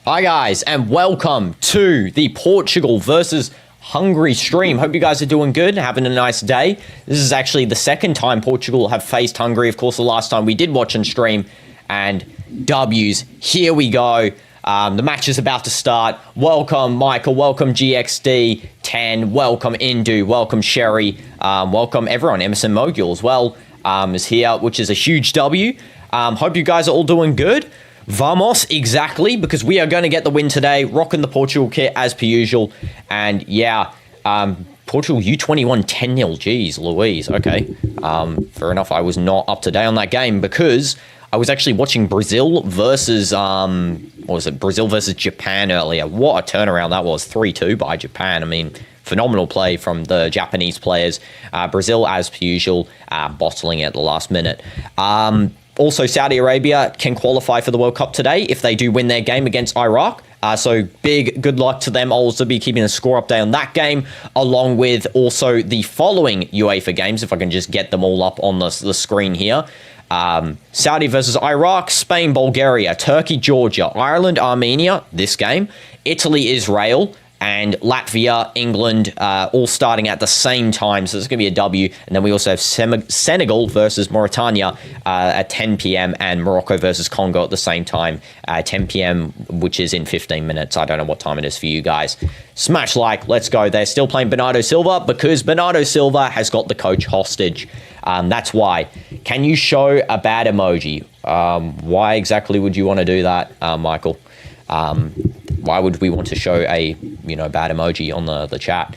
Hi guys, and welcome to the Portugal versus Hungary stream. Hope you guys are doing good, having a nice day. This is actually the second time Portugal have faced Hungary. Of course, the last time we did watch and stream, and W's. Here we go. The match is about to start. Welcome, Michael. Welcome, GXD10. Welcome, Indu. Welcome, Sherry. Welcome, everyone. Emerson Mogul as well is here, which is a huge W. Hope you guys are all doing good. Vamos, exactly, because we are going to get the win today, rocking the Portugal kit as per usual. And yeah, Portugal U21 10-0. Jeez Louise. Okay, fair enough. I was not up to date on that game because I was actually watching Brazil versus, what was it? Brazil versus Japan earlier. What a turnaround that was. 3-2 by Japan. I mean, phenomenal play from the Japanese players. Brazil, as per usual, bottling it at the last minute. Also, Saudi Arabia can qualify for the World Cup today if they do win their game against Iraq. So good luck to them. I'll also be keeping a score update on that game, along with also the following UEFA games, if I can just get them all up on the screen here. Saudi versus Iraq, Spain, Bulgaria, Turkey, Georgia, Ireland, Armenia, this game, Italy, Israel, and Latvia, England, all starting at the same time. So it's going to be a W. And then we also have Senegal versus Mauritania at 10 p.m. and Morocco versus Congo at the same time, 10 p.m., which is in 15 minutes. I don't know what time it is for you guys. Smash like, let's go. They're still playing Bernardo Silva because Bernardo Silva has got the coach hostage. That's why. Can you show a bad emoji? Why exactly would you want to do that, Michael? Why would we want to show a, bad emoji on the chat?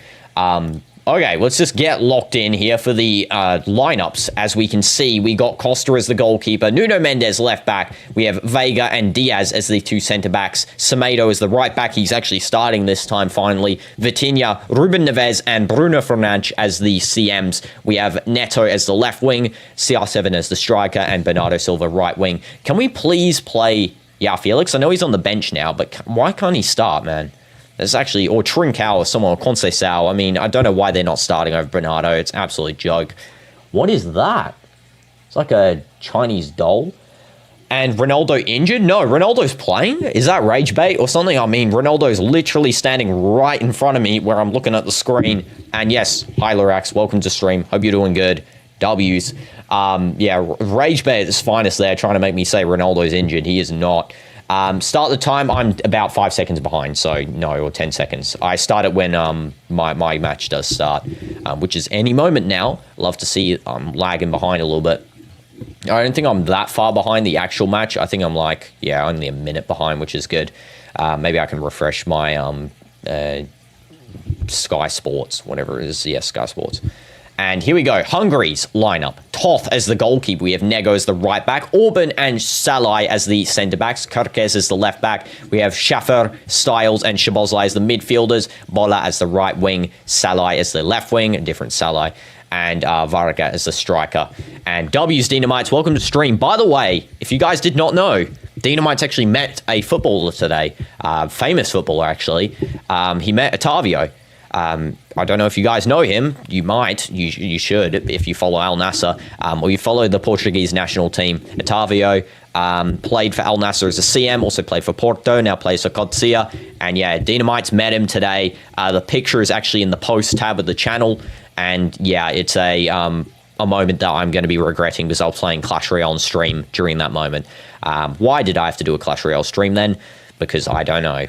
Okay, let's just get locked in here for the lineups. As we can see, we got Costa as the goalkeeper, Nuno Mendes left back. We have Vega and Diaz as the two centre backs. Semedo is the right back. He's actually starting this time finally. Vitinha, Ruben Neves, and Bruno Fernandes as the CMs. We have Neto as the left wing, CR7 as the striker, and Bernardo Silva right wing. Can we please play Felix? I know he's on the bench now, but why can't he start, man? There's actually, or Trincao or someone, or Conceição. I mean, I don't know why they're not starting over Bernardo. It's an absolute joke. What is that? It's like a Chinese doll. And Ronaldo injured? No, Ronaldo's playing? Is that rage bait or something? I mean, Ronaldo's literally standing right in front of me where I'm looking at the screen. And yes, hi Lorax, welcome to stream. Hope you're doing good. W's. Rage bait at its finest there, trying to make me say Ronaldo's injured. He is not. Start the time, I'm about 5 seconds behind, so no, or 10 seconds. I start it when my match does start, which is any moment now. Love to see I'm lagging behind a little bit. I don't think I'm that far behind the actual match. I think I'm like, only a minute behind, which is good. Maybe I can refresh my Sky Sports, whatever it is. Yeah, Sky Sports. And here we go, Hungary's lineup. Toth as the goalkeeper. We have Nego as the right back. Orban and Salai as the centre-backs. Kerkez as the left back. We have Schaffer, Styles, and Szoboszlai as the midfielders. Bola as the right wing. Salai as the left wing. A different Salai. And Varga as the striker. And W's Dynamites, welcome to stream. By the way, if you guys did not know, Dynamites actually met a footballer today. Famous footballer, actually. He met Otavio. I don't know if you guys know him. You might. You should if you follow Al Nassr or you follow the Portuguese national team. Otavio played for Al Nassr as a CM, also played for Porto, now plays for Cotia. And yeah, Dynamites met him today. The picture is actually in the post tab of the channel. And yeah, it's a moment that I'm going to be regretting because I was playing Clash Royale on stream during that moment. Why did I have to do a Clash Royale stream then? Because I don't know.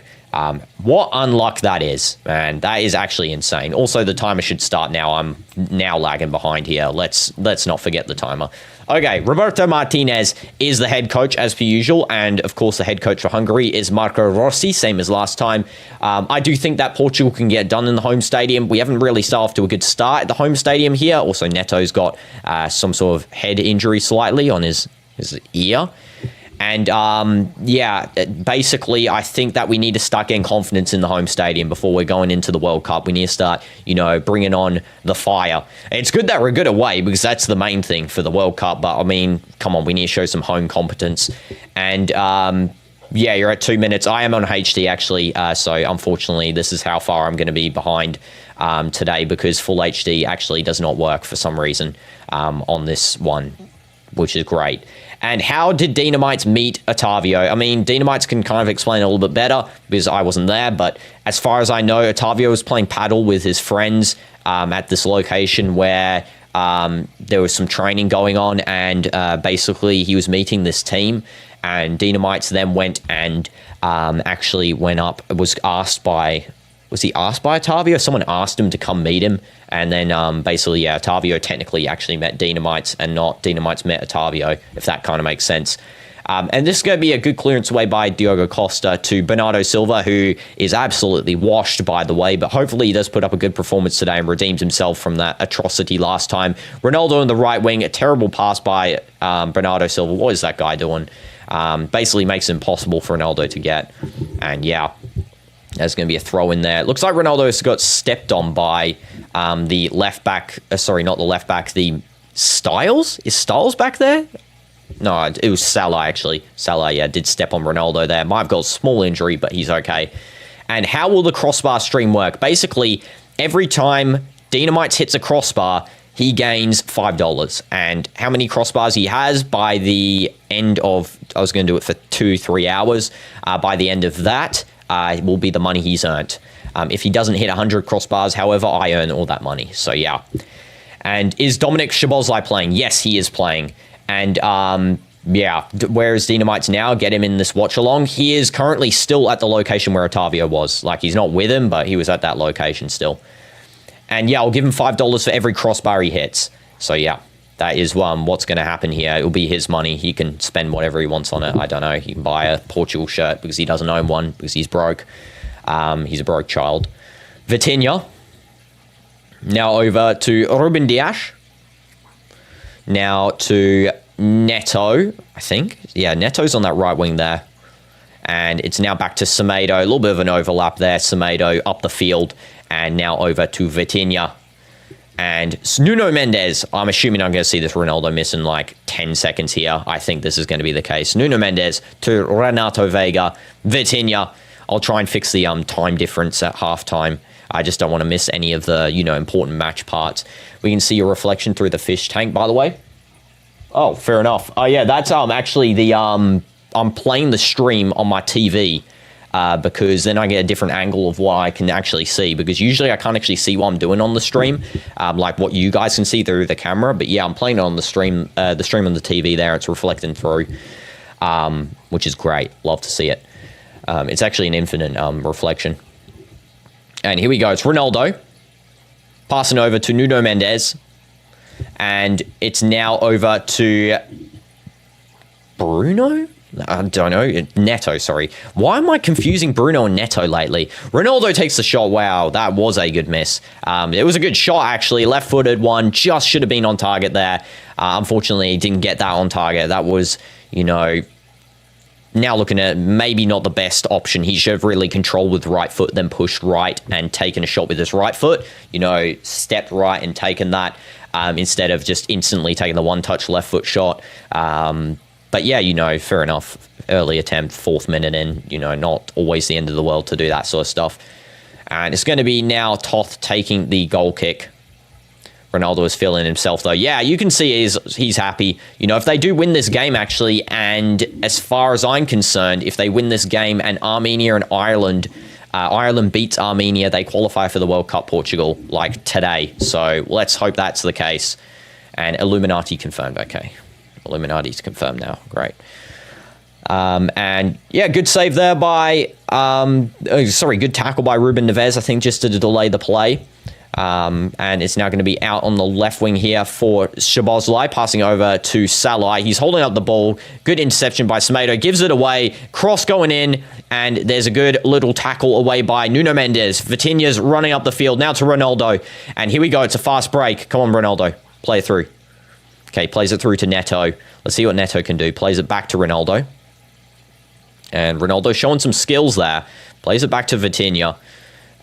What unluck that is, man. That is actually insane. Also, the timer should start now. I'm now lagging behind here. Let's not forget the timer. Okay, Roberto Martinez is the head coach as per usual, and of course the head coach for Hungary is Marco Rossi, same as last time. I do think that Portugal can get done in the home stadium. We haven't really started off to a good start at the home stadium here. Also, Neto's got some sort of head injury slightly on his ear. And, basically, I think that we need to start getting confidence in the home stadium before we're going into the World Cup. We need to start, bringing on the fire. It's good that we're good away because that's the main thing for the World Cup. But, I mean, come on, we need to show some home competence. And, you're at 2 minutes. I am on HD, actually. So, unfortunately, this is how far I'm going to be behind today because full HD actually does not work for some reason on this one. which is great. And how did DinoDoomz meet Otavio? I mean, DinoDoomz can kind of explain it a little bit better because I wasn't there, but as far as I know, Otavio was playing paddle with his friends at this location where there was some training going on, and basically he was meeting this team, and DinoDoomz then went and actually went up, was he asked by Otavio? Someone asked him to come meet him, and then basically, yeah, Otavio technically actually met DinoDoomz and not DinoDoomz met Otavio, if that kind of makes sense. And this is going to be a good clearance away by Diogo Costa to Bernardo Silva, who is absolutely washed, by the way, but hopefully he does put up a good performance today and redeems himself from that atrocity last time. Ronaldo in the right wing, a terrible pass by Bernardo Silva. What is that guy doing? Basically makes it impossible for Ronaldo to get. And yeah, there's going to be a throw in there. It looks like Ronaldo's got stepped on by the left back. Sorry, not the left back. The Styles? Is Styles back there? No, it was Salah, actually. Salah, yeah, did step on Ronaldo there. Might have got a small injury, but he's okay. And how will the crossbar stream work? Basically, every time DinoDoomz hits a crossbar, he gains $5. And how many crossbars he has by the end of... I was going to do it for 2-3 hours. By the end of that, it will be the money he's earned. If he doesn't hit 100 crossbars, however, I earn all that money. So, yeah. And is Dominic Szoboszlai playing? Yes, he is playing. And, yeah, where is DinoDoomz now? Get him in this watch-along. He is currently still at the location where Otavio was. Like, he's not with him, but he was at that location still. And, yeah, I'll give him $5 for every crossbar he hits. So, yeah, that is what's going to happen here. It will be his money. He can spend whatever he wants on it. I don't know. He can buy a Portugal shirt because he doesn't own one because he's broke. He's a broke child. Vitinha. Now over to Ruben Dias. Now to Neto, I think. Yeah, Neto's on that right wing there. And it's now back to Semedo. A little bit of an overlap there. Semedo up the field. And now over to Vitinha. And Nuno Mendes. I'm assuming I'm going to see this Ronaldo miss in like 10 seconds here. I think this is going to be the case. Nuno Mendes to Renato Veiga. Vitinha. I'll try and fix the time difference at halftime. I just don't want to miss any of the, important match parts. We can see your reflection through the fish tank, by the way. Oh, fair enough. Oh, yeah, that's actually the... I'm playing the stream on my TV because then I get a different angle of what I can actually see, because usually I can't actually see what I'm doing on the stream, like what you guys can see through the camera. But yeah, I'm playing it on the stream on the TV there. It's reflecting through, which is great. Love to see it. It's actually an infinite reflection. And here we go. It's Ronaldo passing over to Nuno Mendes. And it's now over to Bruno? I don't know. Neto, sorry. Why am I confusing Bruno and Neto lately? Ronaldo takes the shot. Wow, that was a good miss. It was a good shot, actually. Left-footed one. Just should have been on target there. Unfortunately, didn't get that on target. That was, now looking at maybe not the best option. He should have really controlled with right foot, then pushed right and taken a shot with his right foot. Stepped right and taken that instead of just instantly taking the one-touch left foot shot. But yeah, fair enough. Early attempt, 4th minute in, not always the end of the world to do that sort of stuff. And it's going to be now Toth taking the goal kick. Ronaldo is feeling himself, though. Yeah, you can see he's happy. If they do win this game, actually, and as far as I'm concerned, if they win this game and Armenia and Ireland, Ireland beats Armenia, they qualify for the World Cup, Portugal, like today. So let's hope that's the case. And Illuminati confirmed. Okay. Illuminati's confirmed now. Great. And yeah, good save there by, good tackle by Ruben Neves, I think, just to delay the play. And it's now going to be out on the left wing here for Szoboszlai, passing over to Salah. He's holding up the ball. Good interception by Semedo. Gives it away. Cross going in. And there's a good little tackle away by Nuno Mendes. Vitinha's running up the field. Now to Ronaldo. And here we go. It's a fast break. Come on, Ronaldo. Play it through. Okay, plays it through to Neto. Let's see what Neto can do. Plays it back to Ronaldo. And Ronaldo showing some skills there. Plays it back to Vitinha.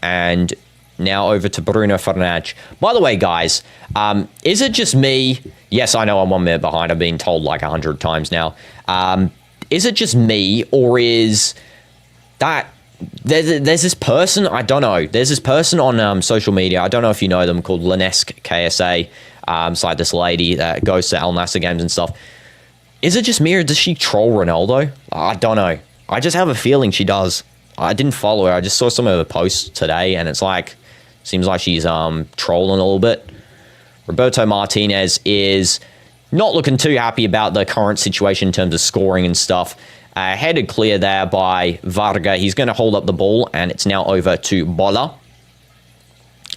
And now over to Bruno Fernandes. By the way, guys, is it just me? Yes, I know I'm 1 minute behind. I've been told like 100 times now. Is it just me, or is that... There's this person, I don't know. There's this person on social media. I don't know if you know them, called Lenesk KSA. It's like this lady that goes to Al Nassr games and stuff. Is it just me or does she troll Ronaldo? I don't know. I just have a feeling she does. I didn't follow her. I just saw some of her posts today, and it's like, seems like she's trolling a little bit. Roberto Martinez is not looking too happy about the current situation in terms of scoring and stuff. Headed clear there by Varga. He's going to hold up the ball, and it's now over to Bola.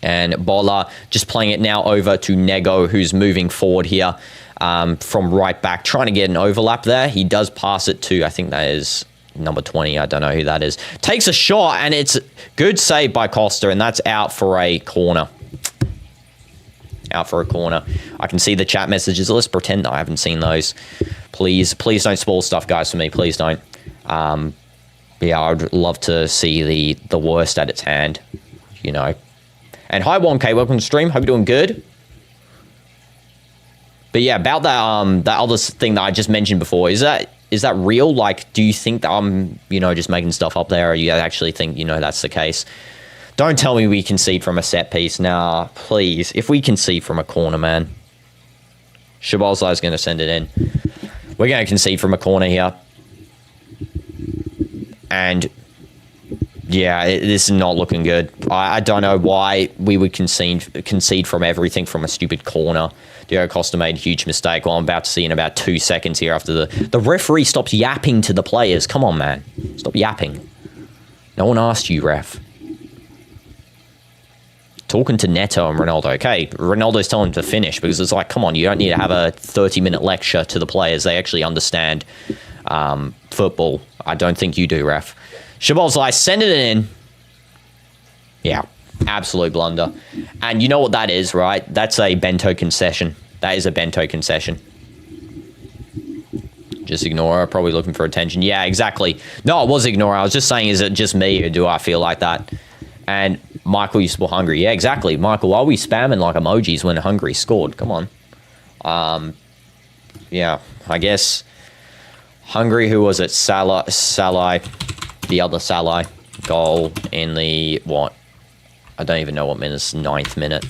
And Bola just playing it now over to Nego, who's moving forward here from right back, trying to get an overlap there. He does pass it to, I think that is number 20. I don't know who that is. Takes a shot, and it's good save by Costa, and that's out for a corner. Out for a corner. I can see the chat messages. Let's pretend that I haven't seen those. Please don't spoil stuff, guys, for me. Please don't. Yeah, I'd love to see the worst at its hand, you know. And hi, 1K, welcome to the stream. Hope you're doing good. But yeah, about that other thing that I just mentioned before, is that real? Like, do you think that I'm, you know, just making stuff up there, or you actually think, you know, that's the case? Don't tell me we concede from a set piece. Nah, please. If we concede from a corner, man. Szoboszlai's going to send it in. We're going to concede from a corner here. And yeah, this is not looking good. I don't know why we would concede from everything from a stupid corner. Diego Costa made a huge mistake. Well, I'm about to see in about 2 seconds here after the referee stops yapping to the players. Come on, man. Stop yapping. No one asked you, ref. Talking to Neto and Ronaldo. Okay, Ronaldo's telling him to finish because it's like, come on, you don't need to have a 30-minute lecture to the players. They actually understand football. I don't think you do, ref. Szoboszlai sending it in. Yeah, absolute blunder. And you know what that is, right? That's a bento concession. That is a bento concession. Just ignore her. Probably looking for attention. Yeah, exactly. No, it was ignore. I was just saying, is it just me or do I feel like that? And Michael, you support Hungary. Yeah, exactly. Michael, why are we spamming like emojis when Hungary scored? Come on. Yeah, I guess Hungary, who was it? Salai, the other Salai goal in the, what? I don't even know what minute. 9th minute.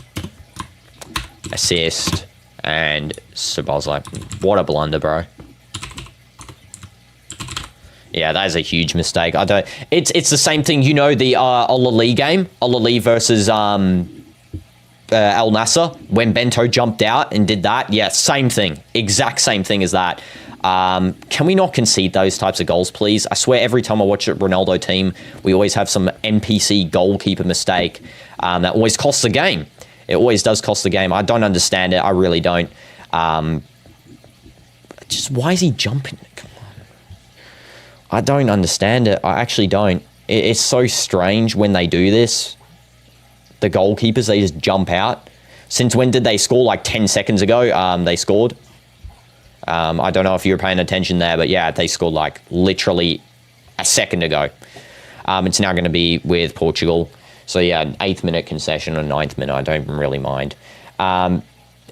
Assist. And Szoboszlai. What a blunder, bro. Yeah, that is a huge mistake. I don't. It's the same thing. You know the Al-Ali game, Al-Ali versus Al Nassr, when Bento jumped out and did that. Yeah, same thing. Exact same thing as that. Can we not concede those types of goals, please? I swear, every time I watch a Ronaldo team, we always have some NPC goalkeeper mistake that always costs the game. It always does cost the game. I don't understand it. I really don't. Just why is he jumping? I don't understand it. I actually don't. It's so strange when they do this. The goalkeepers, they just jump out. Since when did they score? Like 10 seconds ago, they scored. I don't know if you were paying attention there, but yeah, they scored like literally a second ago. It's now going to be with Portugal. So yeah, an 8th minute concession or 9th minute. I don't even really mind.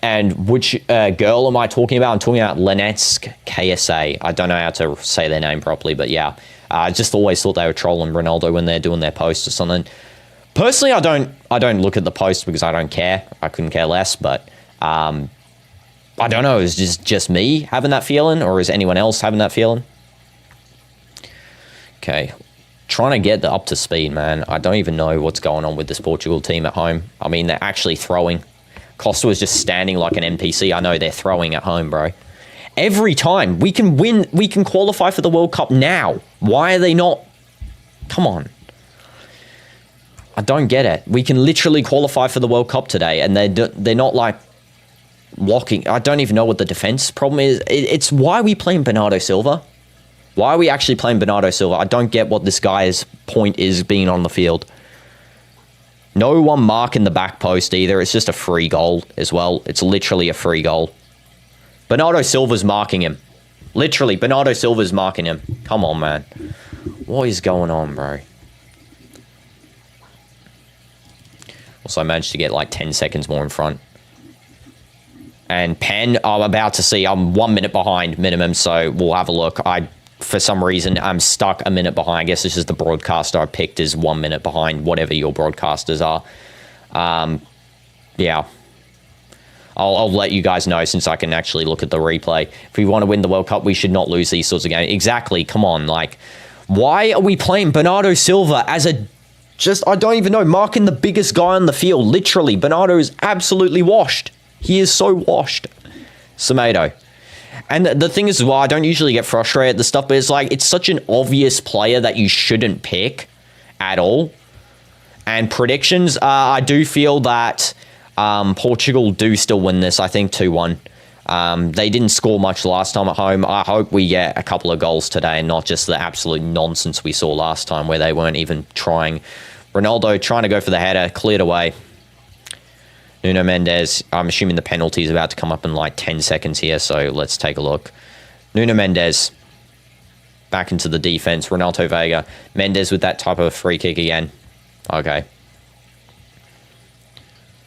And which girl am I talking about? I'm talking about Lenetsk KSA. I don't know how to say their name properly, but yeah. I just always thought they were trolling Ronaldo when they're doing their posts or something. Personally, I don't look at the post because I don't care. I couldn't care less, but I don't know. Is just me having that feeling, or is anyone else having that feeling? Okay. Trying to get up to speed, man. I don't even know what's going on with this Portugal team at home. I mean, they're actually throwing. Costa was just standing like an NPC. I know they're throwing at home, bro. Every time. We can win. We can qualify for the World Cup now. Why are they not? Come on. I don't get it. We can literally qualify for the World Cup today, and they're not like locking. I don't even know what the defense problem is. It's why are we playing Bernardo Silva? Why are we actually playing Bernardo Silva? I don't get what this guy's point is being on the field. No one marking the back post either. It's just a free goal as well. It's literally a free goal. Bernardo Silva's marking him. Literally, Bernardo Silva's marking him. Come on, man. What is going on, bro? Also, I managed to get like 10 seconds more in front. And Penn, I'm about to see, I'm 1 minute behind minimum, so we'll have a look. For some reason, I'm stuck a minute behind. I guess this is the broadcaster I picked is 1 minute behind, whatever your broadcasters are. Yeah. I'll let you guys know since I can actually look at the replay. If we want to win the World Cup, we should not lose these sorts of games. Exactly. Come on. Like, why are we playing Bernardo Silva as a... I don't even know, marking the biggest guy on the field. Literally, Bernardo is absolutely washed. He is so washed. Semedo. And the thing is, well, I don't usually get frustrated at this stuff, but it's like, it's such an obvious player that you shouldn't pick at all. And predictions, I do feel that Portugal do still win this, I think 2-1. They didn't score much last time at home. I hope we get a couple of goals today and not just the absolute nonsense we saw last time where they weren't even trying. Ronaldo trying to go for the header, cleared away. Nuno Mendes, I'm assuming the penalty is about to come up in like 10 seconds here, so let's take a look. Nuno Mendes back into the defense. Ronaldo Vega. Mendes with that type of free kick again. Okay.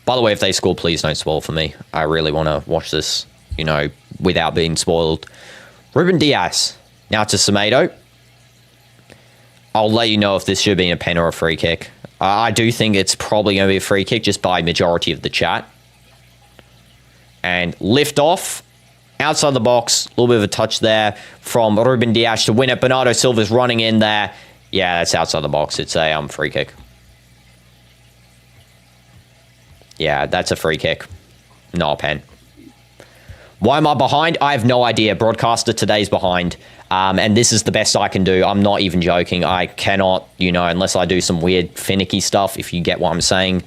By the way, if they score, please don't spoil for me. I really want to watch this, you know, without being spoiled. Ruben Diaz. Now to Semedo. I'll let you know if this should have been a pen or a free kick. I do think it's probably going to be a free kick just by majority of the chat. And lift off. Outside the box. A little bit of a touch there from Ruben Diaz to win it. Bernardo Silva's running in there. Yeah, that's outside the box. It's a free kick. Yeah, that's a free kick. No a pen. Why am I behind? I have no idea. Broadcaster today's behind. And this is the best I can do. I'm not even joking. I cannot, you know, unless I do some weird finicky stuff, if you get what I'm saying.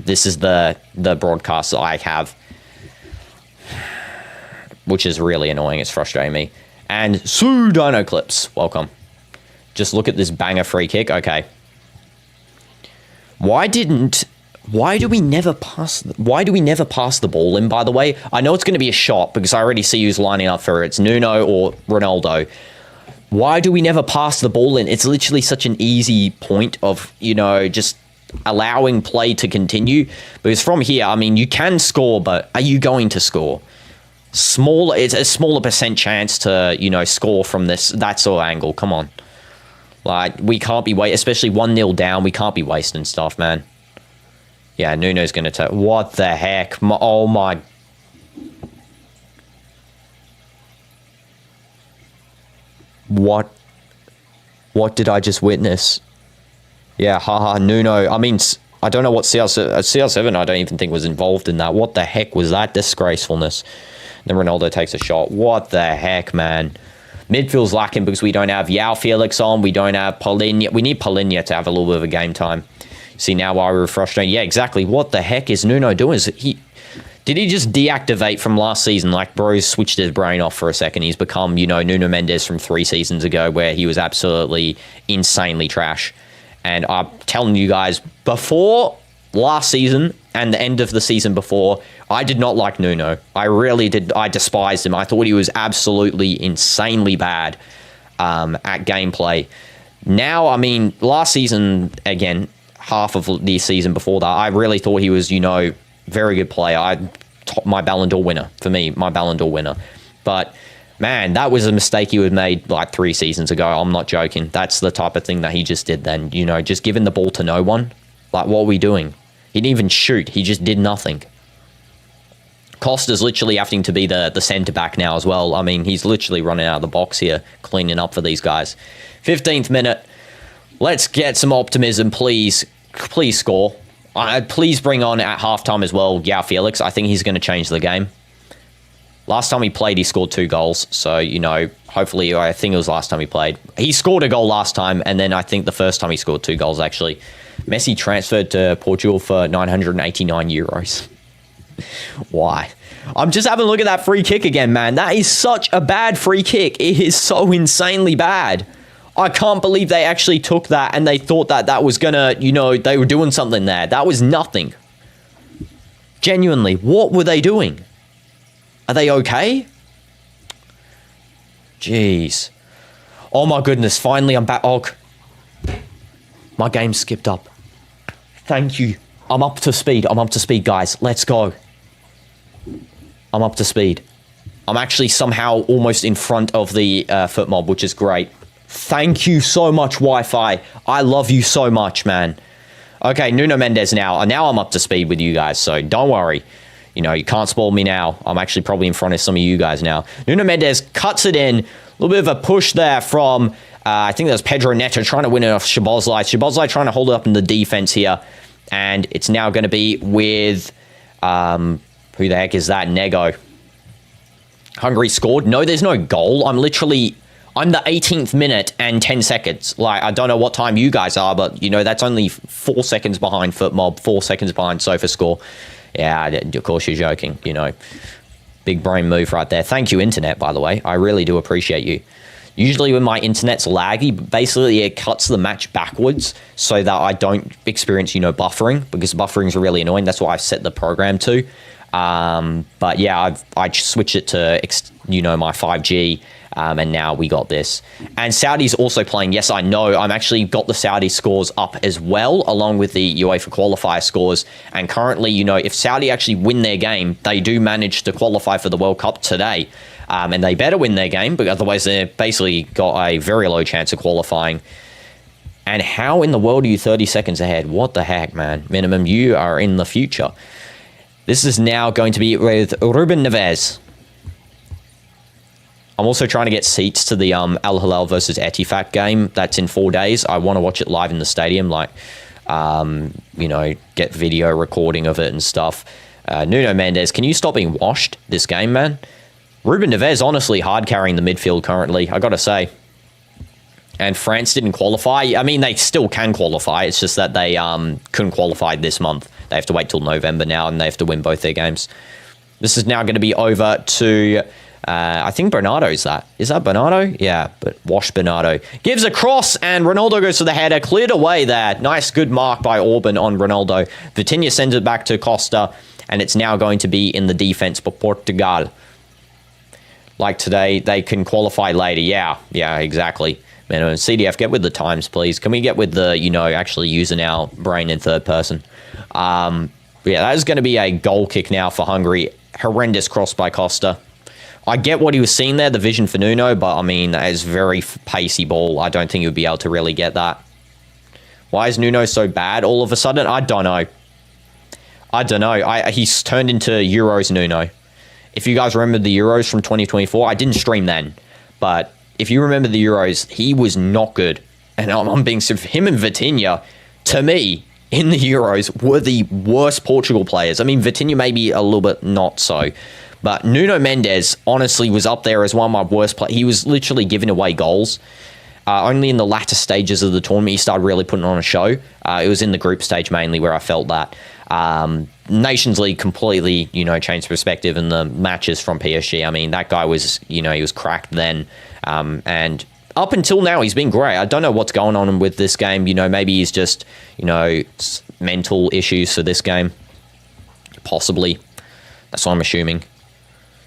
This is the broadcast that I have, which is really annoying. It's frustrating me. And Dino Clips, welcome. Just look at this banger free kick. Okay. Why do we never pass the ball in, by the way? I know it's going to be a shot because I already see who's lining up for it. It's Nuno or Ronaldo. Why do we never pass the ball in? It's literally such an easy point of, you know, just allowing play to continue. Because from here, I mean, you can score, but are you going to score? It's a smaller percent chance to, you know, score from that sort of angle. Come on. Like, we can't be especially 1-0 down. We can't be wasting stuff, man. Yeah, Nuno's going to take... What the heck? Oh, my... What did I just witness? Yeah, haha, Nuno. I mean, I don't know what CR7 I don't even think was involved in that. What the heck was that disgracefulness? Then Ronaldo takes a shot. What the heck, man? Midfield's lacking because we don't have João Felix on. We don't have Paulinho. We need Paulinho to have a little bit of a game time. See now why we were frustrated. Yeah, exactly. What the heck is Nuno doing? Did he just deactivate from last season? Like, bro switched his brain off for a second. He's become, you know, Nuno Mendes from 3 seasons ago where he was absolutely insanely trash. And I'm telling you guys, before last season and the end of the season before, I did not like Nuno. I really did. I despised him. I thought he was absolutely insanely bad at gameplay. Now, I mean, last season, again, half of the season before that, I really thought he was, you know, very good player. My Ballon d'Or winner. For me, my Ballon d'Or winner. But, man, that was a mistake he had made like 3 seasons ago. I'm not joking. That's the type of thing that he just did then. You know, just giving the ball to no one. Like, what are we doing? He didn't even shoot. He just did nothing. Costa's literally having to be the centre-back now as well. I mean, he's literally running out of the box here, cleaning up for these guys. 15th minute. Let's get some optimism, please. Please score. Please bring on at halftime as well João Felix. I think he's going to change the game. Last time he played, he scored 2 goals. So, you know, hopefully, I think it was last time he played. He scored a goal last time, and then I think the first time he scored 2 goals, actually. Messi transferred to Portugal for 989 euros. Why? I'm just having a look at that free kick again, man. That is such a bad free kick. It is so insanely bad. I can't believe they actually took that and they thought that was gonna, you know, they were doing something there. That was nothing. Genuinely, what were they doing? Are they okay? Jeez. Oh my goodness, finally I'm back. Oh, my game skipped up. Thank you. I'm up to speed. I'm up to speed, guys. Let's go. I'm up to speed. I'm actually somehow almost in front of the foot mob, which is great. Thank you so much, Wi-Fi. I love you so much, man. Okay, Nuno Mendes now. Now I'm up to speed with you guys, so don't worry. You know, you can't spoil me now. I'm actually probably in front of some of you guys now. Nuno Mendes cuts it in. A little bit of a push there from, I think that was Pedro Neto trying to win it off Szoboszlai. Szoboszlai trying to hold it up in the defense here. And it's now going to be with, who the heck is that? Nego. Hungary scored. No, there's no goal. I'm the 18th minute and 10 seconds. Like, I don't know what time you guys are, but, you know, that's only 4 seconds behind FootMob, 4 seconds behind SofaScore. Yeah, of course you're joking, you know. Big brain move right there. Thank you, internet, by the way. I really do appreciate you. Usually when my internet's laggy, basically it cuts the match backwards so that I don't experience, you know, buffering, because buffering is really annoying. That's why I've set the program to. But yeah, I switched it to, you know, my 5G, and now we got this. And Saudi's also playing. Yes, I know. I'm actually got the Saudi scores up as well, along with the UEFA qualifier scores. And currently, you know, if Saudi actually win their game, they do manage to qualify for the World Cup today. And they better win their game, but otherwise they've basically got a very low chance of qualifying. And how in the world are you 30 seconds ahead? What the heck, man? Minimum, you are in the future. This is now going to be with Ruben Neves. I'm also trying to get seats to the Al Hilal versus Ettifaq game. That's in 4 days. I want to watch it live in the stadium, like, you know, get video recording of it and stuff. Nuno Mendes, can you stop being washed this game, man? Ruben Neves, honestly, hard carrying the midfield currently, I got to say. And France didn't qualify. I mean, they still can qualify. It's just that they couldn't qualify this month. They have to wait till November now, and they have to win both their games. This is now going to be over to, I think Bernardo's that. Is that Bernardo? Yeah, but Wash Bernardo. Gives a cross, and Ronaldo goes for the header. Cleared away there. Nice, good mark by Orban on Ronaldo. Vitinha sends it back to Costa, and it's now going to be in the defense for Portugal. Like today, they can qualify later. Yeah, exactly. Man, CDF, get with the times, please. Can we get with the, you know, actually using our brain in third person? Yeah, that is going to be a goal kick now for Hungary. Horrendous cross by Costa. I get what he was seeing there, the vision for Nuno, but I mean, that is very pacey ball. I don't think he would be able to really get that. Why is Nuno so bad all of a sudden? I don't know. He's turned into Euros Nuno. If you guys remember the Euros from 2024, I didn't stream then, but if you remember the Euros, he was not good. And I'm being serious. Him and Vitinha, to me, in the Euros, were the worst Portugal players. I mean, Vitinha maybe a little bit not so. But Nuno Mendes, honestly, was up there as one of my worst players. He was literally giving away goals. Only in the latter stages of the tournament, he started really putting on a show. It was in the group stage mainly where I felt that. Nations League completely, you know, changed perspective in the matches from PSG. I mean, that guy was, you know, he was cracked then. And up until now, he's been great. I don't know what's going on with this game. You know, maybe he's just, you know, mental issues for this game. Possibly. That's what I'm assuming.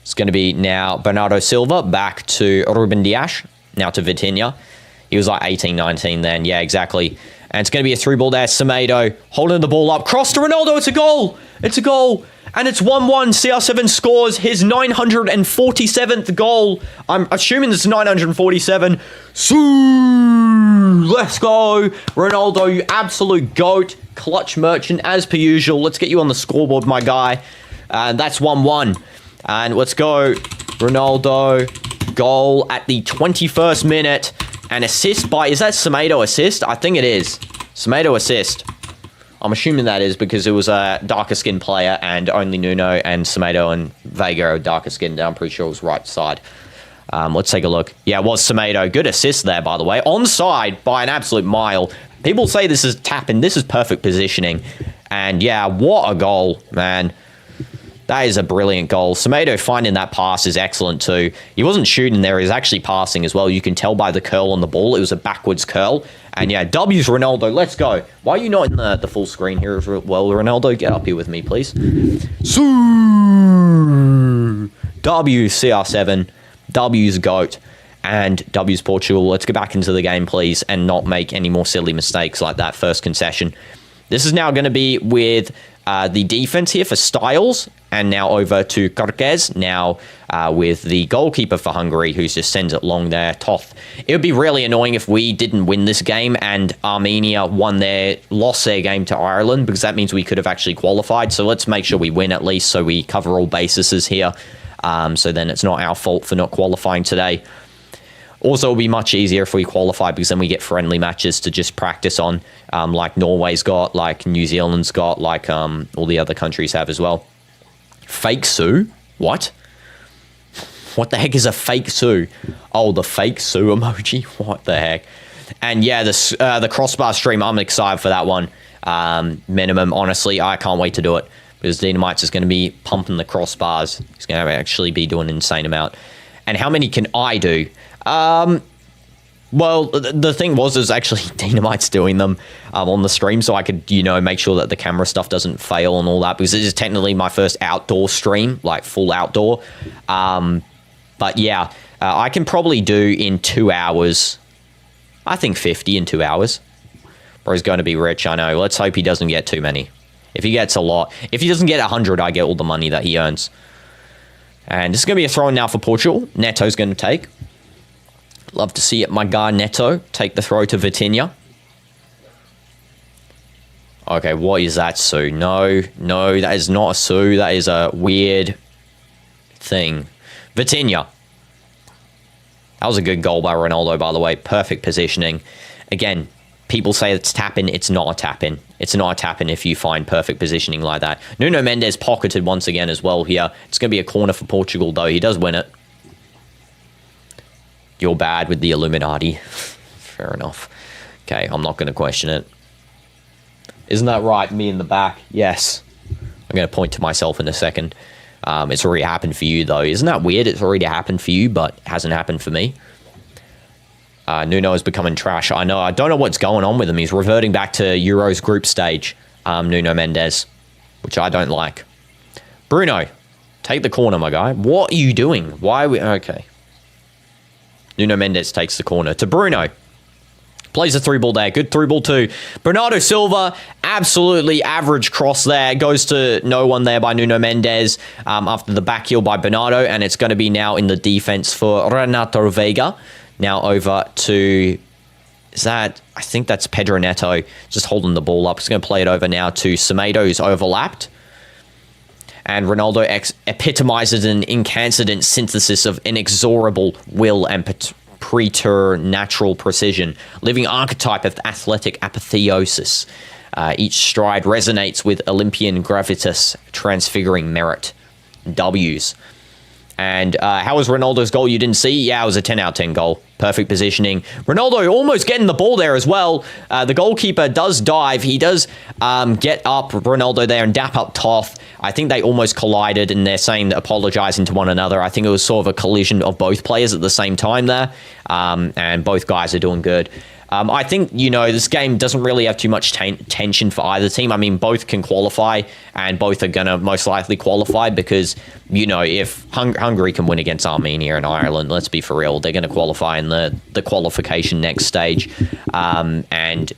It's going to be now Bernardo Silva back to Ruben Dias. Now to Vitinha. He was like 18, 19 then. Yeah, exactly. And it's going to be a through ball there. Semedo holding the ball up. Cross to Ronaldo. It's a goal. It's a goal. And it's 1-1. CR7 scores his 947th goal. I'm assuming it's 947. Let's go. Ronaldo, you absolute GOAT. Clutch merchant as per usual. Let's get you on the scoreboard, my guy. And that's 1-1. And let's go. Ronaldo. Goal at the 21st minute. And assist by, is that Semedo assist? I think it is. Semedo assist. I'm assuming that is because it was a darker skinned player and only Nuno and Semedo and Vega are darker skinned. I'm pretty sure it was right side. Let's take a look. Yeah, it was Semedo. Good assist there, by the way. Onside by an absolute mile. People say this is tapping. This is perfect positioning. And yeah, what a goal, man. That is a brilliant goal. Semedo finding that pass is excellent too. He wasn't shooting there. He was actually passing as well. You can tell by the curl on the ball. It was a backwards curl. And yeah, W's Ronaldo. Let's go. Why are you not in the full screen here as well, Ronaldo? Get up here with me, please. W CR7. W's GOAT. And W's Portugal. Let's get back into the game, please, and not make any more silly mistakes like that first concession. This is now going to be with the defense here for Styles, and now over to Karkez, now with the goalkeeper for Hungary, who just sends it long there, Toth. It would be really annoying if we didn't win this game and Armenia lost their game to Ireland, because that means we could have actually qualified. So let's make sure we win at least, so we cover all bases here. So then it's not our fault for not qualifying today. Also, it'll be much easier if we qualify, because then we get friendly matches to just practice on, like Norway's got, like New Zealand's got, like all the other countries have as well. Fake Sue? What? What the heck is a fake Sue? Oh, the fake Sue emoji? What the heck? And yeah, the crossbar stream, I'm excited for that one. Minimum, honestly, I can't wait to do it, because DinoDoomz is going to be pumping the crossbars. He's going to actually be doing an insane amount. And how many can I do? Well, the thing was actually DinoDoomz doing them on the stream, so I could, make sure that the camera stuff doesn't fail and all that, because this is technically my first outdoor stream, like full outdoor. But yeah, I can probably do in 2 hours. I think 50 in 2 hours. Bro's going to be rich, I know. Let's hope he doesn't get too many. If he gets a lot, if he doesn't get 100, I get all the money that he earns. And this is going to be a throw-in now for Portugal. Neto's going to take. Love to see it. My guy Neto take the throw to Vitinha. Okay, what is that, Sue? No, that is not a Sue. That is a weird thing. Vitinha. That was a good goal by Ronaldo, by the way. Perfect positioning. Again, people say it's tap-in. It's not a tap-in. It's not a tap-in if you find perfect positioning like that. Nuno Mendes pocketed once again as well here. It's going to be a corner for Portugal, though. He does win it. You're bad with the Illuminati. Fair enough. Okay, I'm not going to question it. Isn't that right? Me in the back. Yes. I'm going to point to myself in a second. It's already happened for you, though. Isn't that weird? It's already happened for you, but hasn't happened for me. Nuno is becoming trash. I know. I don't know what's going on with him. He's reverting back to Euros group stage, Nuno Mendes, which I don't like. Bruno, take the corner, my guy. What are you doing? Why are we... Okay. Nuno Mendes takes the corner to Bruno. Plays a through ball there. Good through ball too. Bernardo Silva, absolutely average cross there. Goes to no one there by Nuno Mendes after the back heel by Bernardo. And it's going to be now in the defense for Renato Veiga. Now over to... I think that's Pedro Neto. Just holding the ball up. He's going to play it over now to Semedo, who's overlapped. And Ronaldo epitomizes an incandescent synthesis of inexorable will and preternatural precision, living archetype of athletic apotheosis. Each stride resonates with Olympian gravitas, transfiguring merit. W's. And how was Ronaldo's goal you didn't see? Yeah, it was a 10 out of 10 goal. Perfect positioning. Ronaldo almost getting the ball there as well. The goalkeeper does dive. He does get up Ronaldo there and dap up Toth. I think they almost collided, and they're saying apologizing to one another. I think it was sort of a collision of both players at the same time there. And both guys are doing good. I think, this game doesn't really have too much tension for either team. I mean, both can qualify, and both are going to most likely qualify because, if Hungary can win against Armenia and Ireland, let's be for real, they're going to qualify in the qualification next stage. And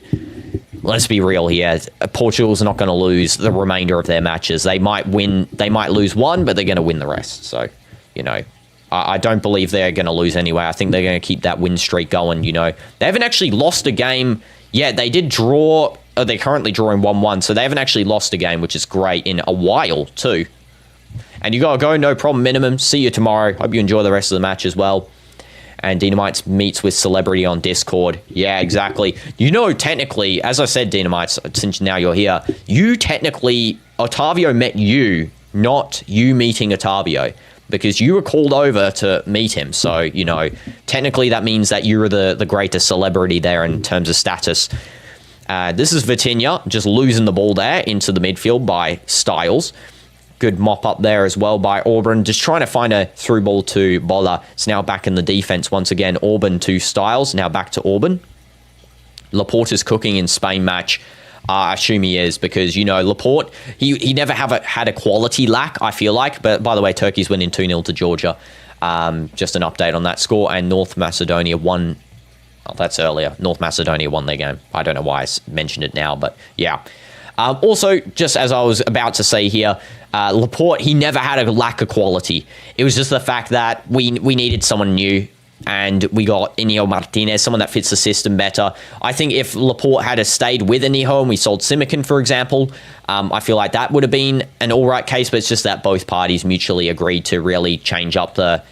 let's be real here, Portugal's not going to lose the remainder of their matches. They might lose one, but they're going to win the rest. So, I don't believe they're going to lose anyway. I think they're going to keep that win streak going, They haven't actually lost a game yet. They did draw. They're currently drawing 1-1, so they haven't actually lost a game, which is great, in a while, too. And you got to go, no problem, minimum. See you tomorrow. Hope you enjoy the rest of the match as well. And DinoDoomz meets with celebrity on Discord. Yeah, exactly. Technically, as I said, DinoDoomz, since now you're here, Otavio met you, not you meeting Otavio. Because you were called over to meet him. So, technically that means that you're the greatest celebrity there in terms of status. This is Vitinha, just losing the ball there into the midfield by Styles. Good mop up there as well by Orban. Just trying to find a through ball to Bola. It's now back in the defense once again. Orban to Styles, now back to Orban. Laporte is cooking in Spain match. I assume he is because, Laporte, he never had a quality lack, I feel like. But by the way, Turkey's winning 2-0 to Georgia. Just an update on that score. And North Macedonia won. Oh, that's earlier. North Macedonia won their game. I don't know why I mentioned it now, but yeah. Also, just as I was about to say here, Laporte, he never had a lack of quality. It was just the fact that we needed someone new, and we got Inigo Martinez, someone that fits the system better. I think if Laporte had stayed with Inigo and we sold Simican, for example, I feel like that would have been an all right case, but it's just that both parties mutually agreed to really change up the,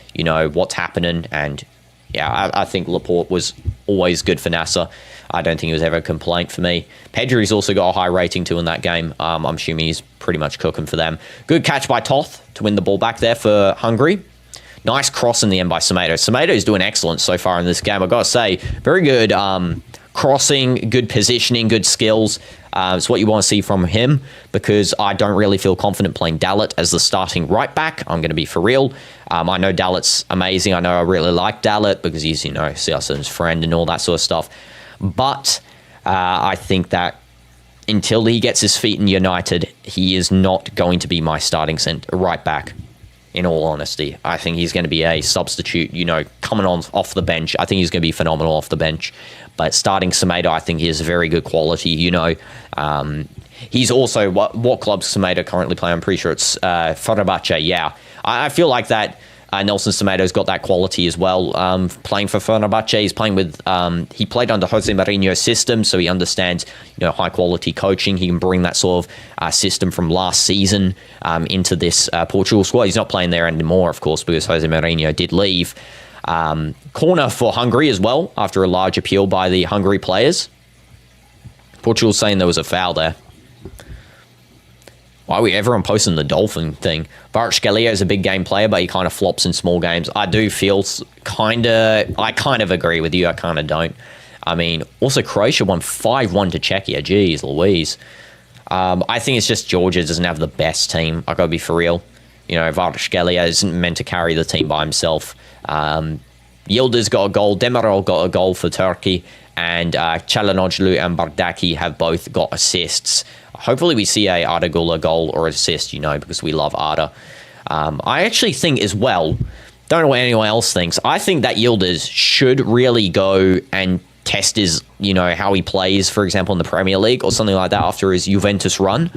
what's happening. And yeah, I think Laporte was always good for Nasser. I don't think it was ever a complaint for me. Pedri's also got a high rating too in that game. I'm assuming he's pretty much cooking for them. Good catch by Toth to win the ball back there for Hungary. Nice cross in the end by Semedo. Semedo is doing excellent so far in this game. I've got to say, very good crossing, good positioning, good skills. It's what you want to see from him, because I don't really feel confident playing Dalot as the starting right back. I'm going to be for real. I know Dalot's amazing. I know I really like Dalot because he's, Siasen's friend and all that sort of stuff. But I think that until he gets his feet in United, he is not going to be my starting right back, in all honesty. I think he's going to be a substitute, coming on off the bench. I think he's going to be phenomenal off the bench. But starting Semedo, I think he is very good quality, He's also, what club's Semedo currently playing? I'm pretty sure it's Fenerbahce, yeah. I feel like that Nelson Semedo's got that quality as well. Playing for Fenerbahce, he's playing with, he played under Jose Mourinho's system, so he understands, high quality coaching. He can bring that sort of system from last season into this Portugal squad. He's not playing there anymore, of course, because Jose Mourinho did leave. Corner for Hungary as well, after a large appeal by the Hungary players. Portugal's saying there was a foul there. Why are we everyone posting the Dolphin thing? Kvaratskhelia is a big game player, but he kind of flops in small games. I do feel I kind of agree with you. I kind of don't. I mean, also Croatia won 5-1 to Czechia. Jeez Louise. I think it's just Georgia doesn't have the best team. I gotta be for real. Kvaratskhelia isn't meant to carry the team by himself. Yildiz got a goal. Demirel got a goal for Turkey. And Çalhanoğlu and Bardaki have both got assists. Hopefully we see a Arda Güler goal or assist, because we love Arda. I actually think as well, don't know what anyone else thinks, I think that Yildiz should really go and test his, how he plays, for example, in the Premier League or something like that after his Juventus run.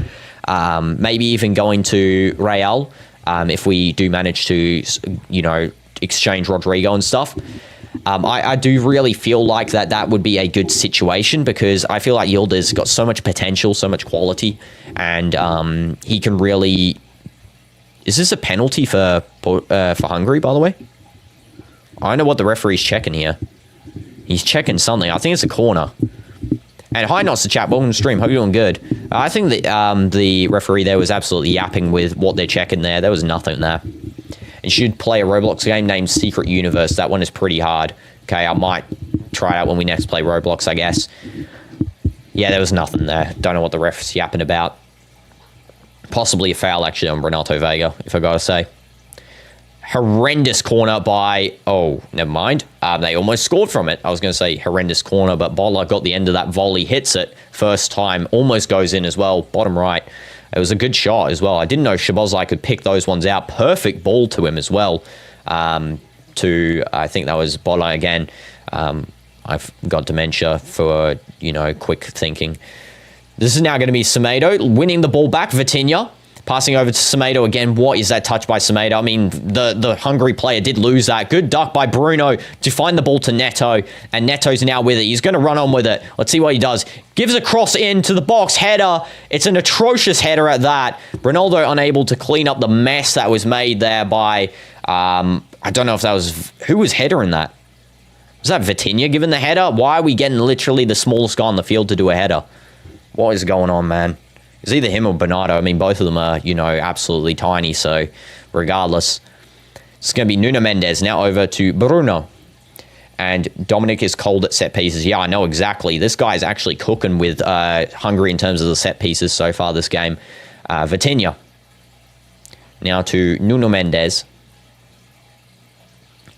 Maybe even going to Real if we do manage to, exchange Rodrigo and stuff. I do really feel like that would be a good situation, because I feel like Yildiz got so much potential, so much quality, and he can really... Is this a penalty for Hungary, by the way? I don't know what the referee's checking here. He's checking something. I think it's a corner. And hi, Nots the chat. Welcome to the stream. Hope you're doing good. I think that the referee there was absolutely yapping with what they're checking there. There was nothing there. You should play a Roblox game named Secret Universe. That one is pretty hard. Okay, I might try it out when we next play Roblox, I guess. Yeah, there was nothing there. Don't know what the ref's yapping about. Possibly a foul, actually, on Renato Vega, if I gotta say. Horrendous corner by... Oh, never mind. They almost scored from it. I was going to say horrendous corner, but Bolla got the end of that volley, hits it first time, almost goes in as well, bottom right. It was a good shot as well. I didn't know Szoboszlai could pick those ones out. Perfect ball to him as well. I think that was Bolla again. I've got dementia for, quick thinking. This is now going to be Semedo winning the ball back. Vitinha passing over to Semedo again. What is that touch by Semedo? I mean, the Hungary player did lose that. Good duck by Bruno to find the ball to Neto. And Neto's now with it. He's going to run on with it. Let's see what he does. Gives a cross into the box. Header. It's an atrocious header at that. Ronaldo unable to clean up the mess that was made there by... I don't know if that was... Who was headering that? Was that Vitinha giving the header? Why are we getting literally the smallest guy on the field to do a header? What is going on, man? It's either him or Bernardo. I mean, both of them are, absolutely tiny. So, regardless, it's going to be Nuno Mendes now over to Bruno. And Dominic is cold at set pieces. Yeah, I know exactly. This guy is actually cooking with Hungary in terms of the set pieces so far this game. Vitinha. Now to Nuno Mendes.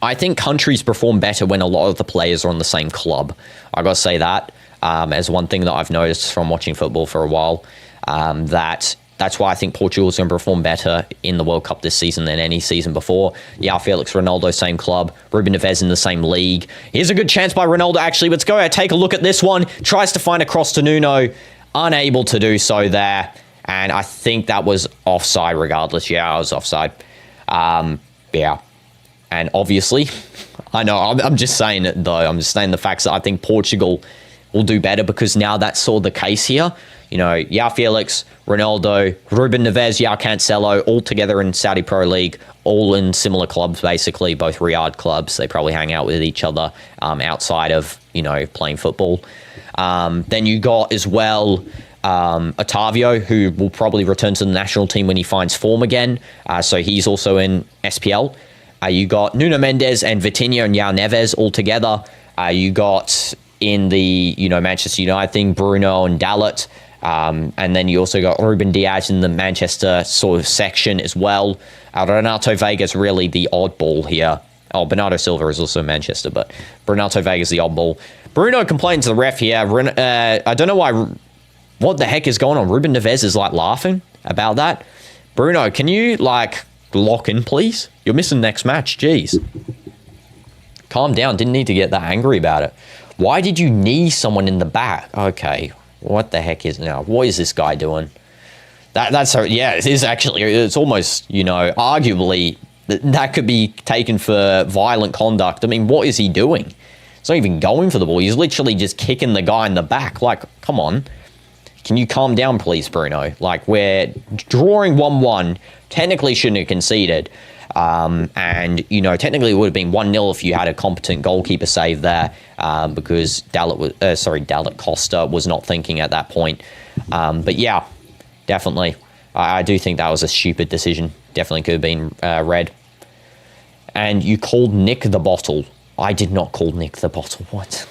I think countries perform better when a lot of the players are on the same club. I got to say that as one thing that I've noticed from watching football for a while. That's why I think Portugal is going to perform better in the World Cup this season than any season before. Yeah, Felix, Ronaldo, same club. Ruben Neves in the same league. Here's a good chance by Ronaldo, actually. Let's go and take a look at this one. Tries to find a cross to Nuno. unable to do so there. And I think that was offside regardless. Yeah, I was offside. Yeah. And obviously, I know, I'm just saying it though. I'm just saying the facts that I think Portugal will do better because now that's sort of the case here. You know, João Felix, Ronaldo, Ruben Neves, João Cancelo, all together in Saudi Pro League, all in similar clubs, basically, both Riyadh clubs. They probably hang out with each other outside of, you know, playing football. Then you got as well Otavio, who will probably return to the national team when he finds form again. So he's also in SPL. You got Nuno Mendes and Vitinha and João Neves all together. You got in the, you know, Manchester United thing, Bruno and Dalot. And then you also got Ruben Dias in the Manchester sort of section as well. Renato Vega's really the oddball here. Oh, Bernardo Silva is also Manchester, but Renato Vega's the oddball. Bruno complains to the ref here. I don't know why. What the heck is going on? Ruben Neves is like laughing about that. Bruno, can you like lock in, please? You're missing next match. Jeez. Calm down. Didn't need to get that angry about it. Why did you knee someone in the back? Okay. What the heck is now? What is this guy doing? Yeah, it is actually, it's almost, you know, arguably that could be taken for violent conduct. I mean, what is he doing? He's not even going for the ball. He's literally just kicking the guy in the back. Like, come on. Can you calm down, please, Bruno? Like, we're drawing 1-1. Technically shouldn't have conceded. And, you know, technically it would have been 1-0 if you had a competent goalkeeper save there, because Dalot Costa was not thinking at that point. But yeah, definitely. I do think that was a stupid decision. Definitely could have been red. And you called Nick the Bottle. I did not call Nick the Bottle. What?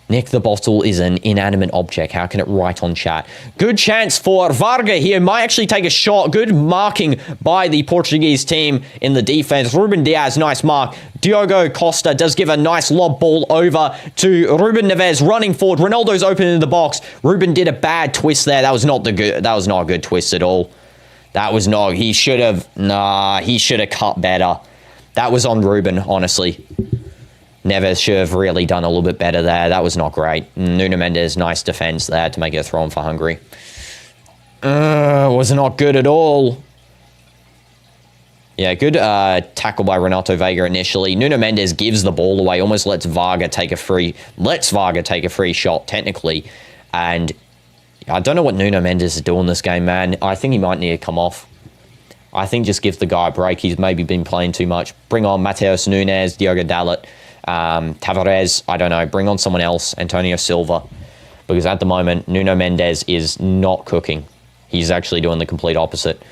Nick the Bottle is an inanimate object. How can it write on chat? Good chance for Varga here. Might actually take a shot. Good marking by the Portuguese team in the defense. Ruben Dias, nice mark. Diogo Costa does give a nice lob ball over to Ruben Neves running forward. Ronaldo's open in the box. Ruben did a bad twist there. That was not a good twist at all. That was not. He should have cut better. That was on Ruben, honestly. Neves should have really done a little bit better there. That was not great. Nuno Mendes, nice defense there to make it a throw-in for Hungary. Was not good at all. Yeah, good tackle by Renato Vega initially. Nuno Mendes gives the ball away, almost lets Varga take a free shot, technically. And I don't know what Nuno Mendes is doing this game, man. I think he might need to come off. I think just give the guy a break. He's maybe been playing too much. Bring on Mateus Nunes, Diogo Dalot. Tavares, I don't know, bring on someone else, Antonio Silva, because at the moment, Nuno Mendes is not cooking. He's actually doing the complete opposite.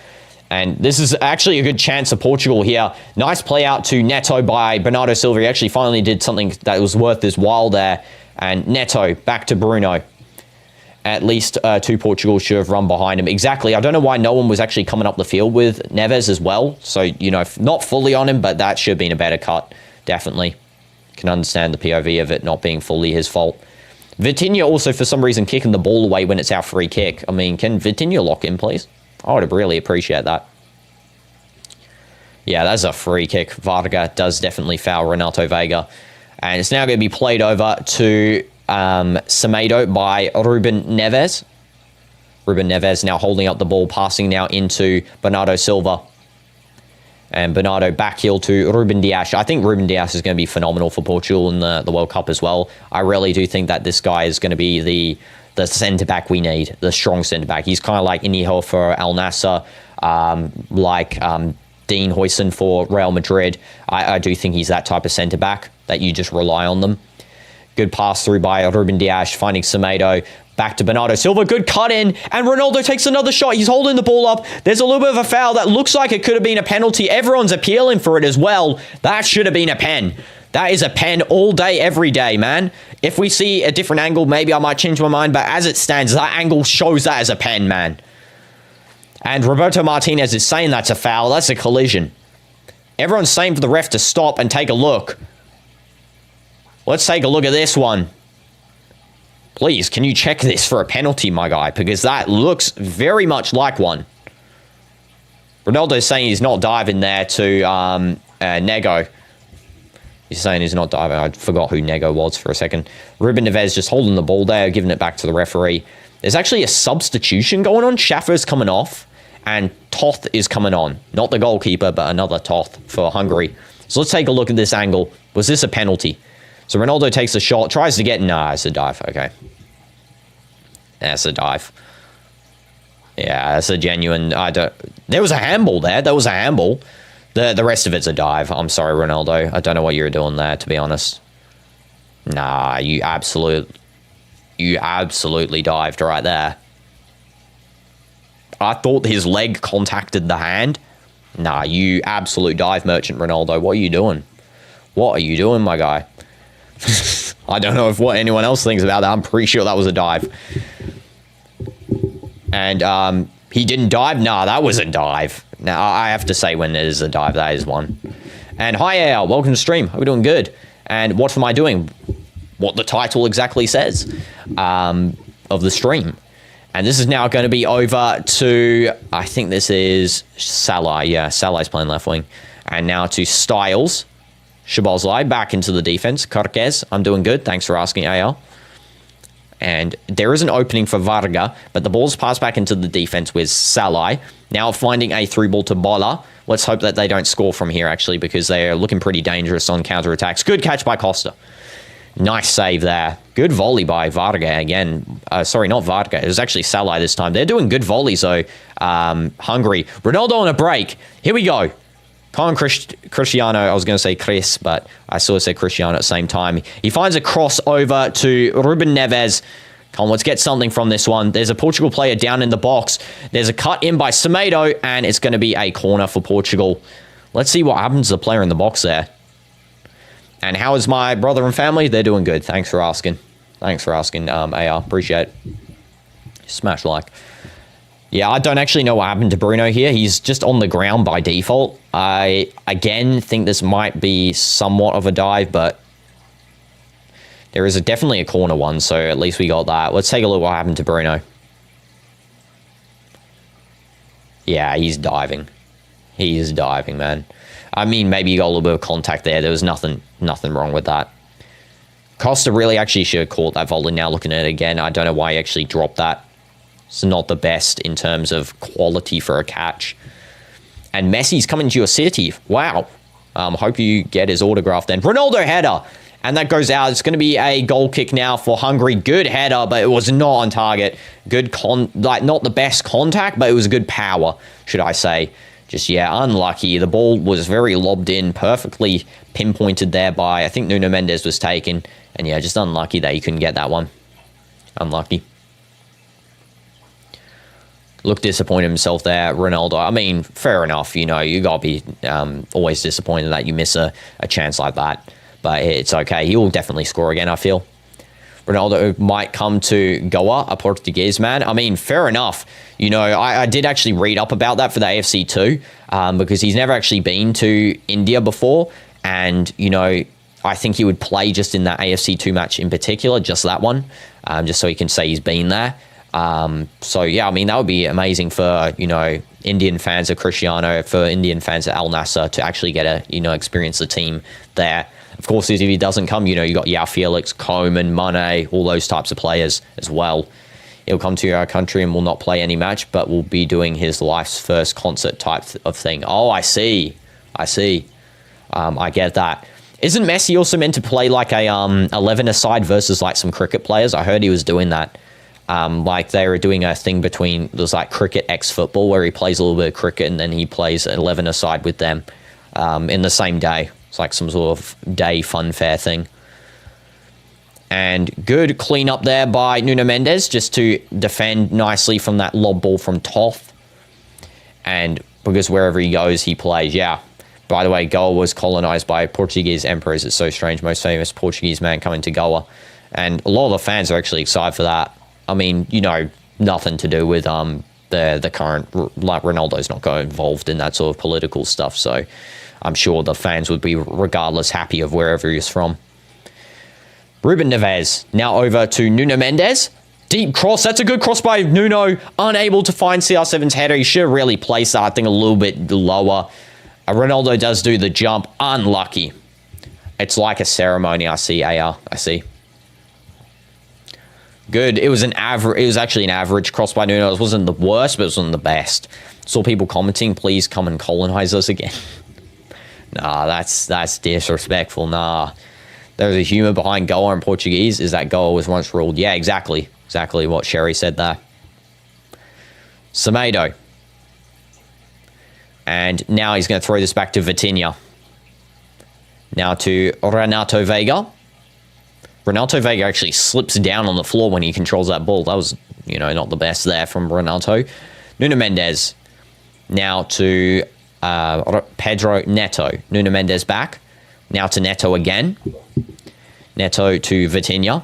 And this is actually a good chance for Portugal here. Nice play out to Neto by Bernardo Silva. He actually finally did something that was worth his while there. And Neto, back to Bruno. At least two Portugal should have run behind him. Exactly. I don't know why no one was actually coming up the field with Neves as well. So, you know, not fully on him, but that should have been a better cut. Definitely. Can understand the POV of it not being fully his fault. Vitinha also, for some reason, kicking the ball away when it's our free kick. I mean, can Vitinha lock in, please? I would really appreciate that. Yeah, that's a free kick. Varga does definitely foul Renato Vega. And it's now going to be played over to Semedo by Ruben Neves. Ruben Neves now holding up the ball, passing now into Bernardo Silva. And Bernardo backheel to Ruben Dias. I think Ruben Dias is going to be phenomenal for Portugal in the World Cup as well. I really do think that this guy is going to be the centre-back we need, the strong centre-back. He's kind of like Inigo for Al Nassr, Dean Huijsen for Real Madrid. I do think he's that type of centre-back that you just rely on them. Good pass through by Ruben Dias, finding Semedo. Back to Bernardo Silva. Good cut in. And Ronaldo takes another shot. He's holding the ball up. There's a little bit of a foul that looks like it could have been a penalty. Everyone's appealing for it as well. That should have been a pen. That is a pen all day, every day, man. If we see a different angle, maybe I might change my mind. But as it stands, that angle shows that as a pen, man. And Roberto Martinez is saying that's a foul. That's a collision. Everyone's saying for the ref to stop and take a look. Let's take a look at this one. Please, can you check this for a penalty, my guy? Because that looks very much like one. Ronaldo's saying he's not diving there to Nego. He's saying he's not diving. I forgot who Nego was for a second. Ruben Neves just holding the ball there, giving it back to the referee. There's actually a substitution going on. Schaffer's coming off, and Toth is coming on. Not the goalkeeper, but another Toth for Hungary. So let's take a look at this angle. Was this a penalty? So Ronaldo takes a shot, tries to get... Nah, it's a dive. Okay. That's a dive. Yeah, that's a genuine... There was a handball there. There was a handball. The rest of it's a dive. I'm sorry, Ronaldo. I don't know what you were doing there, to be honest. Nah, you absolutely dived right there. I thought his leg contacted the hand. Nah, you absolute dive merchant, Ronaldo. What are you doing? What are you doing, my guy? I don't know what anyone else thinks about that. I'm pretty sure that was a dive. And he didn't dive? Nah, that was a dive. Now, I have to say when it is a dive, that is one. And hi, AL. Welcome to stream. Hope you're doing good. And what am I doing? What the title exactly says of the stream. And this is now going to be over to, I think this is Salah. Yeah, Salah's playing left wing. And now to Styles. Shabazlai back into the defense. Carquez, I'm doing good. Thanks for asking, AL. And there is an opening for Varga, but the ball's passed back into the defense with Salah. Now finding a through ball to Bola. Let's hope that they don't score from here, actually, because they are looking pretty dangerous on counterattacks. Good catch by Costa. Nice save there. Good volley by Varga again. Sorry, not Varga. It was actually Salah this time. They're doing good volleys, though. Hungary. Ronaldo on a break. Here we go. Colin Cristiano, I was going to say Chris, but I sort of said Cristiano at the same time. He finds a cross over to Ruben Neves. Come on, let's get something from this one. There's a Portugal player down in the box. There's a cut in by Semedo, and it's going to be a corner for Portugal. Let's see what happens to the player in the box there. And how is my brother and family? They're doing good. Thanks for asking. Thanks for asking, AR. Appreciate it. Smash like. Yeah, I don't actually know what happened to Bruno here. He's just on the ground by default. I, again, think this might be somewhat of a dive, but there is definitely a corner one, so at least we got that. Let's take a look what happened to Bruno. Yeah, he's diving. He is diving, man. I mean, maybe you got a little bit of contact there. There was nothing wrong with that. Costa really actually should have caught that volley now looking at it again. I don't know why he actually dropped that. It's not the best in terms of quality for a catch. And Messi's coming to your city. Wow. Hope you get his autograph then. Ronaldo header. And that goes out. It's going to be a goal kick now for Hungary. Good header, but it was not on target. Good not the best contact, but it was good power, should I say. Just, yeah, unlucky. The ball was very lobbed in, perfectly pinpointed there by, I think Nuno Mendes was taken. And yeah, just unlucky that he couldn't get that one. Unlucky. Looked disappointed himself there, Ronaldo. I mean, fair enough. You know, you got to be always disappointed that you miss a chance like that. But it's okay. He will definitely score again, I feel. Ronaldo might come to Goa, a Portuguese man. I mean, fair enough. You know, I did actually read up about that for the AFC too, because he's never actually been to India before. And, you know, I think he would play just in that AFC 2 match in particular, just that one, just so he can say he's been there. So, yeah, I mean, that would be amazing for, you know, Indian fans of Cristiano, for Indian fans of Al Nassr to actually get a, you know, experience the team there. Of course, if he doesn't come, you know, you got Yao Felix, Coman, Mane, all those types of players as well. He'll come to our country and will not play any match, but will be doing his life's first concert type of thing. Oh, I see. I see. I get that. Isn't Messi also meant to play like a 11-a-side versus like some cricket players? I heard he was doing that. Like they were doing a thing between, there's like cricket x football where he plays a little bit of cricket and then he plays 11-a-side with them in the same day. It's like some sort of day fun fair thing. And good clean up there by Nuno Mendes just to defend nicely from that lob ball from Toth. And because wherever he goes, he plays. Yeah. By the way, Goa was colonized by Portuguese emperors. It's so strange. Most famous Portuguese man coming to Goa. And a lot of the fans are actually excited for that. I mean, you know, nothing to do with the current, like Ronaldo's not got involved in that sort of political stuff. So I'm sure the fans would be regardless happy of wherever he's from. Ruben Neves now over to Nuno Mendes. Deep cross. That's a good cross by Nuno. Unable to find CR7's header. He should have really placed that, I think, a little bit lower. Ronaldo does do the jump. Unlucky. It's like a ceremony. I see, AR. I see. Good. It was actually an average cross by Nuno. It wasn't the worst, but it wasn't the best. Saw people commenting, please come and colonize us again. Nah, that's disrespectful. Nah. There's a humour behind Goa in Portuguese. Is that Goa was once ruled? Yeah, exactly. Exactly what Sherry said there. Semedo. And now he's going to throw this back to Vitinha. Now to Renato Vega. Renato Vega actually slips down on the floor when he controls that ball. That was, you know, not the best there from Renato. Nuno Mendes. Now to Pedro Neto. Nuno Mendes back. Now to Neto again. Neto to Vitinha.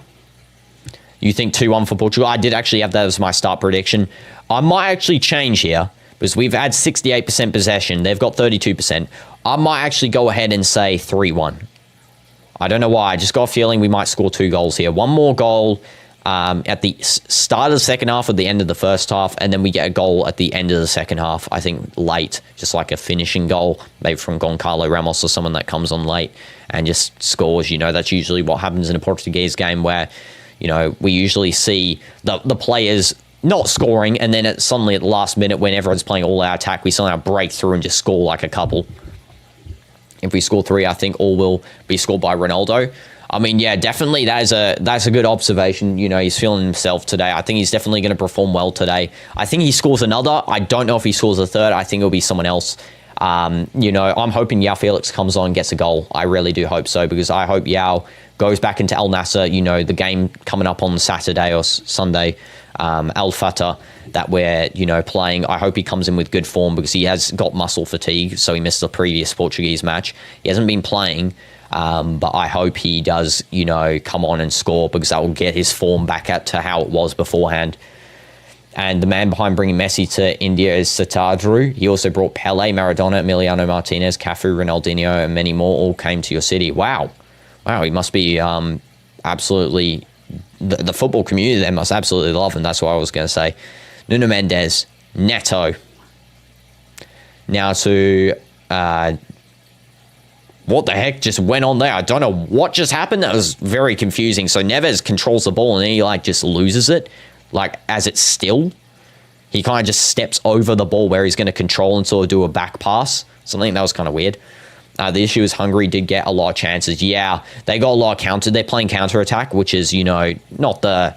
You think 2-1 for Portugal? I did actually have that as my start prediction. I might actually change here because we've had 68% possession. They've got 32%. I might actually go ahead and say 3-1. I don't know why. I just got a feeling we might score 2 goals here. One more goal at the start of the second half or the end of the first half, and then we get a goal at the end of the second half, I think late, just like a finishing goal, maybe from Goncalo Ramos or someone that comes on late and just scores. You know, that's usually what happens in a Portuguese game where, you know, we usually see the players not scoring, and then suddenly at the last minute when everyone's playing all-out attack, we somehow break through and just score like a couple. If we score 3, I think all will be scored by Ronaldo. I mean, yeah, definitely that's a good observation. You know, he's feeling himself today. I think he's definitely going to perform well today. I think he scores another. I don't know if he scores a third. I think it'll be someone else. You know, I'm hoping Yao Felix comes on and gets a goal. I really do hope so, because I hope Yao goes back into Al Nassr, you know, the game coming up on Saturday or Sunday, Al Fatah, that we're, you know, playing. I hope he comes in with good form, because he has got muscle fatigue, so he missed the previous Portuguese match. He hasn't been playing, but I hope he does, you know, come on and score, because that will get his form back up to how it was beforehand. And the man behind bringing Messi to India is Satadru. He also brought Pele, Maradona, Emiliano Martinez, Cafu, Ronaldinho, and many more all came to your city. Wow. Wow, he must be absolutely... The football community there must absolutely love him. That's what I was going to say. Nuno Mendes, Neto. Now to... what the heck just went on there? I don't know what just happened. That was very confusing. So Neves controls the ball and then he like just loses it. Like as it's still. He kind of just steps over the ball where he's going to control and sort of do a back pass. Something that was kind of weird. The issue is Hungary did get a lot of chances. Yeah, they got a lot of counter. They're playing counter-attack, which is, you know, not the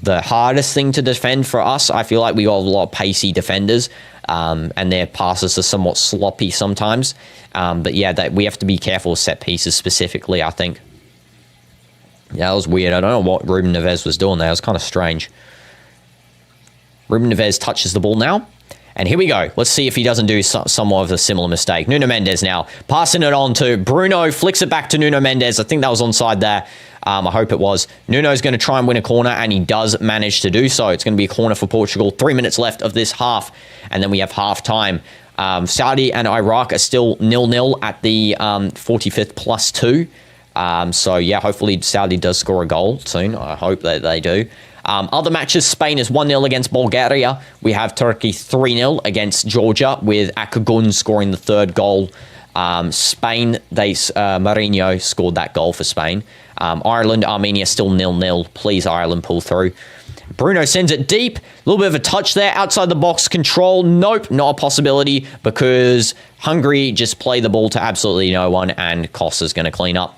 hardest thing to defend for us. I feel like we got a lot of pacey defenders, and their passes are somewhat sloppy sometimes. But yeah, we have to be careful with set pieces specifically, I think. Yeah, that was weird. I don't know what Ruben Neves was doing there. It was kind of strange. Ruben Neves touches the ball now. And here we go. Let's see if he doesn't do somewhat of a similar mistake. Nuno Mendes now. Passing it on to Bruno. Flicks it back to Nuno Mendes. I think that was onside there. I hope it was. Nuno's going to try and win a corner, and he does manage to do so. It's going to be a corner for Portugal. 3 minutes left of this half, and then we have half time. Saudi and Iraq are still 0-0 at the 45th plus 2. So, yeah, hopefully Saudi does score a goal soon. I hope that they do. Other matches, Spain is 1-0 against Bulgaria. We have Turkey 3-0 against Georgia, with Akagun scoring the third goal. Spain, Mourinho scored that goal for Spain. Ireland, Armenia still 0-0. Please, Ireland, pull through. Bruno sends it deep. A little bit of a touch there. Outside the box control. Nope, not a possibility, because Hungary just play the ball to absolutely no one, and Costa's going to clean up.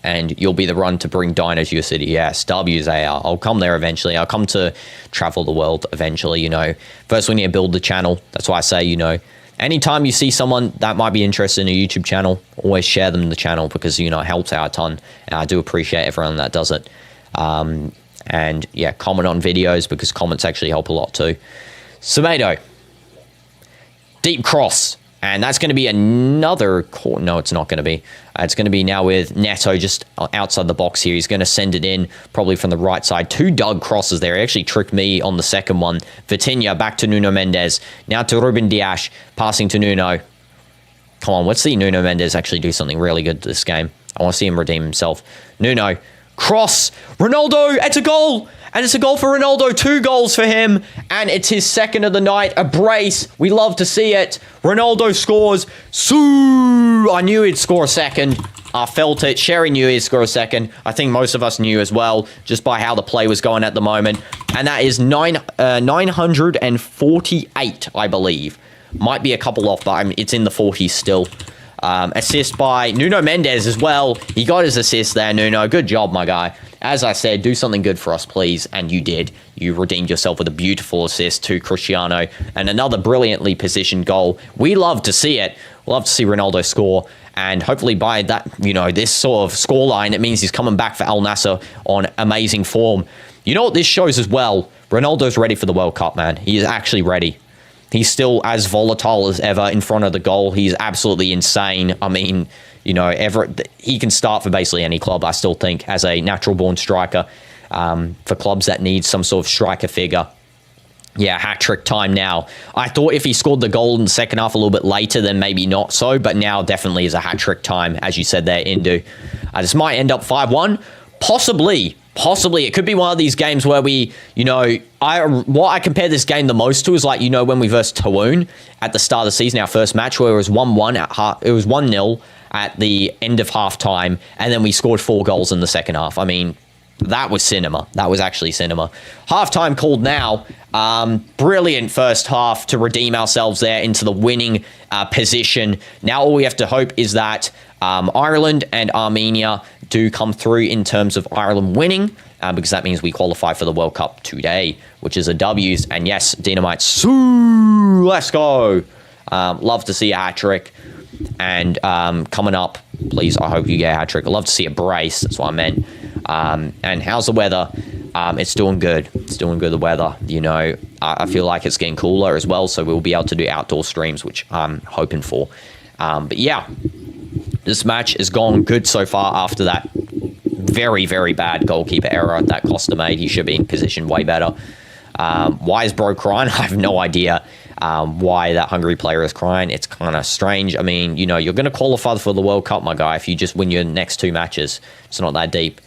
And you'll be the run to bring Dino to your city. Yes, W's AR. I'll come there eventually. I'll come to travel the world eventually, you know. First, we need to build the channel. That's why I say, you know, anytime you see someone that might be interested in a YouTube channel, always share them the channel, because, you know, it helps out a ton. And I do appreciate everyone that does it. And, yeah, comment on videos, because comments actually help a lot too. Semedo. Deep cross. And that's going to be another corner. No, it's not going to be. It's going to be now with Neto just outside the box here. He's going to send it in probably from the right side. 2 dug crosses there. He actually tricked me on the second one. Vitinha back to Nuno Mendes. Now to Ruben Dias. Passing to Nuno. Come on, let's see Nuno Mendes actually do something really good this game. I want to see him redeem himself. Nuno. Cross. Ronaldo. It's a goal. And it's a goal for Ronaldo. 2 goals for him. And it's his second of the night. A brace. We love to see it. Ronaldo scores. I knew he'd score a second. I felt it. Sherry knew he'd score a second. I think most of us knew as well, just by how the play was going at the moment. And that is 948, I believe. Might be a couple off, but it's in the 40s still. Assist by Nuno Mendes as well. He got his assist there, Nuno. Good job, my guy. As I said, do something good for us, please. And you did. You redeemed yourself with a beautiful assist to Cristiano. And another brilliantly positioned goal. We love to see it. We'll love to see Ronaldo score. And hopefully by that, this sort of scoreline, it means he's coming back for Al Nassr on amazing form. You know what this shows as well? Ronaldo's ready for the World Cup, man. He is actually ready. He's still as volatile as ever in front of the goal. He's absolutely insane. I mean, he can start for basically any club, I still think, as a natural-born striker. For clubs that need some sort of striker figure. Yeah, hat-trick time now. I thought if he scored the goal in the second half a little bit later, then maybe not so. But now definitely is a hat-trick time, as you said there, Indu. This might end up 5-1. Possibly. It could be one of these games where we, what I compare this game the most to is like, when we versed Tawoon at the start of the season, our first match, where it was 1-1 it was 1-0 at the end of halftime, and then we scored 4 goals in the second half. I mean, that was cinema. That was actually cinema. Halftime called now. Brilliant first half to redeem ourselves there into the winning position. Now all we have to hope is that Ireland and Armenia do come through in terms of Ireland winning, because that means we qualify for the World Cup today, which is a W's. And yes, Dynamite, let's go. Love to see a hat-trick. And coming up, please, I hope you get a hat-trick. I'd love to see a brace. That's what I meant. And how's the weather? It's doing good. It's doing good, the weather. I feel like it's getting cooler as well, so we'll be able to do outdoor streams, which I'm hoping for. But yeah, this match has gone good so far after that very, very bad goalkeeper error that Costa made. He should be in position way better. Why is bro crying? I have no idea why that Hungary player is crying. It's kind of strange. I mean, you're going to qualify for the World Cup, my guy, if you just win your next 2 matches. It's not that deep.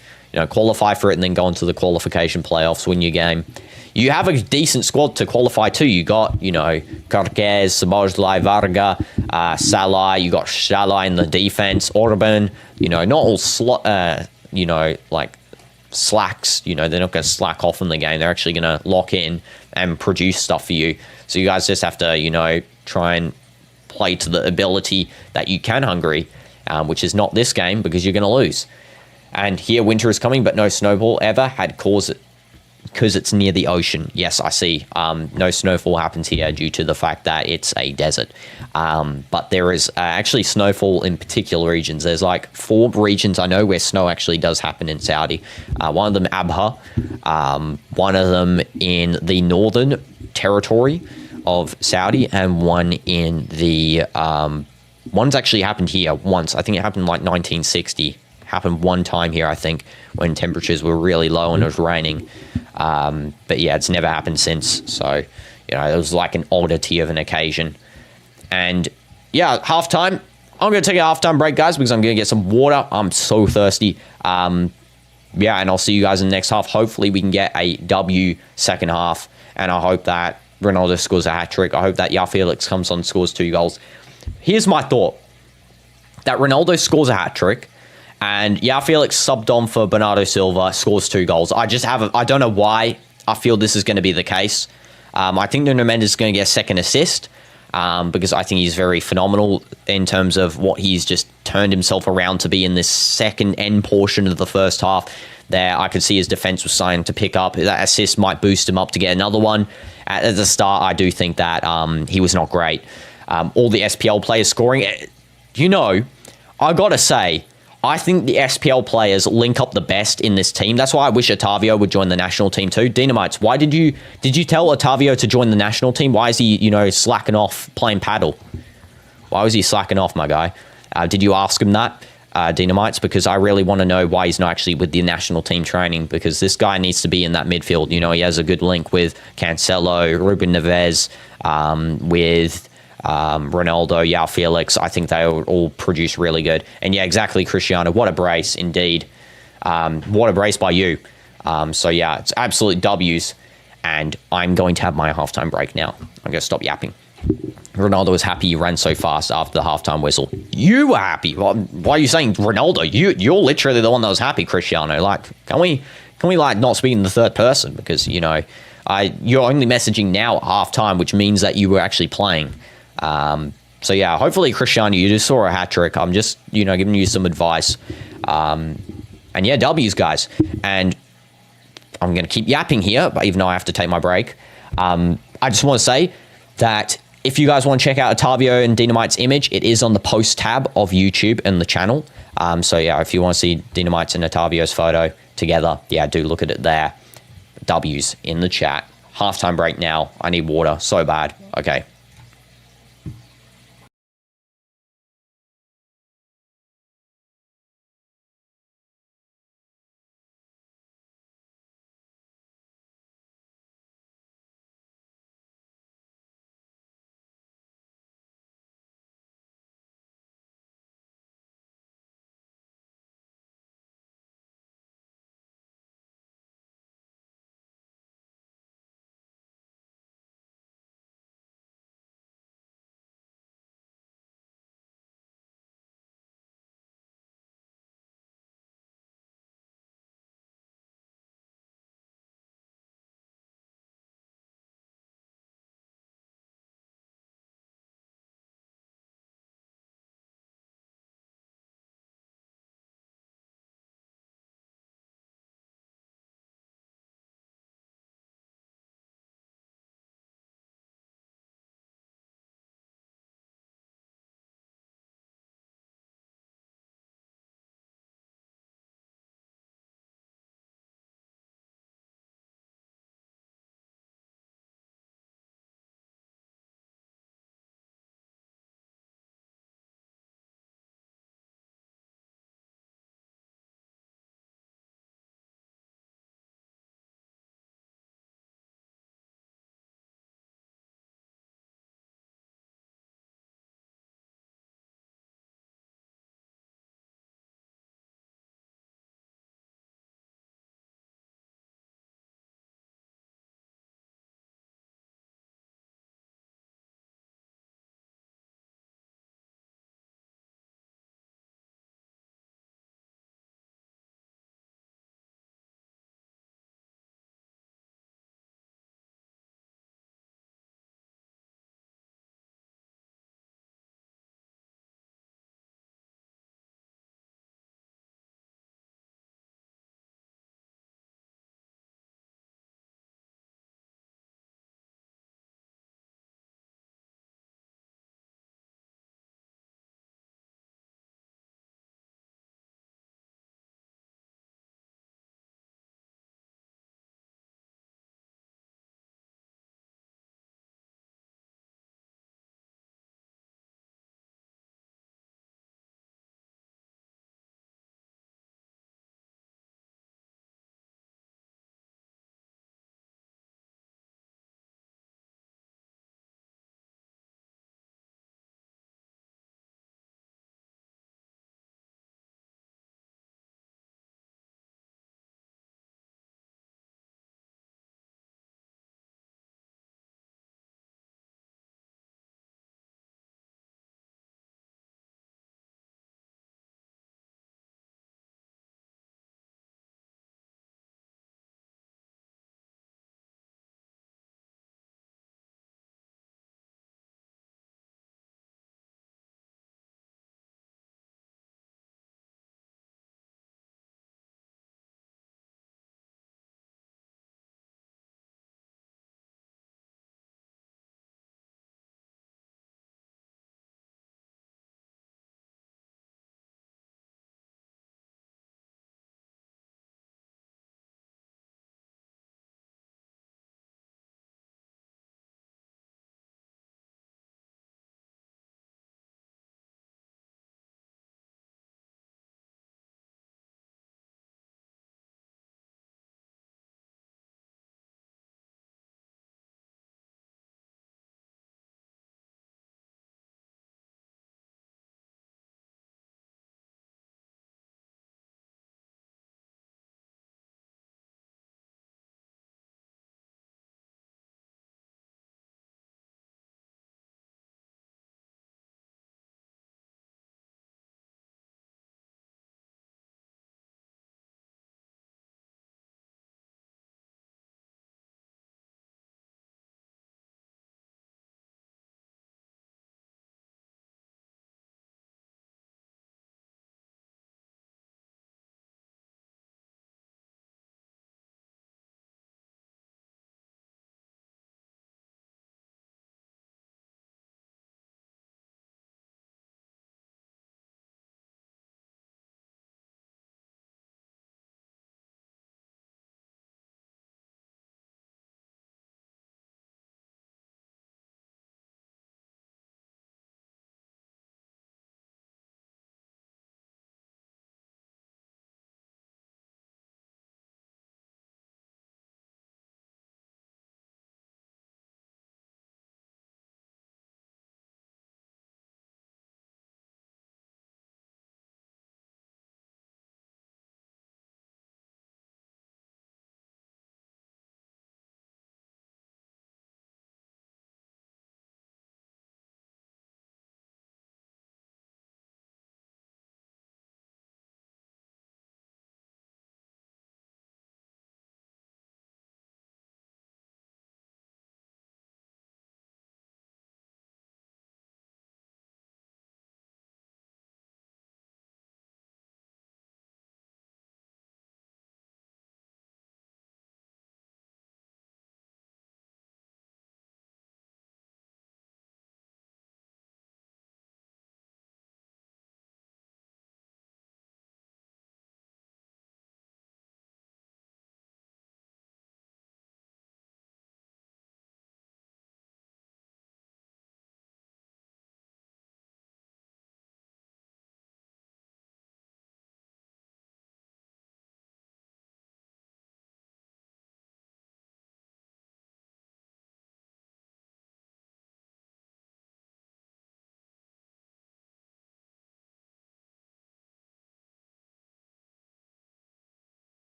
Qualify for it and then go into the qualification playoffs, win your game. You have a decent squad to qualify too. You got, Karkez, Sabozlai, Varga, Salah. You got Shala in the defense, Orban. Not all slacks. They're not going to slack off in the game. They're actually going to lock in and produce stuff for you. So you guys just have to, try and play to the ability that you can, Hungary, which is not this game because you're going to lose. And here winter is coming, but no snowfall ever had caused it because it's near the ocean. Yes, I see. No snowfall happens here due to the fact that it's a desert. But there is actually snowfall in particular regions. There's like 4 regions I know where snow actually does happen in Saudi. One of them Abha, one of them in the northern territory of Saudi, and one in the one's actually happened here once. I think it happened like 1960. Happened one time here, I think, when temperatures were really low and it was raining. But yeah, it's never happened since. So, it was like an oddity of an occasion. And yeah, halftime. I'm going to take a halftime break, guys, because I'm going to get some water. I'm so thirsty. Yeah, and I'll see you guys in the next half. Hopefully we can get a W second half. And I hope that Ronaldo scores a hat-trick. I hope that Felix comes on and scores 2 goals. Here's my thought. That Ronaldo scores a hat-trick. And Felix subbed on for Bernardo Silva, scores 2 goals. I don't know why I feel this is going to be the case. I think Nuno Mendes is going to get a second assist because I think he's very phenomenal in terms of what he's just turned himself around to be in this second end portion of the first half. There, I could see his defense was starting to pick up. That assist might boost him up to get another one. At the start, I do think that he was not great. All the SPL players scoring. I got to say, I think the SPL players link up the best in this team. That's why I wish Otavio would join the national team too. Dynamites, why did you tell Otavio to join the national team? Why is he, slacking off playing paddle? Why was he slacking off, my guy? Did you ask him that, Dynamites? Because I really want to know why he's not actually with the national team training, because this guy needs to be in that midfield. He has a good link with Cancelo, Ruben Neves, with Ronaldo, Felix. I think they all produce really good. And yeah, exactly, Cristiano. What a brace, indeed. What a brace by you. So yeah, it's absolute W's. And I'm going to have my halftime break now. I'm going to stop yapping. Ronaldo was happy you ran so fast after the halftime whistle. You were happy. Why are you saying Ronaldo? You're literally the one that was happy, Cristiano. Like, can we like not speak in the third person? Because, you know, you're only messaging now at halftime, which means that you were actually playing. So yeah, hopefully, Cristiano, you just saw a hat trick. I'm just, you know, giving you some advice. And yeah, W's, guys. And I'm going to keep yapping here, but even though I have to take my break, I just want to say that if you guys want to check out Otavio and Dynamite's image, it is on the post tab of YouTube and the channel. So yeah, if you want to see Dynamite's and Otavio's photo together, yeah, do look at it there. W's in the chat. Halftime break now. I need water so bad. Okay.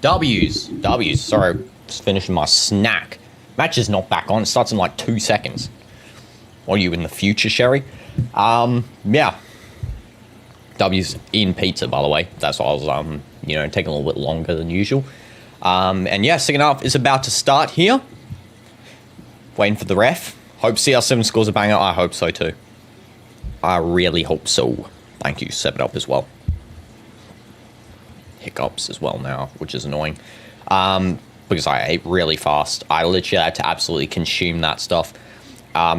W's. Sorry, just finishing my snack. Match is not back on. It starts in like 2 seconds. What are you in the future, Sherry? Yeah. W's in pizza, by the way. That's why I was, taking a little bit longer than usual. And yeah, second half is about to start here. Waiting for the ref. Hope CR7 scores a banger. I hope so too. I really hope so. Thank you. 7-up as well. Hiccups as well now, which is annoying. Because I ate really fast. I literally had to absolutely consume that stuff.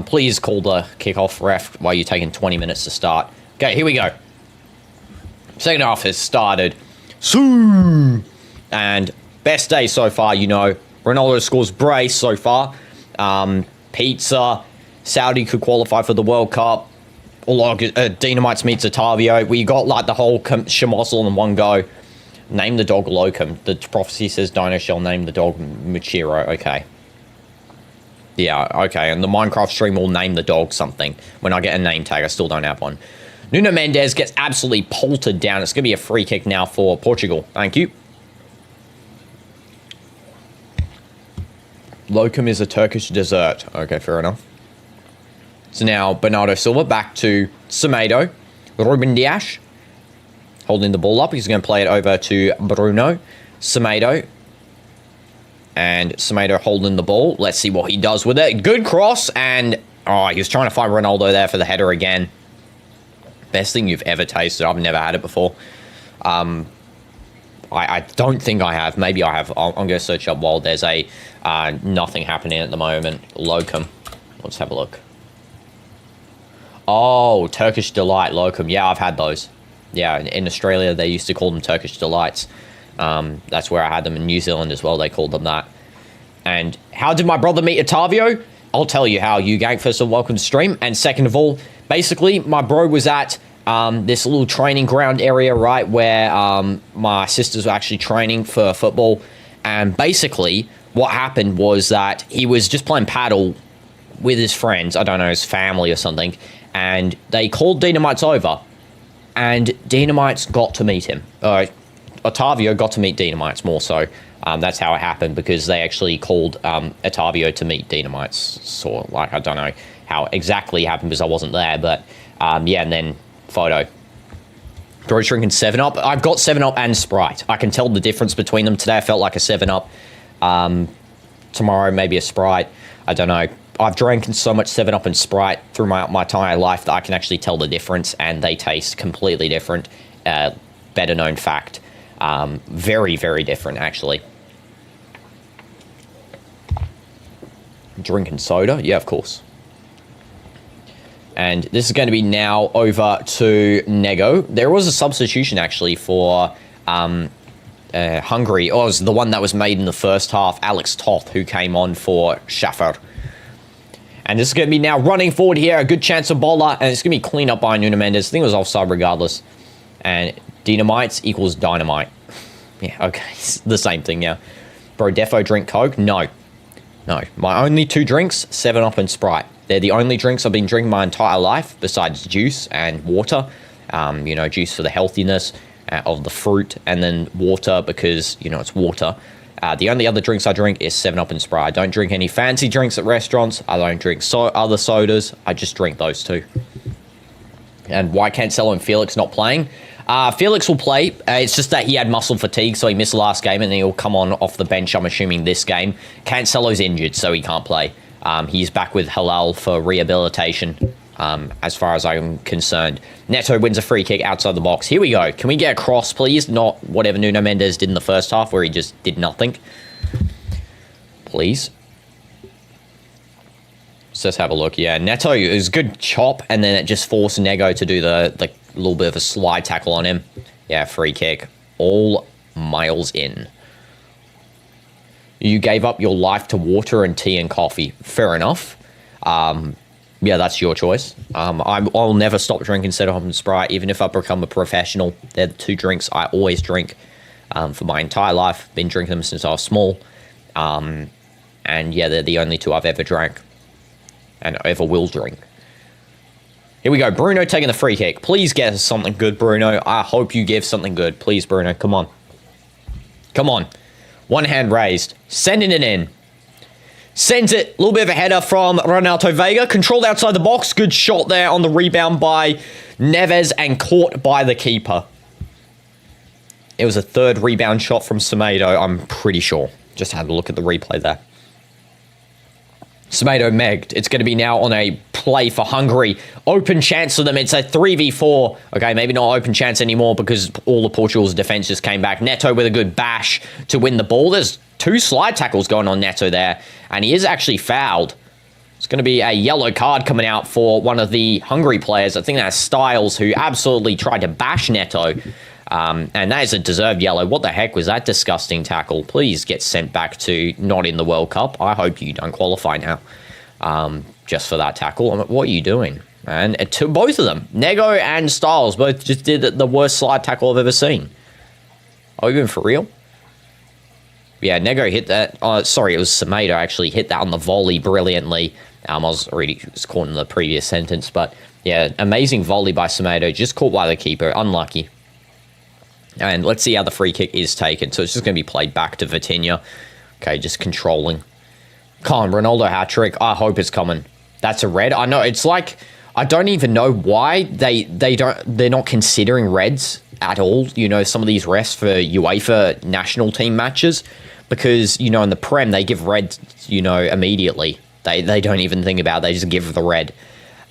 Please call the kickoff, ref, while you're taking 20 minutes to start. Okay, here we go. Second half has started. And best day so far, Ronaldo scores brace so far. Pizza. Saudi could qualify for the World Cup. DinoDoomz meets Otavio. We got like the whole Shamozzle in one go. Name the dog Locum. The prophecy says Dino shall name the dog Muchiro. Okay. Yeah, okay. And the Minecraft stream will name the dog something. When I get a name tag, I still don't have one. Nuno Mendes gets absolutely polted down. It's going to be a free kick now for Portugal. Thank you. Locum is a Turkish dessert. Okay, fair enough. So now Bernardo Silva back to Semedo. Ruben Dias holding the ball up. He's going to play it over to Bruno. Semedo. And Semedo holding the ball. Let's see what he does with it. Good cross. And, he was trying to find Ronaldo there for the header again. Best thing you've ever tasted. I've never had it before. I don't think I have. Maybe I have. I'm going to search up while there's a nothing happening at the moment. Locum. Let's have a look. Oh, Turkish Delight Locum. Yeah, I've had those. Yeah, in Australia, they used to call them Turkish Delights. That's where I had them. In New Zealand as well, they called them that. And how did my brother meet Otavio? I'll tell you how. You gang, first of all, welcome to stream. And second of all, basically, my bro was at this little training ground area, right, where my sisters were actually training for football. And basically, what happened was that he was just playing paddle with his friends. I don't know, his family or something. And they called DinoDoomz over. And DinoDoomz got to meet him. Otavio got to meet DinoDoomz more so. That's how it happened, because they actually called Otavio to meet DinoDoomz. So, I don't know how exactly it happened because I wasn't there. But, yeah, and then photo. Bro's drinking 7-Up. I've got 7-Up and Sprite. I can tell the difference between them. Today I felt like a 7-Up. Tomorrow maybe a Sprite. I don't know. I've drank so much 7-Up and Sprite through my entire life that I can actually tell the difference, and they taste completely different. Better known fact. Very, very different, actually. Drinking soda? Yeah, of course. And this is going to be now over to Nego. There was a substitution, actually, for Hungary. Oh, it was the one that was made in the first half. Alex Toth, who came on for Schaffer. And this is going to be now running forward here. A good chance of bowler. And it's going to be cleaned up by Nuno Mendes. I think it was offside regardless. And DinoDoomz equals dynamite. Yeah, okay. It's the same thing now. Bro, defo drink Coke? No. No. My only 2 drinks, 7-Up and Sprite. They're the only drinks I've been drinking my entire life, besides juice and water. Juice for the healthiness of the fruit, and then water because, it's water. The only other drinks I drink is 7-Up and Sprite. I don't drink any fancy drinks at restaurants. I don't drink other sodas. I just drink those 2. And why Cancelo and Felix not playing? Felix will play. It's just that he had muscle fatigue, so he missed the last game, and then he'll come on off the bench, I'm assuming, this game. Cancelo's injured, so he can't play. He's back with Halal for rehabilitation, as far as I'm concerned. Neto wins a free kick outside the box. Here we go. Can we get a cross, please? Not whatever Nuno Mendes did in the first half, where he just did nothing. Please. So let's have a look. Yeah, Neto is good chop, and then it just forced Nego to do the little bit of a slide tackle on him. Yeah, free kick. All miles in. You gave up your life to water and tea and coffee. Fair enough. Yeah, that's your choice. I'll never stop drinking 7-Up and Sprite, even if I become a professional. They're the 2 drinks I always drink for my entire life. Been drinking them since I was small. And yeah, they're the only 2 I've ever drank and ever will drink. Here we go. Bruno taking the free kick. Please get us something good, Bruno. I hope you give something good. Please, Bruno. Come on. Come on. One hand raised. Sending it in. Sends it. A little bit of a header from Ronaldo Vega. Controlled outside the box. Good shot there on the rebound by Neves and caught by the keeper. It was a third rebound shot from Semedo, I'm pretty sure. Just had a look at the replay there. Semedo megged. It's going to be now on a play for Hungary. Open chance for them. It's a 3v4. Okay, maybe not open chance anymore because all of Portugal's defense just came back. Neto with a good bash to win the ball. There's 2 slide tackles going on Neto there, and he is actually fouled. It's going to be a yellow card coming out for one of the Hungary players. I think that's Styles, who absolutely tried to bash Neto. And that is a deserved yellow. What the heck was that disgusting tackle? Please get sent back to not in the World Cup. I hope you don't qualify now just for that tackle. I mean, what are you doing? And to both of them, Nego and Styles, both just did the worst slide tackle I've ever seen. Are we even for real? Yeah, Nego hit that. Sorry, it was Semedo actually hit that on the volley brilliantly. I was already caught in the previous sentence, but yeah, amazing volley by Semedo. Just caught by the keeper. Unlucky. And let's see how the free kick is taken. So it's just going to be played back to Vitinha. Okay, just controlling. Come on, Ronaldo hat-trick. I hope it's coming. That's a red. I know, it's like, I don't even know why they're not considering reds at all. You know, some of these refs for UEFA national team matches. Because, you know, in the Prem, they give red, you know, immediately. They don't even think about it. They just give the red.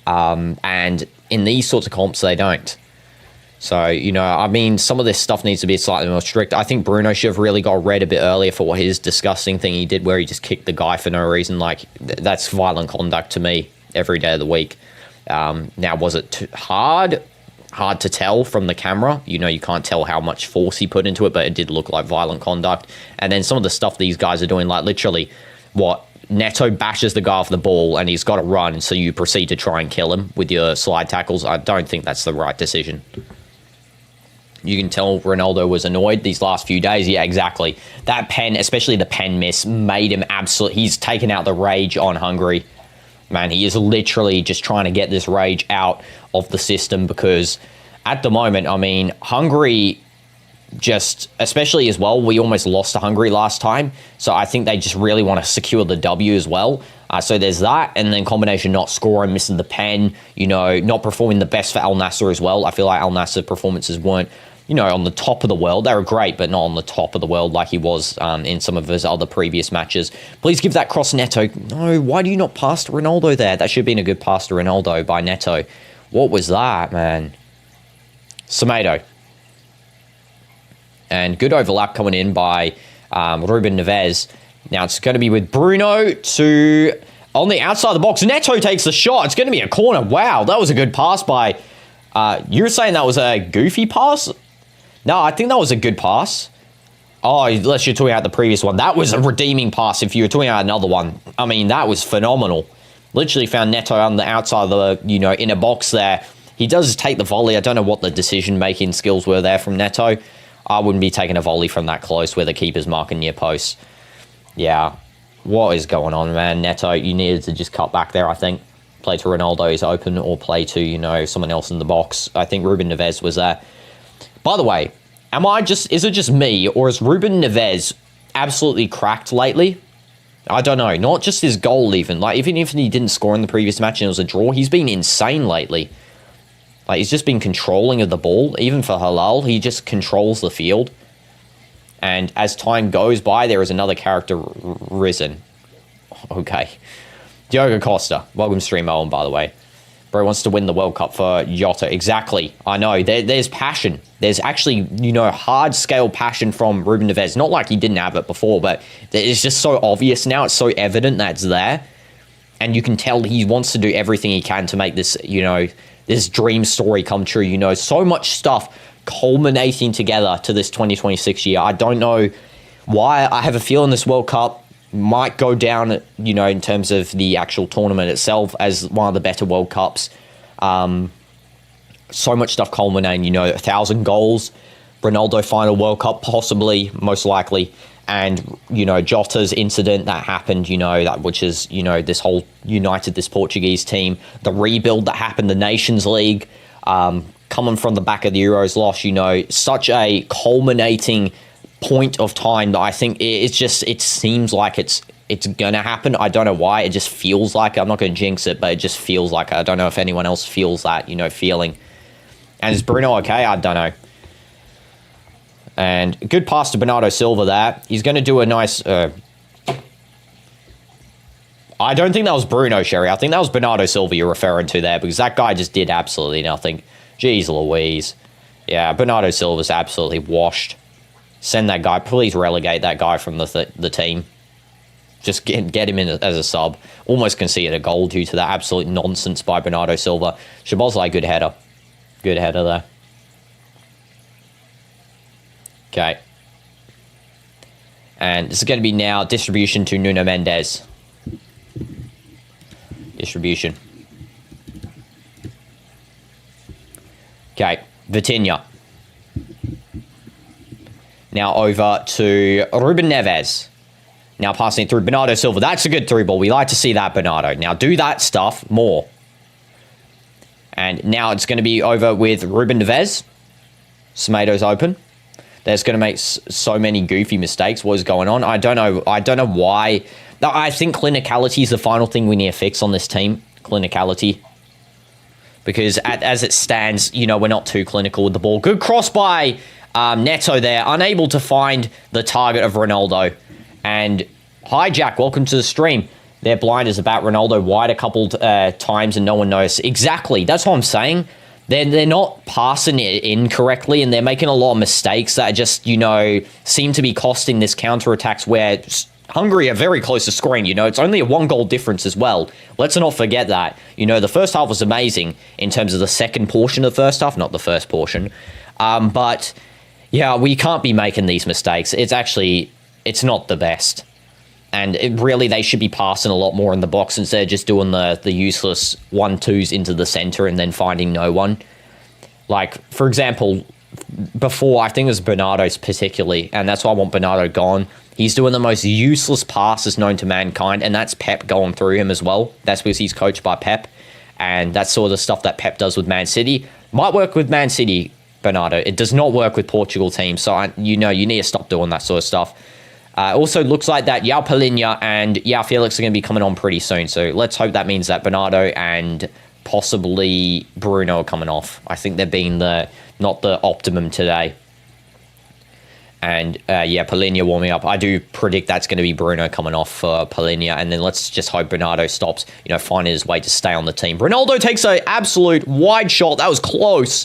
And in these sorts of comps, they don't. So, you know, I mean, some of this stuff needs to be slightly more strict. I think Bruno should have really got red a bit earlier for what his disgusting thing he did where he just kicked the guy for no reason. Like, that's violent conduct to me every day of the week. Now, was it hard? Hard to tell from the camera. You know, you can't tell how much force he put into it, but it did look like violent conduct. And then some of the stuff these guys are doing, like literally, Neto bashes the guy off the ball and he's got to run, so you proceed to try and kill him with your slide tackles. I don't think that's the right decision. You can tell Ronaldo was annoyed these last few days. Yeah, exactly. That pen, especially the pen miss, made him absolutely... He's taken out the rage on Hungary. Man, he is literally just trying to get this rage out of the system because at the moment, I mean, Hungary just... Especially as well, we almost lost to Hungary last time. So I think they just really want to secure the W as well. So there's that, and then combination not scoring, missing the pen, you know, not performing the best for Al Nassr as well. I feel like Al Nassr performances weren't, you know, on the top of the world. They were great, but not on the top of the world like he was in some of his other previous matches. Please give that cross Neto. No, why do you not pass to Ronaldo there? That should have been a good pass to Ronaldo by Neto. What was that, man? Semedo. And good overlap coming in by Ruben Neves. Now it's going to be with Bruno to... On the outside of the box, Neto takes the shot. It's going to be a corner. Wow, that was a good pass by... you were saying that was a goofy pass? No, I think that was a good pass. Oh, unless you're talking about the previous one. That was a redeeming pass if you were talking about another one. I mean, that was phenomenal. Literally found Neto on the outside of the, you know, inner box there. He does take the volley. I don't know what the decision-making skills were there from Neto. I wouldn't be taking a volley from that close where the keeper's marking near post. Yeah. What is going on, man? Neto, you needed to just cut back there, I think. Play to Ronaldo is open or play to, you know, someone else in the box. I think Ruben Neves was there. By the way, is it just me or is Ruben Neves absolutely cracked lately? I don't know. Not just his goal even. Like, even if he didn't score in the previous match and it was a draw, he's been insane lately. Like, he's just been controlling of the ball. Even for Halal, he just controls the field. And as time goes by, there is another character risen. Okay. Diogo Costa. Welcome, Stream Owen, by the way. Bro wants to win the World Cup for Jota. Exactly. I know. There's passion. There's actually, you know, hard-scale passion from Ruben Neves. Not like he didn't have it before, but it's just so obvious now. It's so evident that it's there. And you can tell he wants to do everything he can to make this, you know, this dream story come true. You know, so much stuff culminating together to this 2026 year. I don't know why. I have a feeling this World Cup might go down, you know, in terms of the actual tournament itself as one of the better World Cups. So much stuff culminating, you know, 1,000 goals, Ronaldo final World Cup, possibly, most likely. And, you know, Jota's incident that happened, you know, that which is, you know, this whole united this Portuguese team, the rebuild that happened, the Nations League, coming from the back of the Euros loss, you know, such a culminating point of time that I think it seems like it's gonna happen. I don't know why. It just feels like, I'm not gonna jinx it, but it just feels like, I don't know if anyone else feels that, feeling. And is Bruno okay? I don't know. And good pass to Bernardo Silva there. He's gonna do a nice, I don't think that was Bruno, Sherry. I think that was Bernardo Silva you're referring to there, because that guy just did absolutely nothing. Jeez Louise. Yeah, Bernardo Silva's absolutely washed. Send that guy. Please relegate that guy from the team. Just get him in as a sub. Almost conceded a goal due to that absolute nonsense by Bernardo Silva. Szoboszlai, good header. Good header there. Okay. And this is going to be now distribution to Nuno Mendes. Distribution. Okay, Vitinha. Now over to Ruben Neves. Now passing it through Bernardo Silva. That's a good through ball. We like to see that, Bernardo. Now do that stuff more. And now it's going to be over with Ruben Neves. Smato's open. That's going to make so many goofy mistakes. What is going on? I don't know. I don't know why. I think clinicality is the final thing we need to fix on this team. Clinicality. Because as it stands, we're not too clinical with the ball. Good cross by Neto there. Unable to find the target of Ronaldo. And hi, Jack. Welcome to the stream. They're blind as about Ronaldo wide a couple times and no one knows. Exactly. That's what I'm saying. They're not passing it in correctly, and they're making a lot of mistakes that just, seem to be costing this counter-attacks where Hungary are very close to scoring. It's only a 1-goal difference as well. Let's not forget that. The first half was amazing in terms of the second portion of the first half, not the first portion. But, yeah, we can't be making these mistakes. It's not the best. And they should be passing a lot more in the box instead of just doing the useless 1-2s into the center and then finding no one. Like, for example, before, I think it was Bernardo's particularly, and that's why I want Bernardo gone. He's doing the most useless passes known to mankind, and that's Pep going through him as well. That's because he's coached by Pep, and that's sort of the stuff that Pep does with Man City. Might work with Man City, Bernardo. It does not work with Portugal teams, so you need to stop doing that sort of stuff. Also looks like that João Palhinha and João Felix are going to be coming on pretty soon. So let's hope that means that Bernardo and possibly Bruno are coming off. I think they're being not the optimum today. And Palhinha warming up. I do predict that's going to be Bruno coming off for Palhinha. And then let's just hope Bernardo stops, finding his way to stay on the team. Ronaldo takes an absolute wide shot. That was close.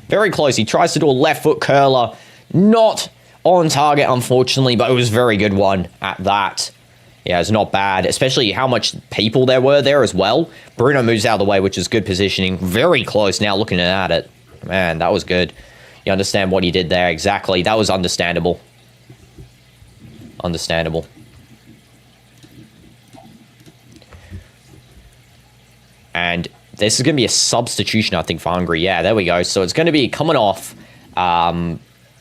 Very close. He tries to do a left foot curler. Not on target, unfortunately, but it was a very good one at that. Yeah, it's not bad, especially how much people there were there as well. Bruno moves out of the way, which is good positioning. Very close now looking at it. Man, that was good. You understand what he did there. Exactly. That was understandable. Understandable. And this is going to be a substitution, I think, for Hungary. Yeah, there we go. So it's going to be coming off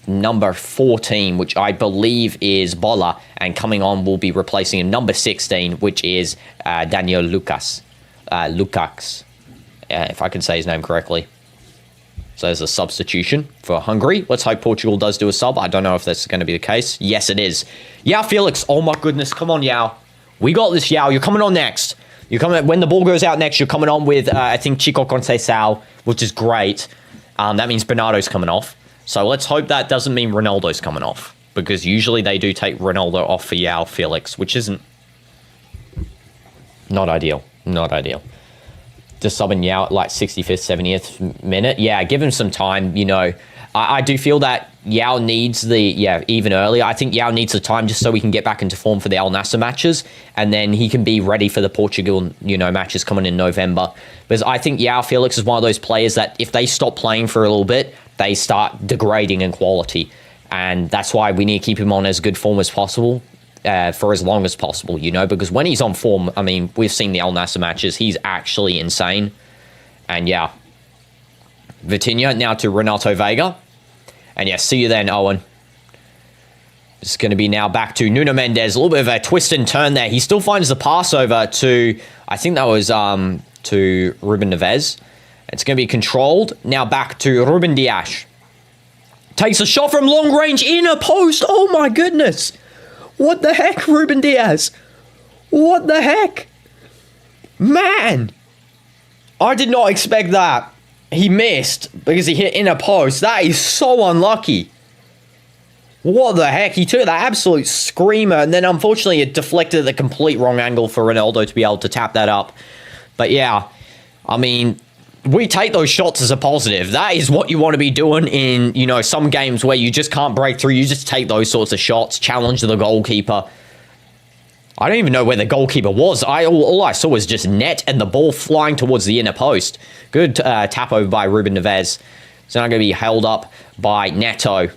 number 14, which I believe is Bola, and coming on will be replacing number 16, which is Daniel Lukacs, if I can say his name correctly. So there's a substitution for Hungary. Let's hope Portugal does do a sub. I don't know if that's going to be the case. Yes, it is. João Felix. Oh my goodness. Come on, João. We got this, João. You're coming on next. You're coming when the ball goes out next. You're coming on with I think Chico Conceição, which is great. That means Bernardo's coming off. So let's hope that doesn't mean Ronaldo's coming off, because usually they do take Ronaldo off for João Felix, which isn't not ideal. Not ideal. Just subbing João at like 65th, 70th minute. Yeah, give him some time. I do feel that João needs even earlier. I think João needs the time just so we can get back into form for the Al Nassr matches, and then he can be ready for the Portugal, matches coming in November. Because I think João Felix is one of those players that if they stop playing for a little bit, they start degrading in quality. And that's why we need to keep him on as good form as possible for as long as possible, because when he's on form, I mean, we've seen the Al Nassr matches, he's actually insane. And yeah, Vitinha now to Renato Vega. And yeah, see you then, Owen. It's going to be now back to Nuno Mendes. A little bit of a twist and turn there. He still finds the pass over to, I think that was to Ruben Neves. It's going to be controlled. Now back to Ruben Dias. Takes a shot from long range in a post. Oh my goodness. What the heck, Ruben Diaz? What the heck? Man. I did not expect that. He missed because he hit in a post. That is so unlucky. What the heck? He took that absolute screamer, and then unfortunately it deflected at the complete wrong angle for Ronaldo to be able to tap that up. But yeah, I mean, we take those shots as a positive. That is what you want to be doing in, you know, some games where you just can't break through. You just take those sorts of shots, challenge the goalkeeper. I don't even know where the goalkeeper was. All I saw was just net and the ball flying towards the inner post. Good tap over by Ruben Neves. It's now going to be held up by Neto,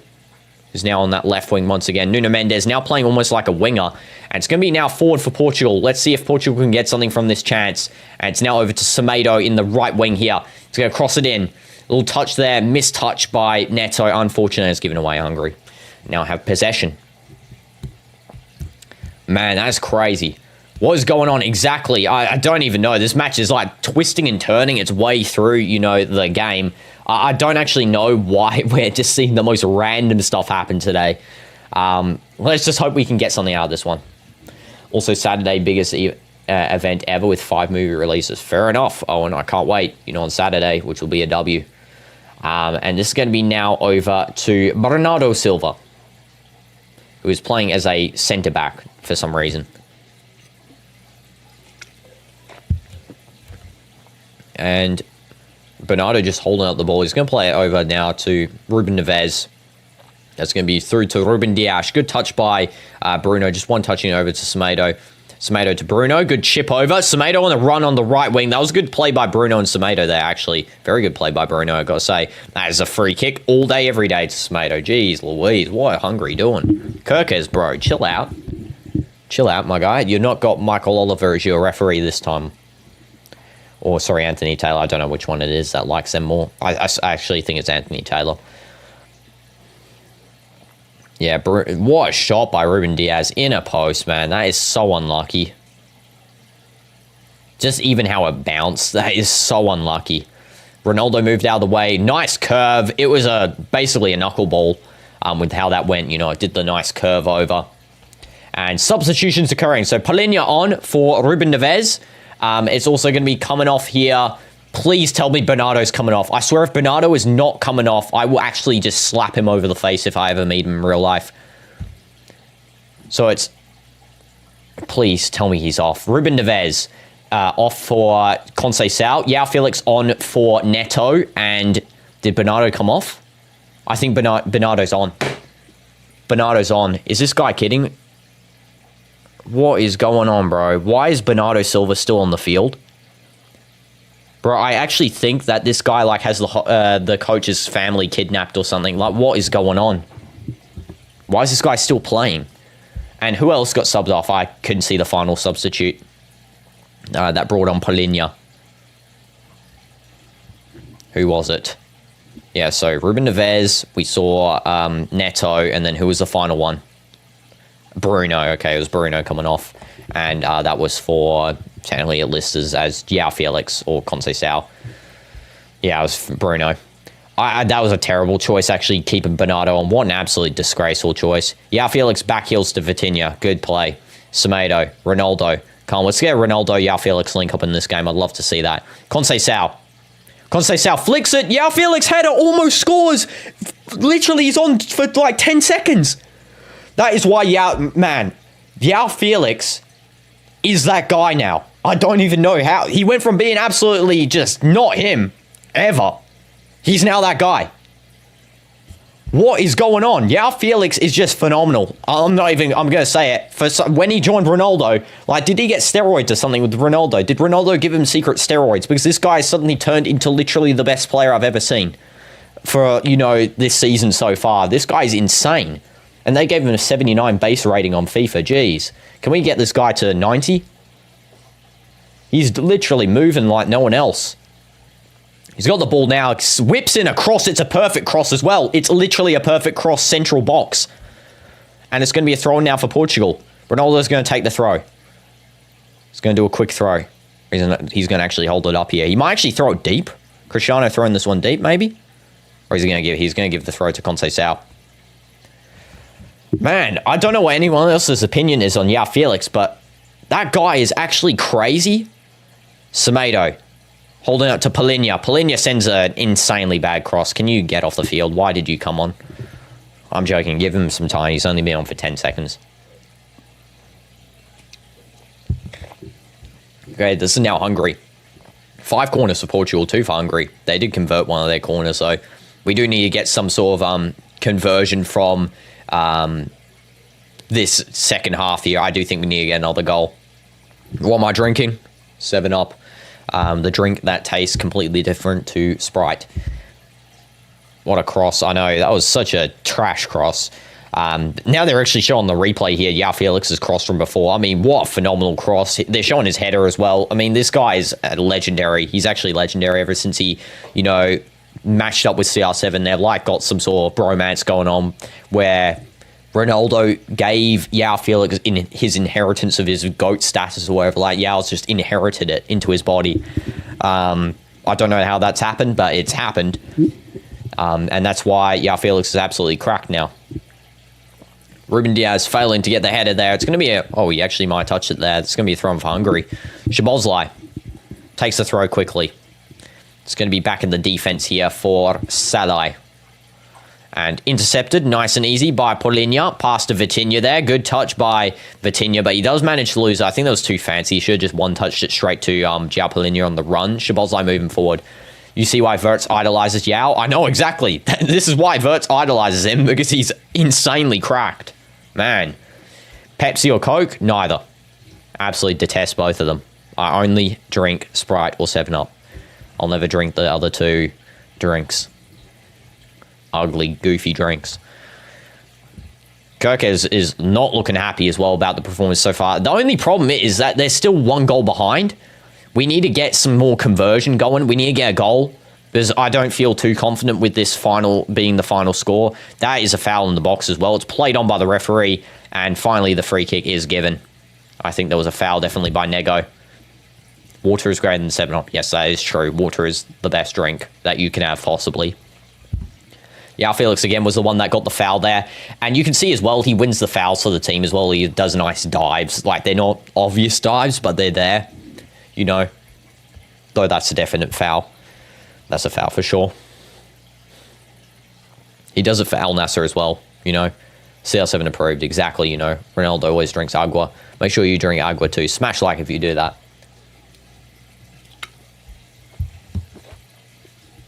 who's now on that left wing once again. Nuno Mendes now playing almost like a winger. And it's going to be now forward for Portugal. Let's see if Portugal can get something from this chance. And it's now over to Semedo in the right wing here. He's going to cross it in. A little touch there. Missed touch by Neto. Unfortunately, it's given away Hungary. Now have possession. Man, that's crazy. What is going on exactly? I don't even know. This match is like twisting and turning its way through, you know, the game. I don't actually know why we're just seeing the most random stuff happen today. Let's just hope we can get something out of this one. Also, Saturday, biggest event ever with 5 movie releases. Fair enough. Oh, and I can't wait, you know, on Saturday, which will be a W. And this is going to be now over to Bernardo Silva, who is playing as a centre-back for some reason. And Bernardo just holding up the ball. He's going to play it over now to Ruben Neves. That's going to be through to Ruben Dias. Good touch by Bruno. Just one touching over to Semedo. Semedo to Bruno. Good chip over. Semedo on the run on the right wing. That was a good play by Bruno and Semedo there, actually. Very good play by Bruno, I got to say. That is a free kick all day, every day to Semedo. Jeez Louise, what are Hungary doing? Kirkes, bro, chill out. Chill out, my guy. You've not got Michael Oliver as your referee this time. Or, sorry, Anthony Taylor. I don't know which one it is that likes them more. I actually think it's Anthony Taylor. Yeah, what a shot by Ruben Diaz in a post, man. That is so unlucky. Just even how it bounced, that is so unlucky. Ronaldo moved out of the way. Nice curve. It was basically a knuckleball with how that went. You know, it did the nice curve over. And substitutions occurring. So, Palhinha on for Ruben Neves. It's also going to be coming off here. Please tell me Bernardo's coming off. I swear if Bernardo is not coming off, I will actually just slap him over the face if I ever meet him in real life. So it's... Please tell me he's off. Ruben Neves off for Conceição. Yao Felix on for Neto. And did Bernardo come off? I think Bernardo's on. Bernardo's on. Is this guy kidding? What is going on, bro? Why is Bernardo Silva still on the field? Bro, I actually think that this guy, like, has the coach's family kidnapped or something. Like, what is going on? Why is this guy still playing? And who else got subbed off? I couldn't see the final substitute. That brought on Palhinha. Who was it? Yeah, so Ruben Neves, we saw Neto, and then who was the final one? Bruno. Okay, it was Bruno coming off. And that was for, technically it lists as Yao Felix or Conceição. Yeah, it was Bruno. That was a terrible choice, actually, keeping Bernardo on. What an absolute disgraceful choice. Yao Felix back heels to Vitinha. Good play. Semedo, Ronaldo. Come on, let's get Ronaldo, Yao Felix link up in this game. I'd love to see that. Conceição. Conceição flicks it. Yao Felix header almost scores. Literally, he's on for like 10 seconds. That is why Yao Felix is that guy now. I don't even know how. He went from being absolutely just not him ever. He's now that guy. What is going on? Yao Felix is just phenomenal. I'm going to say it. When he joined Ronaldo, like, did he get steroids or something with Ronaldo? Did Ronaldo give him secret steroids? Because this guy suddenly turned into literally the best player I've ever seen for, you know, this season so far. This guy's insane. And they gave him a 79 base rating on FIFA. Jeez. Can we get this guy to 90? He's literally moving like no one else. He's got the ball now. Whips in a cross. It's a perfect cross as well. It's literally a perfect cross central box. And it's going to be a throw now for Portugal. Ronaldo's going to take the throw. He's going to do a quick throw. He's going to actually hold it up here. He might actually throw it deep. Cristiano throwing this one deep, maybe? Or is he going to give? He's going to give the throw to Conceição. Man, I don't know what anyone else's opinion is on Felix, but that guy is actually crazy. Semedo holding up to Palhinha. Palhinha sends an insanely bad cross. Can you get off the field? Why did you come on? I'm joking. Give him some time. He's only been on for 10 seconds. Okay, this is now Hungary. 5 corners for Portugal, 2 for Hungary. They did convert one of their corners, so we do need to get some sort of conversion from this second half here. I do think we need to get another goal. What am I drinking? 7-Up. The drink that tastes completely different to Sprite. What a cross. I know, that was such a trash cross. Now they're actually showing the replay here. Felix's cross from before. I mean, what a phenomenal cross. They're showing his header as well. I mean, this guy is legendary. He's actually legendary ever since he, you know, matched up with CR7. They've like got some sort of bromance going on where Ronaldo gave Felix in his inheritance of his GOAT status or whatever. Like, Yao's just inherited it into his body. I don't know how that's happened, but it's happened. And that's why Felix is absolutely cracked now. Ruben Diaz failing to get the header there. It's going to be a... Oh, he actually might touch it there. It's going to be a throw for Hungary. Szoboszlai takes the throw quickly. It's going to be back in the defense here for Salai. And intercepted, nice and easy by Palhinha. Pass to Vitinha there. Good touch by Vitinha, but he does manage to lose. I think that was too fancy. He should have just one-touched it straight to João Palhinha on the run. Szoboszlai moving forward. You see why Wirtz idolizes Yao? I know exactly. This is why Wirtz idolizes him, because he's insanely cracked. Man. Pepsi or Coke? Neither. Absolutely detest both of them. I only drink Sprite or 7-Up. I'll never drink the other 2 drinks. Ugly, goofy drinks. Kirkes is not looking happy as well about the performance so far. The only problem is that they're still 1 goal behind. We need to get some more conversion going. We need to get a goal, because I don't feel too confident with this final being the final score. That is a foul in the box as well. It's played on by the referee, and finally the free kick is given. I think there was a foul definitely by Nego. Water is greater than 7-Up. Yes, that is true. Water is the best drink that you can have possibly. Felix again was the one that got the foul there. And you can see as well, he wins the fouls for the team as well. He does nice dives. Like, they're not obvious dives, but they're there. You know, though that's a definite foul. That's a foul for sure. He does it for Al Nassr as well, you know. CR7 approved, exactly, you know. Ronaldo always drinks agua. Make sure you drink agua too. Smash like if you do that.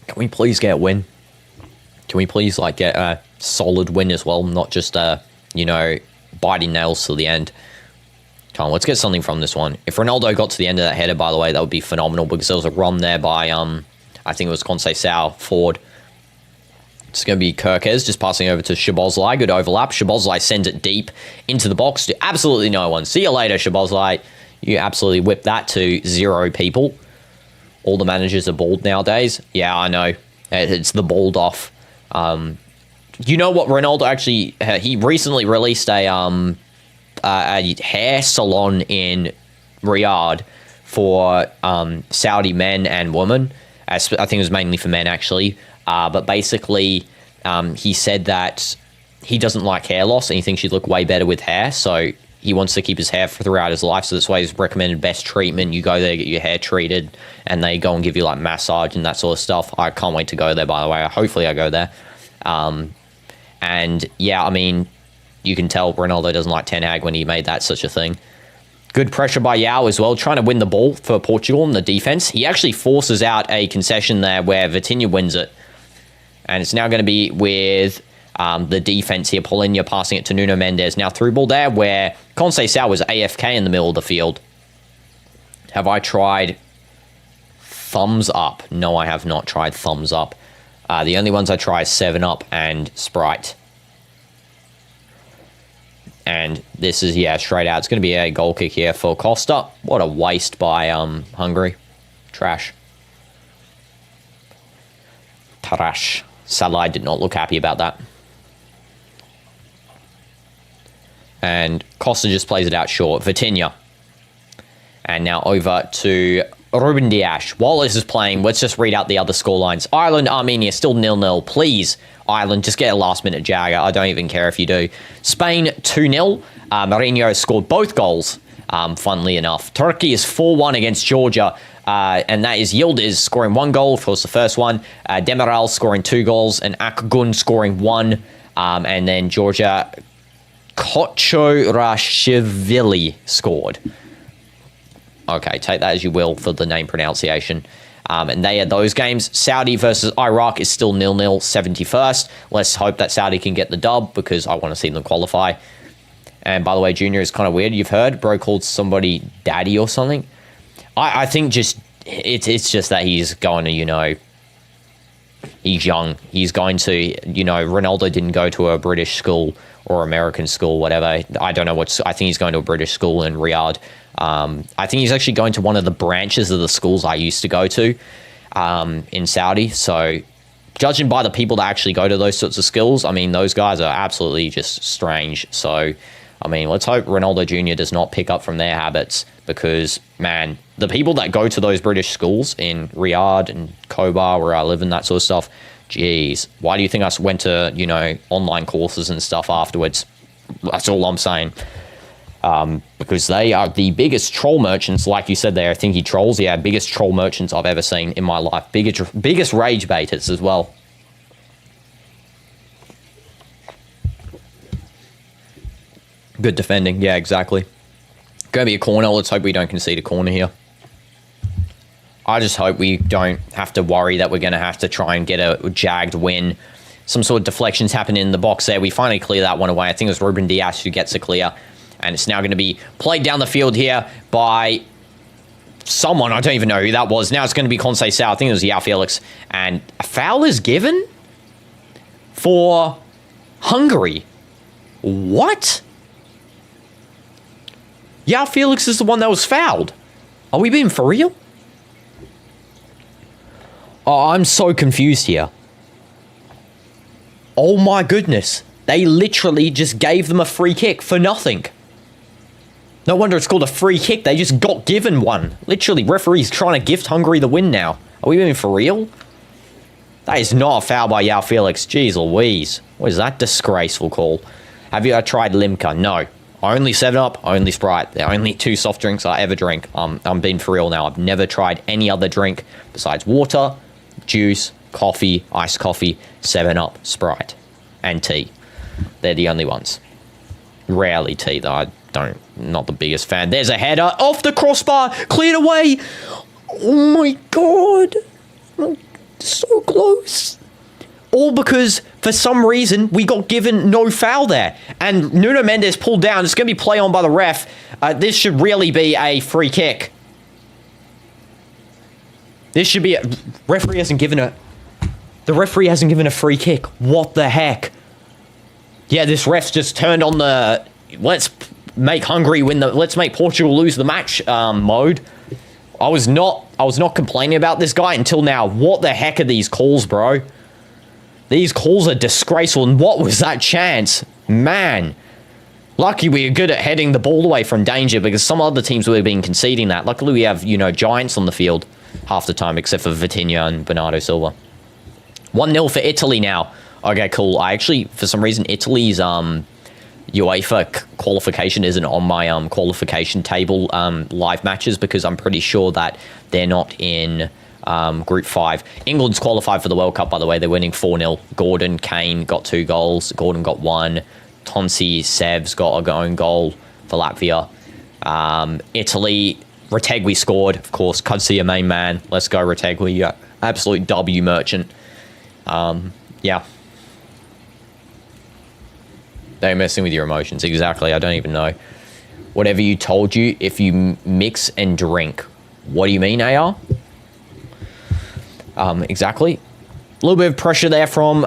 Can we please get a win? Can we please, like, get a solid win as well? Not just, you know, biting nails till the end. Come on, let's get something from this one. If Ronaldo got to the end of that header, by the way, that would be phenomenal, because there was a run there by, I think it was Conceição forward. It's going to be Kirkes just passing over to Szoboszlai. Good overlap. Szoboszlai sends it deep into the box to absolutely no one. See you later, Szoboszlai. You absolutely whip that to 0 people. All the managers are bald nowadays. Yeah, I know. It's the bald off. You know what? Ronaldo actually, he recently released a hair salon in Riyadh for Saudi men and women. I think it was mainly for men, actually. But basically, he said that he doesn't like hair loss and he thinks you'd look way better with hair. So he wants to keep his hair throughout his life. So that's why he's recommended best treatment. You go there, get your hair treated, and they go and give you like massage and that sort of stuff. I can't wait to go there, by the way. Hopefully I go there. And yeah, I mean, you can tell Ronaldo doesn't like Ten Hag when he made that such a thing. Good pressure by Yao as well, trying to win the ball for Portugal in the defense. He actually forces out a concession there where Vitinha wins it. And it's now going to be with the defense here. Palhinha passing it to Nuno Mendes. Now through ball there where Conceição was AFK in the middle of the field. Have I tried thumbs up? No, I have not tried thumbs up. The only ones I try is 7-Up and Sprite. And this is, yeah, straight out. It's going to be a goal kick here for Costa. What a waste by Hungary. Trash. Trash. Salai did not look happy about that. And Costa just plays it out short. Vitinha. And now over to Ruben Dias. While this is playing, let's just read out the other scorelines. Ireland, Armenia, still 0-0. Please, Ireland, just get a last-minute jagger. I don't even care if you do. Spain, 2-0. Mourinho scored both goals, funnily enough. Turkey is 4-1 against Georgia, and that is Yildiz scoring 1 goal, of course, the first one. Demiral scoring 2 goals, and Akgun scoring 1. And then Georgia, Kochorashvili scored. Okay, take that as you will for the name pronunciation. And they are those games. Saudi versus Iraq is still 0-0, 71st. Let's hope that Saudi can get the dub because I want to see them qualify. And by the way, Junior is kind of weird. You've heard bro called somebody daddy or something. I think just it's just that he's going to, you know, he's young. He's going to, you know, Ronaldo didn't go to a British school or American school, whatever. I don't know what's, I think he's going to a British school in Riyadh. I think he's actually going to one of the branches of the schools I used to go to in Saudi. So judging by the people that actually go to those sorts of schools, I mean, those guys are absolutely just strange. So, I mean, let's hope Ronaldo Jr. does not pick up from their habits because, man, the people that go to those British schools in Riyadh and Khobar, where I live and that sort of stuff, geez, why do you think I went to, you know, online courses and stuff afterwards? That's all I'm saying. Because they are the biggest troll merchants, like you said there. I think he trolls. Yeah, biggest troll merchants I've ever seen in my life. Biggest rage baiters as well. Good defending. Yeah, exactly. Going to be a corner. Let's hope we don't concede a corner here. I just hope we don't have to worry that we're going to have to try and get a jagged win. Some sort of deflections happen in the box there. We finally clear that one away. I think it was Ruben Dias who gets a clear. And it's now going to be played down the field here by someone. I don't even know who that was. Now it's going to be Conceição. I think it was João Felix. And a foul is given for Hungary. What? João Felix is the one that was fouled. Are we being for real? Oh, I'm so confused here. Oh my goodness. They literally just gave them a free kick for nothing. No wonder it's called a free kick. They just got given one. Literally, referee's trying to gift Hungary the win now. Are we being for real? That is not a foul by João Felix. Jeez Louise. What is that disgraceful call? Have you tried Limca? No. Only 7-Up, only Sprite. They're only 2 soft drinks I ever drink. I'm being for real now. I've never tried any other drink besides water, juice, coffee, iced coffee, 7-Up, Sprite, and tea. They're the only ones. Rarely tea, though. Not the biggest fan. There's a header off the crossbar, cleared away. Oh my god. So close. All because, for some reason, we got given no foul there. And Nuno Mendes pulled down. It's going to be play on by the ref. This should really be a free kick. This should be the referee hasn't given a free kick. What the heck? Yeah, this ref's just turned on the let's make Hungary win let's make Portugal lose the match mode. I was not complaining about this guy until now. What the heck are these calls, bro? These calls are disgraceful. And what was that chance? Man. Lucky we are good at heading the ball away from danger because some other teams would have been conceding that. Luckily we have, you know, giants on the field half the time except for Vitinha and Bernardo Silva. 1-0 for Italy now. Okay, cool. I actually, for some reason, Italy's UEFA qualification isn't on my qualification table live matches because I'm pretty sure that they're not in Group 5. England's qualified for the World Cup, by the way. They're winning 4-0. Gordon, Kane got 2 goals. Gordon got 1. Tonsi, Sevs got a own goal for Latvia. Italy, Retegui scored, of course. Kudsi, your main man. Let's go, Retegui. Absolute W merchant. Yeah. They're messing with your emotions. Exactly. I don't even know. Whatever you told you, if you mix and drink. What do you mean, AR? Exactly. A little bit of pressure there from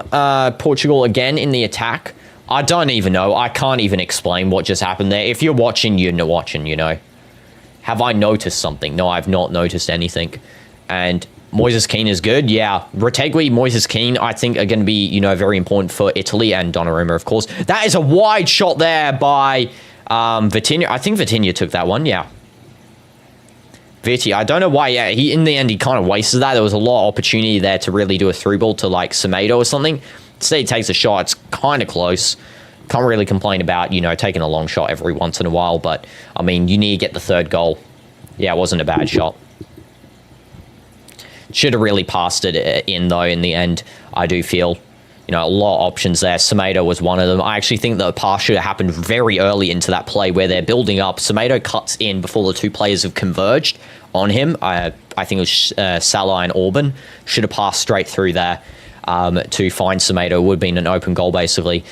Portugal again in the attack. I don't even know. I can't even explain what just happened there. If you're watching, you're watching, you know. Have I noticed something? No, I've not noticed anything. And Moises Kean is good. Yeah, Retegui, Moises Kean, I think are going to be, you know, very important for Italy and Donnarumma, of course. That is a wide shot there by Vitinha. I think Vitinha took that one, yeah. Viti, I don't know why. Yeah, he in the end he kind of wasted that. There was a lot of opportunity there to really do a through ball to like Semedo or something. Instead, he takes a shot. It's kind of close. Can't really complain about, you know, taking a long shot every once in a while. But I mean, you need to get the third goal. Yeah, it wasn't a bad shot. Should have really passed it in though. In the end, I do feel. You know, a lot of options there. Semedo was one of them. I actually think the pass should have happened very early into that play where they're building up. Semedo cuts in before the two players have converged on him. I think it was Salah and Orban. Should have passed straight through there to find Semedo. Would have been an open goal, basically.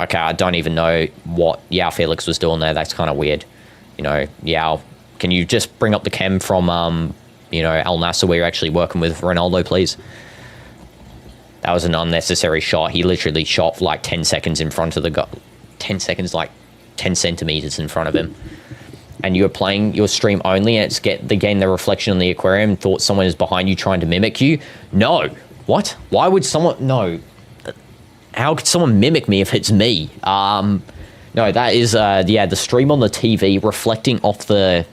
Okay, I don't even know what Yao Felix was doing there. That's kind of weird. You know, Yao, can you just bring up the chem from, you know, Al Nassr where you're actually working with Ronaldo, please? That was an unnecessary shot. He literally shot for like 10 seconds in front of the goal. 10 seconds, like 10 centimeters in front of him. And you were playing your stream only and it's getting the reflection on the aquarium and thought someone is behind you trying to mimic you. No. What? Why would someone... No. How could someone mimic me if it's me? No, that is, yeah, the stream on the TV reflecting off the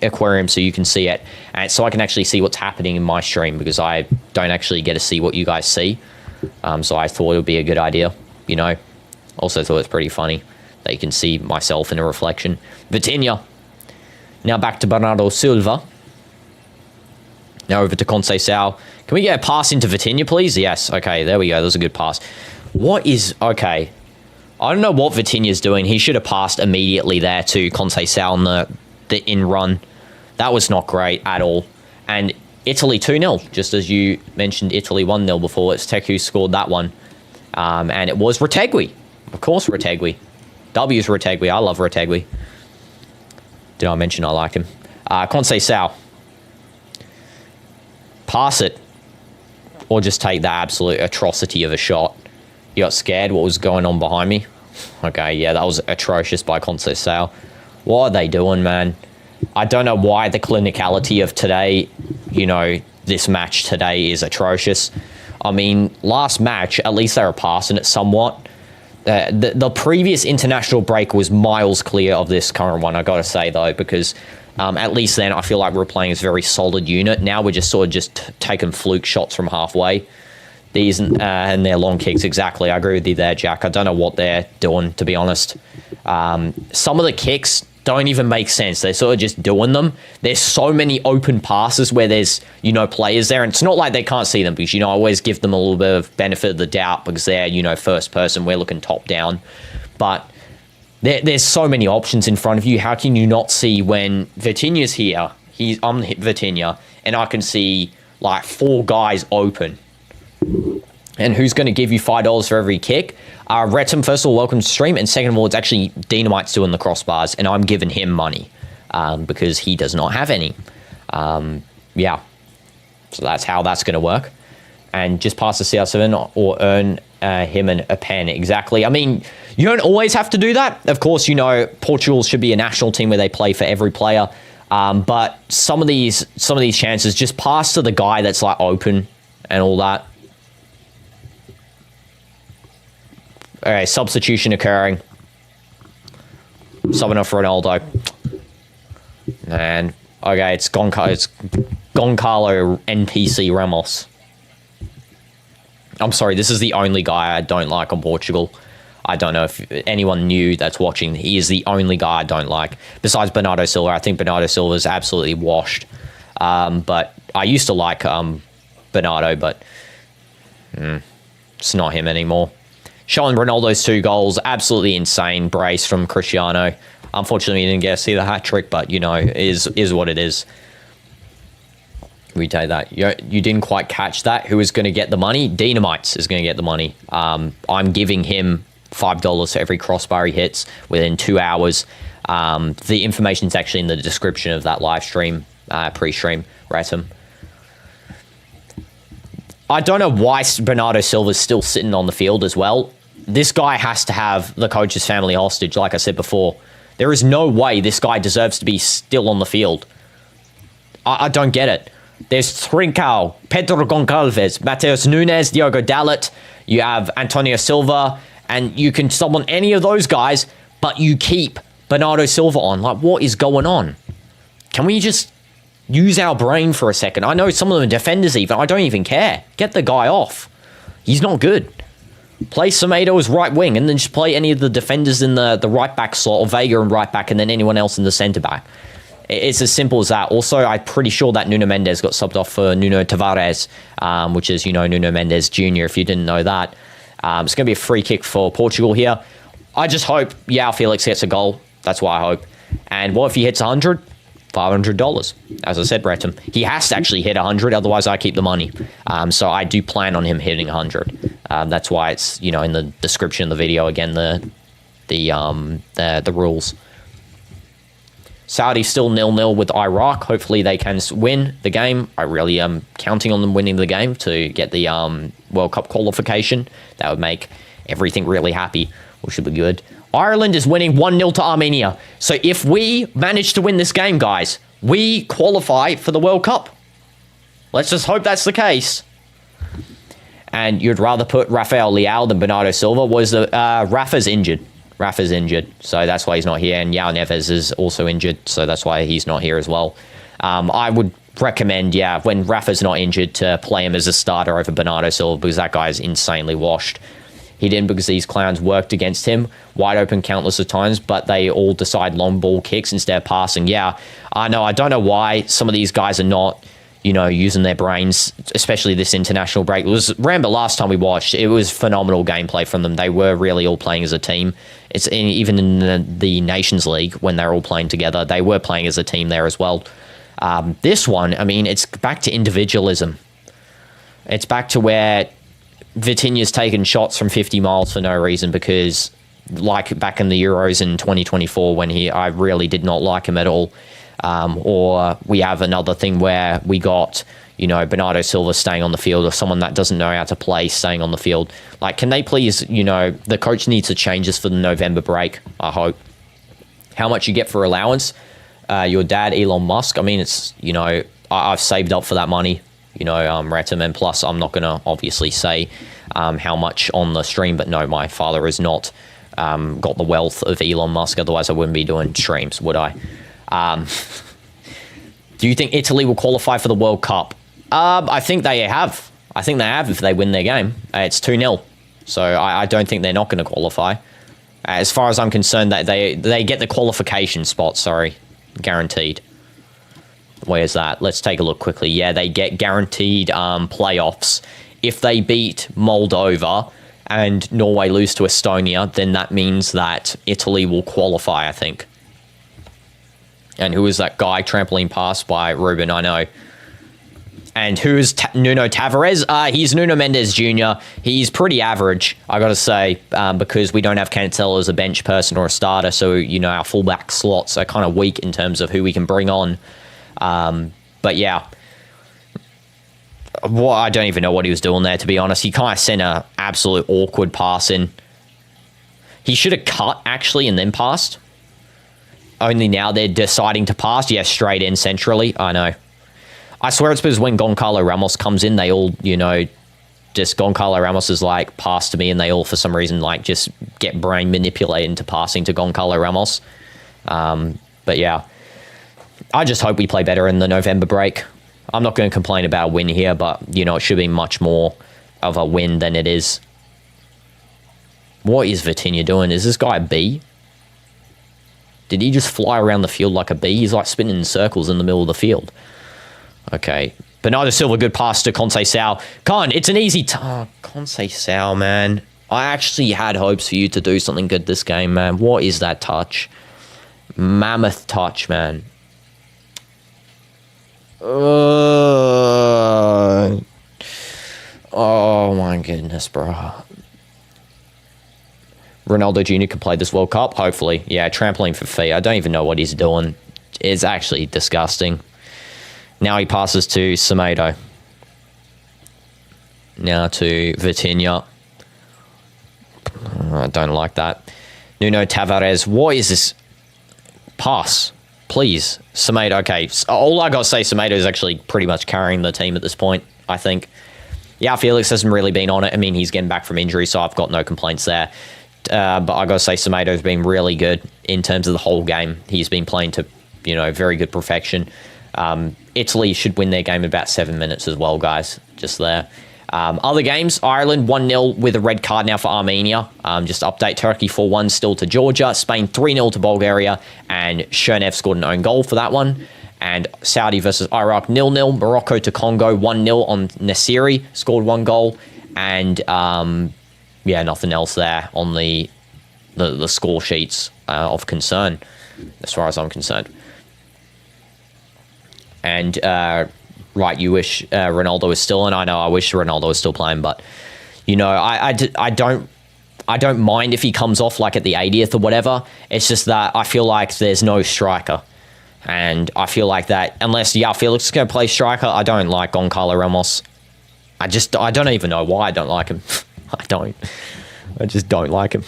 aquarium so you can see it. And so I can actually see what's happening in my stream because I don't actually get to see what you guys see. So I thought it would be a good idea, you know. Also thought it's pretty funny that you can see myself in a reflection. Vitinha. Now back to Bernardo Silva. Now over to Conceição. Can we get a pass into Vitinha, please? Yes. Okay, there we go. That was a good pass. What is... Okay. I don't know what Vitinha's doing. He should have passed immediately there to Conceição on the in-run. That was not great at all. And Italy 2-0, just as you mentioned Italy 1-0 before. It's Tech who scored that one. And it was Retegui. Of course, Retegui. W's Retegui. I love Retegui. Did I mention I like him? Conceição. Pass it. Or just take the absolute atrocity of a shot. You got scared what was going on behind me? Okay, yeah, that was atrocious by Conceição. What are they doing, man? I don't know why the clinicality of today, you know, this match today is atrocious. I mean, last match, at least they were passing it somewhat. The previous international break was miles clear of this current one, I gotta say, though, because at least then I feel like we're playing as a very solid unit. Now we're just sort of just taking fluke shots from halfway. These and their long kicks, exactly. I agree with you there, Jack. I don't know what they're doing, to be honest. Some of the kicks don't even make sense. They're sort of just doing them. There's so many open passes where there's, you know, players there. And it's not like they can't see them because, you know, I always give them a little bit of benefit of the doubt because they're, you know, first person. We're looking top down. But there's so many options in front of you. How can you not see when Vitinha's here? I'm Vitinha, and I can see like 4 guys open. And who's going to give you $5 for every kick? Retum, first of all, welcome to stream. And second of all, it's actually Dynamite's doing the crossbars. And I'm giving him money because he does not have any. Yeah. So that's how that's going to work. And just pass the CR7 or earn him a pen. Exactly. I mean, you don't always have to do that. Of course, you know, Portugal should be a national team where they play for every player. But some of these chances, just pass to the guy that's like open and all that. Okay, substitution occurring. Subbing off Ronaldo. And okay, it's Goncalo NPC Ramos. I'm sorry, this is the only guy I don't like on Portugal. I don't know if anyone new that's watching. He is the only guy I don't like. Besides Bernardo Silva, I think Bernardo Silva is absolutely washed. But I used to like Bernardo, but it's not him anymore. Showing Ronaldo's 2 goals, absolutely insane brace from Cristiano. Unfortunately, he didn't get to see the hat-trick, but, you know, is what it is. We take that. You didn't quite catch that. Who is going to get the money? Dynamite is going to get the money. I'm giving him $5 for every crossbar he hits within 2 hours. The information's actually in the description of that live stream, pre-stream, Retum. I don't know why Bernardo Silva's still sitting on the field as well. This guy has to have the coach's family hostage, like I said before. There is no way this guy deserves to be still on the field. I don't get it. There's Trincao, Pedro Goncalves, Mateus Nunes, Diogo Dalot. You have Antonio Silva, and you can summon any of those guys, but you keep Bernardo Silva on. Like, what is going on? Can we just Use our brain for a second. I know some of them are defenders even. I don't even care. Get the guy off. He's not good. Play Semedo as right wing and then just play any of the defenders in the right back slot or Vega in right back and then anyone else in the centre back. It's as simple as that. Also, I'm pretty sure that Nuno Mendes got subbed off for Nuno Tavares, which is, Nuno Mendes Jr., if you didn't know that. It's going to be a free kick for Portugal here. I just hope Felix gets a goal. That's what I hope. And what if he hits 100? $500. As I said, Breton, he has to actually hit 100, otherwise I keep the money. So I do plan on him hitting 100. That's why it's in the description of the video again the rules. Saudi still 0-0 with Iraq. Hopefully they can win the game. I really am counting on them winning the game to get the World Cup qualification. That would make everything really happy, which should be good. Ireland is winning 1-0 to Armenia. So if we manage to win this game, guys, we qualify for the World Cup. Let's just hope that's the case. And you'd rather put Rafael Leao than Bernardo Silva. Rafa's injured. Rafa's injured, so that's why he's not here. And João Neves is also injured, so that's why he's not here as well. I would recommend, when Rafa's not injured, to play him as a starter over Bernardo Silva because that guy is insanely washed. He didn't because these clowns worked against him wide open countless of times, but they all decide long ball kicks instead of passing. Yeah, I know. I don't know why some of these guys are not, using their brains, especially this international break. It was, remember last time we watched, it was phenomenal gameplay from them. They were really all playing as a team. Even in the Nations League, when they're all playing together, they were playing as a team there as well. This one, it's back to individualism. It's back to where Vitinha's taken shots from 50 miles for no reason because, like back in the Euros in 2024 when I really did not like him at all. Or we have another thing where we got, Bernardo Silva staying on the field or someone that doesn't know how to play staying on the field. Like, can they please, the coach needs to change this for the November break, I hope. How much you get for allowance? Your dad, Elon Musk, it's, I've saved up for that money. Retim, and plus I'm not going to obviously say how much on the stream, but no, my father has not got the wealth of Elon Musk, otherwise I wouldn't be doing streams, would I? Do you think Italy will qualify for the World Cup? I think they have. I think they have if they win their game. It's 2-0, so I don't think they're not going to qualify. As far as I'm concerned, that they get the qualification spot, guaranteed. Where's that? Let's take a look quickly. Yeah, they get guaranteed playoffs. If they beat Moldova and Norway lose to Estonia, then that means that Italy will qualify, I think. And who is that guy? Trampoline pass by Ruben, I know. And who is Nuno Tavares? He's Nuno Mendes Jr. He's pretty average, I got to say, because we don't have Cancelo as a bench person or a starter. So, our fullback slots are kind of weak in terms of who we can bring on. But yeah, I don't even know what he was doing there, to be honest. He kind of sent an absolute awkward pass in. He should have cut, actually, and then passed. Only now they're deciding to pass. Yeah, straight in centrally. I know. I swear it's because when Goncalo Ramos comes in, they all, just Goncalo Ramos is like, pass to me, and they all, for some reason, just get brain manipulated into passing to Goncalo Ramos. But yeah. I just hope we play better in the November break. I'm not going to complain about a win here, but, it should be much more of a win than it is. What is Vitinha doing? Is this guy a bee? Did he just fly around the field like a bee? He's like spinning in circles in the middle of the field. Okay. Bernardo Silva, good pass to Conceição. Con, it's an easy... Conceição, man. I actually had hopes for you to do something good this game, man. What is that touch? Mammoth touch, man. Oh my goodness, bro. Ronaldo Jr. can play this World Cup, hopefully. Yeah, trampoline for fee. I don't even know what he's doing. It's actually disgusting. Now he passes to Semedo. Now to Vitinha. I don't like that. Nuno Tavares. What is this? Pass. Please. Semedo. Okay. All I got to say, Semedo is actually pretty much carrying the team at this point, I think. Yeah, Felix hasn't really been on it. I mean, he's getting back from injury, so I've got no complaints there. But I got to say, Semedo's been really good in terms of the whole game. He's been playing to, very good perfection. Italy should win their game in about 7 minutes as well, guys. Just there. Other games, Ireland 1-0 with a red card now for Armenia. Just update, Turkey 4-1 still to Georgia. Spain 3-0 to Bulgaria. And Chernev scored an own goal for that one. And Saudi versus Iraq 0-0. Morocco to Congo 1-0 on Nasiri. Scored 1 goal. And yeah, nothing else there on the score sheets of concern, as far as I'm concerned. And right, you wish Ronaldo was still in. I know I wish Ronaldo was still playing, but you know, I don't mind if he comes off like at the 80th or whatever. It's just that I feel like there's no striker, and I feel like that unless Felix is going to play striker, I don't like Goncalo Ramos. I don't even know why I don't like him. I just don't like him.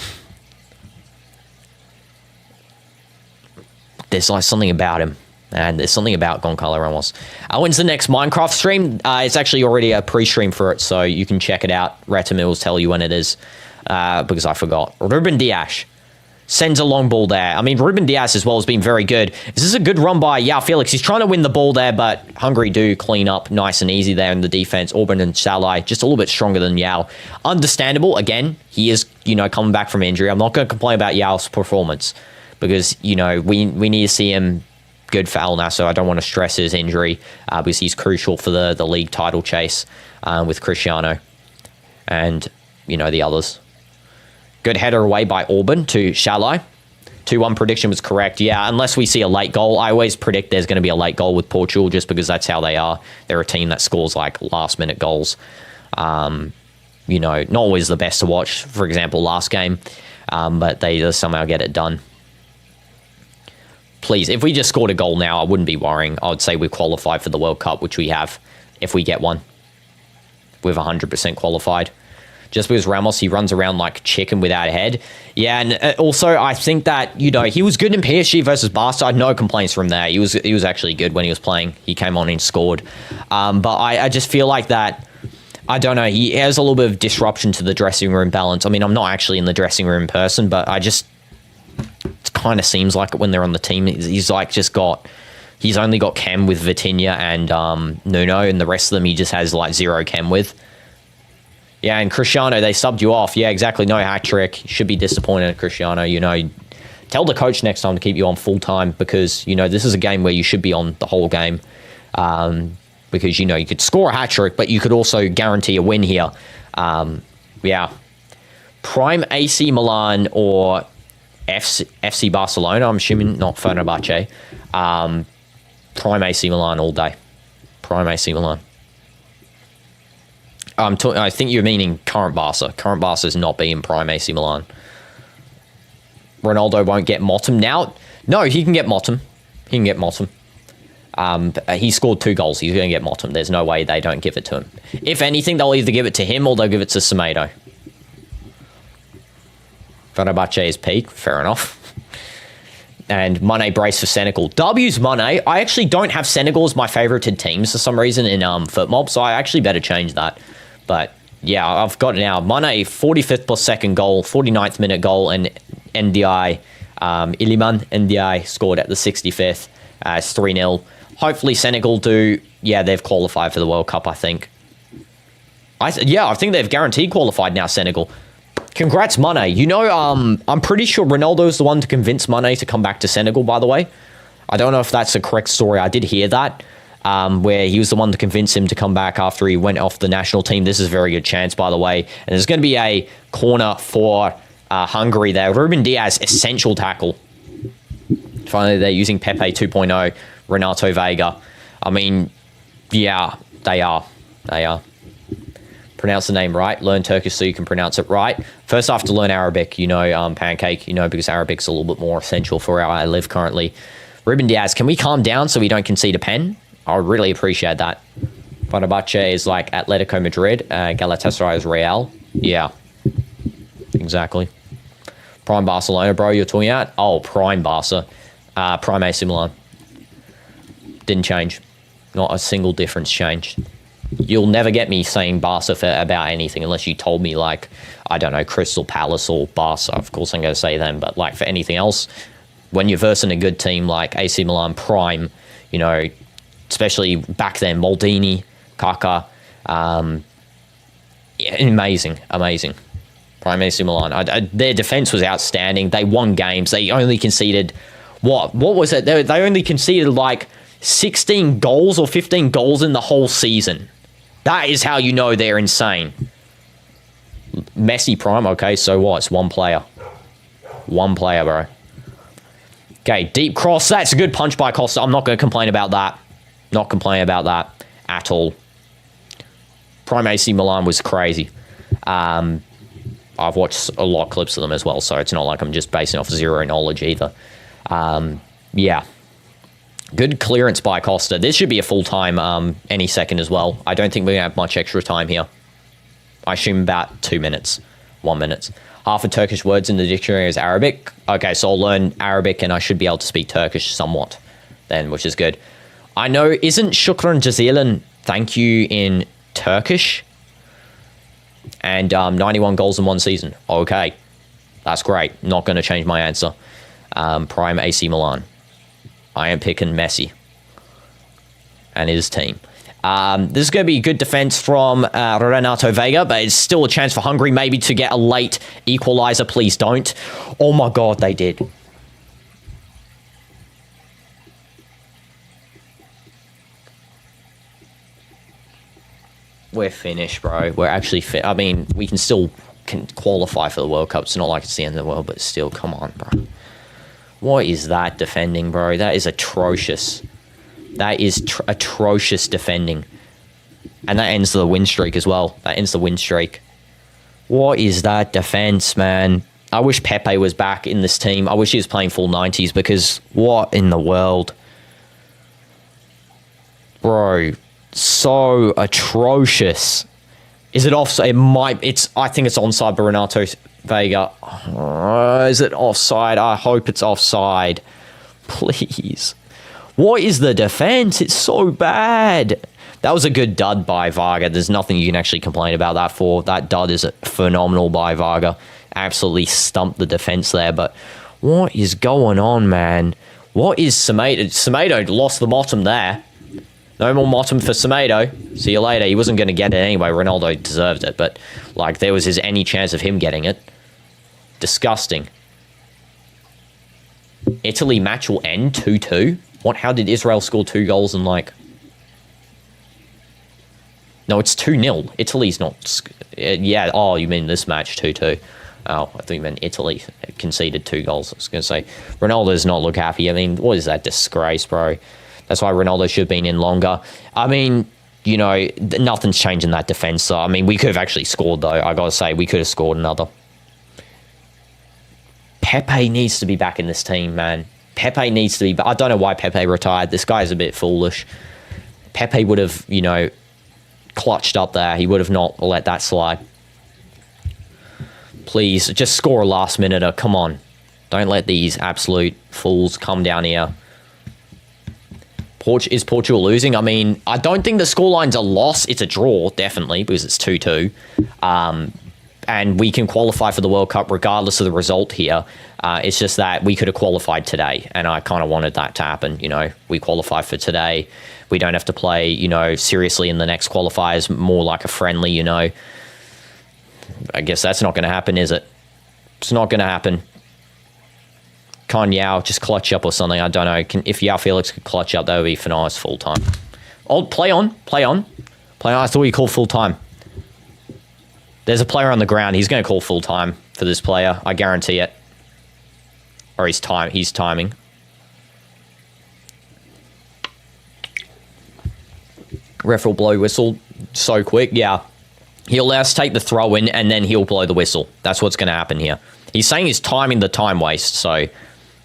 There's like something about him. And there's something about Goncalo Ramos. When's the next Minecraft stream? It's actually already a pre-stream for it, so you can check it out. Retamil will tell you when it is, because I forgot. Ruben Dias sends a long ball there. I mean, Ruben Dias as well has been very good. This is a good run by Felix. He's trying to win the ball there, but Hungary do clean up nice and easy there in the defense. Orban and Salai just a little bit stronger than Yao. Understandable. Again, he is, coming back from injury. I'm not going to complain about Yao's performance because, we need to see him good for Al Nassr. I don't want to stress his injury because he's crucial for the league title chase with Cristiano and, the others. Good header away by Orban to Shalai. 2-1 prediction was correct. Yeah, unless we see a late goal. I always predict there's going to be a late goal with Portugal just because that's how they are. They're a team that scores like last-minute goals. Not always the best to watch. For example, last game. But they just somehow get it done. Please, if we just scored a goal now, I wouldn't be worrying. I would say we've qualified for the World Cup, which we have, if we get one. We've 100% qualified. Just because Ramos, he runs around like chicken without a head. Yeah, and also I think that, he was good in PSG versus Barca. I had no complaints from there. He was actually good when he was playing. He came on and scored. But I just feel like that, I don't know, he has a little bit of disruption to the dressing room balance. I mean, I'm not actually in the dressing room person, but it kind of seems like it when they're on the team. He's only got chem with Vitinha and Nuno, and the rest of them he just has like zero chem with. Yeah, and Cristiano, they subbed you off. Yeah, exactly. No hat trick. Should be disappointed at Cristiano. Tell the coach next time to keep you on full time because, this is a game where you should be on the whole game. Because, you could score a hat trick, but you could also guarantee a win here. Yeah. Prime AC Milan or FC Barcelona, I'm assuming, not Fenerbahce. Prime AC Milan all day. Prime AC Milan. I think you're meaning current Barca. Current Barca is not being prime AC Milan. Ronaldo won't get Motum now. No, he can get Motum. He scored 2 goals. He's going to get Motum. There's no way they don't give it to him. If anything, they'll either give it to him or they'll give it to Semedo. Fenerbahce is peak. Fair enough. And Mane brace for Senegal. W's Mane. I actually don't have Senegal as my favorited teams for some reason in FootMob, so I actually better change that. But yeah, I've got it now. Mane, 45th plus second goal, 49th minute goal, and NDI, Iliman NDI scored at the 65th. It's 3-0. Hopefully Senegal do. Yeah, they've qualified for the World Cup, I think. I think they've guaranteed qualified now, Senegal. Congrats, Mane. I'm pretty sure Ronaldo is the one to convince Mane to come back to Senegal, by the way. I don't know if that's the correct story. I did hear that, where he was the one to convince him to come back after he went off the national team. This is a very good chance, by the way. And there's going to be a corner for Hungary there. Ruben Dias, essential tackle. Finally, they're using Pepe 2.0, Renato Vega. I mean, yeah, they are. Pronounce the name right. Learn Turkish so you can pronounce it right. First, I have to learn Arabic, Pancake, because Arabic's a little bit more essential for where I live currently. Ruben Dias, can we calm down so we don't concede a pen? I would really appreciate that. Fenerbahce is like Atletico Madrid. Galatasaray is Real. Yeah, exactly. Prime Barcelona, bro, you're talking about? Oh, Prime Barca. Prime AC Milan. Didn't change. Not a single difference changed. You'll never get me saying Barca about anything unless you told me, like, I don't know, Crystal Palace or Barca. Of course, I'm going to say them. But, like, for anything else, when you're versing a good team like AC Milan Prime, especially back then, Maldini, Kaká. Yeah, amazing. Prime AC Milan. Their defense was outstanding. They won games. They only conceded, what was it? They only conceded like 16 goals or 15 goals in the whole season. That is how you know they're insane. Messi prime. Okay, so what? It's one player. One player, bro. Okay, deep cross. That's a good punch by Costa. I'm not going to complain about that. Not complaining about that at all. Prime AC Milan was crazy. I've watched a lot of clips of them as well, so it's not like I'm just basing off zero knowledge either. Yeah. Good clearance by Costa. This should be a full time any second as well. I don't think we're going to have much extra time here. I assume about 2 minutes. 1 minute. Half of Turkish words in the dictionary is Arabic. Okay, so I'll learn Arabic and I should be able to speak Turkish somewhat then, which is good. I know, isn't shukran jazilan thank you in Turkish? And 91 goals in one season. Okay, that's great. Not going to change my answer. Prime AC Milan. I am picking Messi and his team. This is going to be good defense from Renato Vega, but it's still a chance for Hungary maybe to get a late equalizer. Please don't. Oh my God, they did. We're finished, bro. We're actually fit. I mean, we can still qualify for the World Cup. It's not like it's the end of the world, but still, come on, bro. What is that defending, bro? That is atrocious. That is atrocious defending. And that ends the win streak as well. That ends the win streak. What is that defense, man? I wish Pepe was back in this team. I wish he was playing full 90s because what in the world? Bro, so atrocious. Is it offside? It might. I think it's onside by Renato Vega. Is it offside? I hope it's offside. Please. What is the defense? It's so bad. That was a good dud by Varga. There's nothing you can actually complain about that for. That dud is phenomenal by Varga. Absolutely stumped the defense there. But what is going on, man? What is Semedo? Semedo lost the bottom there. No more bottom for Semedo. See you later. He wasn't going to get it anyway. Ronaldo deserved it. But, like, there was any chance of him getting it. Disgusting. Italy match will end 2-2. What? How did Israel score 2 goals in, like... No, it's 2-0. Italy's not... Yeah, oh, you mean this match, 2-2. Oh, I thought you meant Italy conceded 2 goals. I was going to say, Ronaldo does not look happy. I mean, what is that disgrace, bro? That's why Ronaldo should have been in longer. I mean, you know, nothing's changing that defense. So, I mean, we could have actually scored, though. I got to say, we could have scored another. Pepe needs to be back in this team, man. Pepe needs to be back. I don't know why Pepe retired. This guy's a bit foolish. Pepe would have, you know, clutched up there. He would have not let that slide. Please, just score a last-minuter. Come on. Don't let these absolute fools come down here. Is Portugal losing? I mean, I don't think the scoreline's a loss. It's a draw, definitely, because it's 2-2. And we can qualify for the World Cup regardless of the result here. It's just that we could have qualified today, and I kind of wanted that to happen. You know, we qualify for today. We don't have to play, you know, seriously in the next qualifiers, more like a friendly, you know. I guess that's not going to happen, is it? It's not going to happen. Can Yao just clutch up or something? I don't know. If Yao Felix could clutch up, that would be for nice full time. Oh, play on. I thought you called full time. There's a player on the ground. He's going to call full time for this player. I guarantee it. Or he's timing. Ref will blow whistle so quick. Yeah. He'll let us take the throw in and then he'll blow the whistle. That's what's going to happen here. He's saying he's timing the time waste, so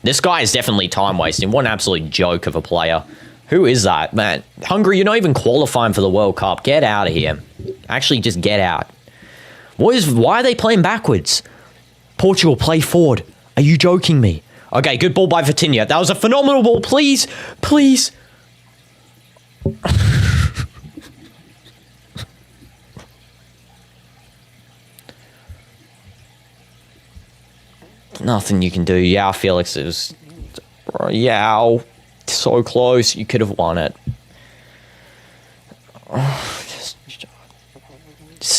this guy is definitely time wasting. What an absolute joke of a player. Who is that, man? Hungary, you're not even qualifying for the World Cup. Get out of here. Actually, just get out. Why are they playing backwards? Portugal, play forward. Are you joking me? Okay, good ball by Vitinha. That was a phenomenal ball. Please. Nothing you can do. Yao Felix is... Yao. So close. You could have won it.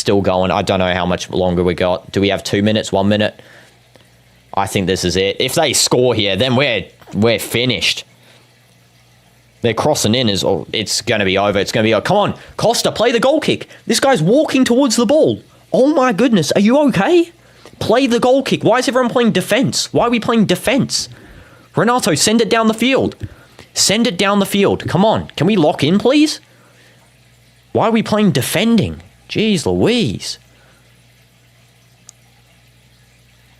still going. I don't know how much longer we got. Do we have 2 minutes, 1 minute? I think this is it. If they score here, then we're finished. They're crossing in. It's going to be over. It's going to be over. Come on, Costa, play the goal kick. This guy's walking towards the ball. Oh my goodness. Are you okay? Play the goal kick. Why is everyone playing defense? Why are we playing defense? Renato, send it down the field. Send it down the field. Come on. Can we lock in, please? Why are we playing defending? Jeez Louise.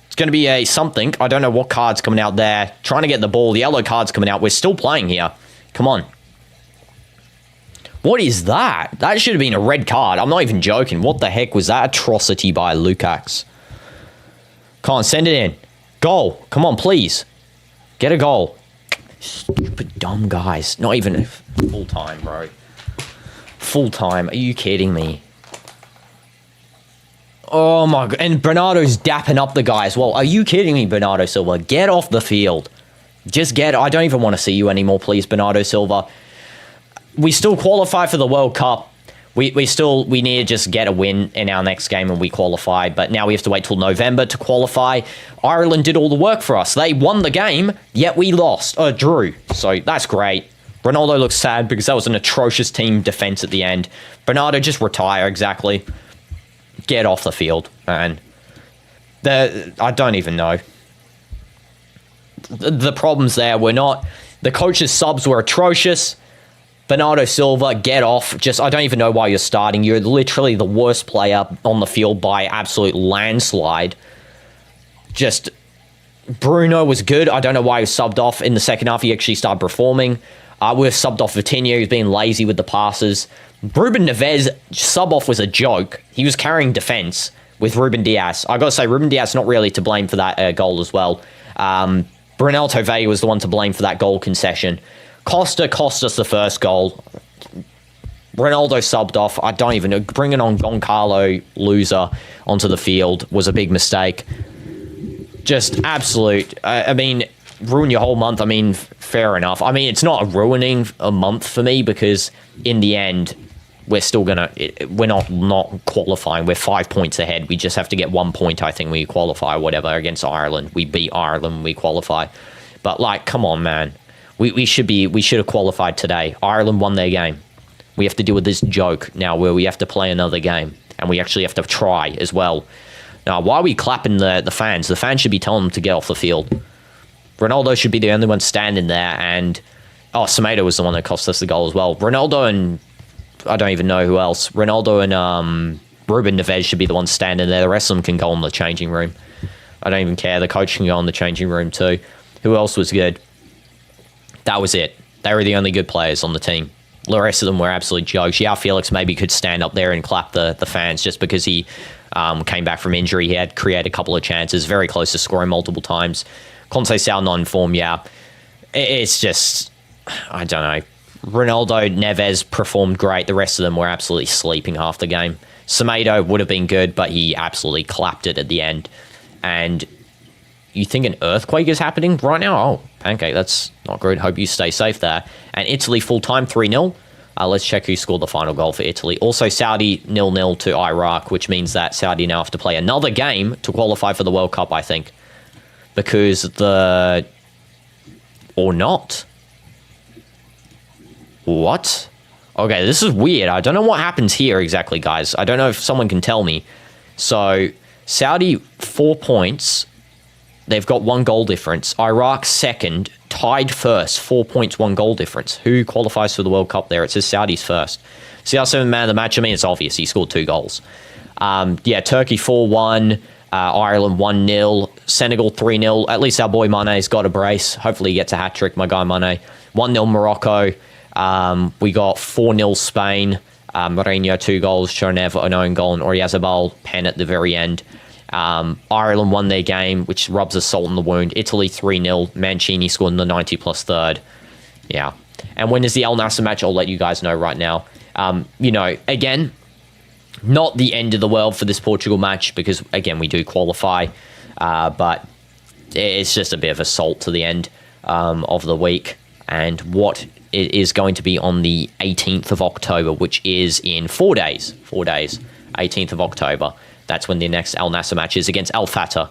It's going to be a something. I don't know what card's coming out there. Trying to get the ball. The yellow card's coming out. We're still playing here. Come on. What is that? That should have been a red card. I'm not even joking. What the heck was that atrocity by Lukacs? Come on, send it in. Goal. Come on, please. Get a goal. Stupid dumb guys. Not even full time, bro. Full time. Are you kidding me? Oh my god. And Bernardo's dapping up the guy as well. Are you kidding me, Bernardo Silva? Get off the field. Just get... I don't even want to see you anymore, please, Bernardo Silva. We still qualify for the World Cup. We need to just get a win in our next game and we qualify. But now we have to wait till November to qualify. Ireland did all the work for us. They won the game, yet we lost. Drew. So that's great. Ronaldo looks sad because that was an atrocious team defense at the end. Bernardo, just retire, exactly. Get off the field, man. I don't even know. The problems there were not... The coach's subs were atrocious. Bernardo Silva, get off. I don't even know why you're starting. You're literally the worst player on the field by absolute landslide. Bruno was good. I don't know why he was subbed off. In the second half, he actually started performing. We've subbed off Vitinho. He's being lazy with the passes. Ruben Neves, sub off was a joke. He was carrying defense with Ruben Diaz. I got to say, Ruben Diaz not really to blame for that goal as well. Brunel Tovey was the one to blame for that goal concession. Costa cost us the first goal. Ronaldo subbed off. I don't even know. Bringing on Goncalo, loser, onto the field was a big mistake. Just absolute... I mean, ruin your whole month. I mean, fair enough. I mean, it's not ruining a month for me because in the end, we're still gonna... We're not qualifying. We're 5 points ahead. We just have to get 1 point, I think, when we qualify or whatever against Ireland. We beat Ireland when we qualify. But, like, come on, man. We should have qualified today. Ireland won their game. We have to deal with this joke now where we have to play another game. And we actually have to try as well. Now, why are we clapping the fans? The fans should be telling them to get off the field. Ronaldo should be the only one standing there. And, Semedo was the one that cost us the goal as well. Ronaldo and, I don't even know who else. Ronaldo and Ruben Neves should be the ones standing there. The rest of them can go in the changing room. I don't even care. The coach can go in the changing room too. Who else was good? That was it. They were the only good players on the team. The rest of them were absolute jokes. Yeah, Felix maybe could stand up there and clap the fans just because he came back from injury. He had created a couple of chances, very close to scoring multiple times. Conceição not in form, yeah. It's just, I don't know. Ronaldo, Neves performed great. The rest of them were absolutely sleeping half the game. Semedo would have been good, but he absolutely clapped it at the end. And you think an earthquake is happening right now? Oh, Pancake, that's not good. Hope you stay safe there. And Italy full-time 3-0. Let's check who scored the final goal for Italy. Also, Saudi 0-0 to Iraq, which means that Saudi now have to play another game to qualify for the World Cup, I think. Because or not. What? Okay, this is weird. I don't know what happens here exactly, guys. I don't know if someone can tell me. So, Saudi, 4 points. They've got 1 goal difference. Iraq second, tied first, 4 points, 1 goal difference. Who qualifies for the World Cup there? It says Saudi's first. CR7 man of the match. I mean, it's obvious. He scored 2 goals. Turkey 4-1, Ireland 1-0, Senegal 3-0. At least our boy Mane's got a brace. Hopefully he gets a hat-trick, my guy Mane. 1-0 Morocco. We got 4-0 Spain. Mourinho 2 goals, Chernev an own goal, and Oyarzabal pen at the very end. Ireland won their game, which rubs a salt in the wound. Italy 3-0. Mancini scored in the 90 plus third. Yeah. And when is the Al Nassr match? I'll let you guys know right now. Again, not the end of the world for this Portugal match because, again, we do qualify. But it's just a bit of a salt to the end of the week. And what it is going to be on the 18th of October, which is in 4 days. 4 days. 18th of October. That's when the next Al Nassr match is against Al Fatah.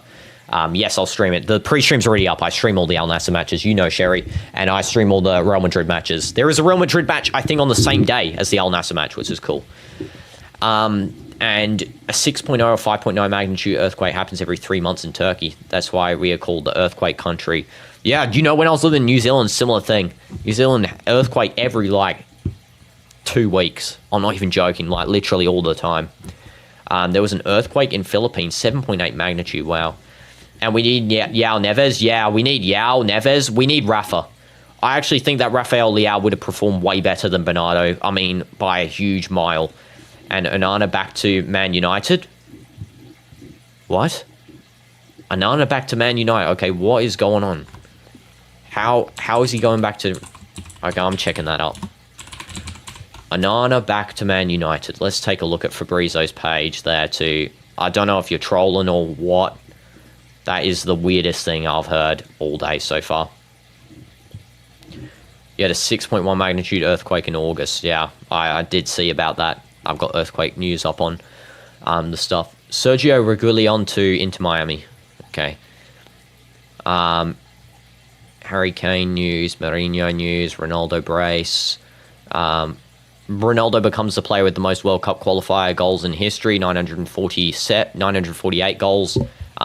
Yes, I'll stream it. The pre-stream's already up. I stream all the Al Nassr matches, you know, Sherry, and I stream all the Real Madrid matches. There is a Real Madrid match, I think, on the same day as the Al Nassr match, which is cool. And a 6.0 or 5.9 magnitude earthquake happens every 3 months in Turkey. That's why we are called the earthquake country. Yeah, do you know when I was living in New Zealand, similar thing. New Zealand earthquake every, 2 weeks. I'm not even joking, literally all the time. There was an earthquake in Philippines, 7.8 magnitude, wow. And we need Yao Neves. Yeah, we need Yao Neves. We need Rafa. I actually think that Rafael Leao would have performed way better than Bernardo. I mean, by a huge mile. And Onana back to Man United. What? Onana back to Man United. Okay, what is going on? How is he going back to... Okay, I'm checking that up. Onana back to Man United. Let's take a look at Fabrizio's page there too. I don't know if you're trolling or what. That is the weirdest thing I've heard all day so far. You had a 6.1 magnitude earthquake in August. Yeah, I did see about that. I've got earthquake news up on the stuff. Sergio Reguilon to Inter Miami. Okay. Harry Kane news, Mourinho news, Ronaldo brace. Ronaldo becomes the player with the most World Cup qualifier goals in history, 948 goals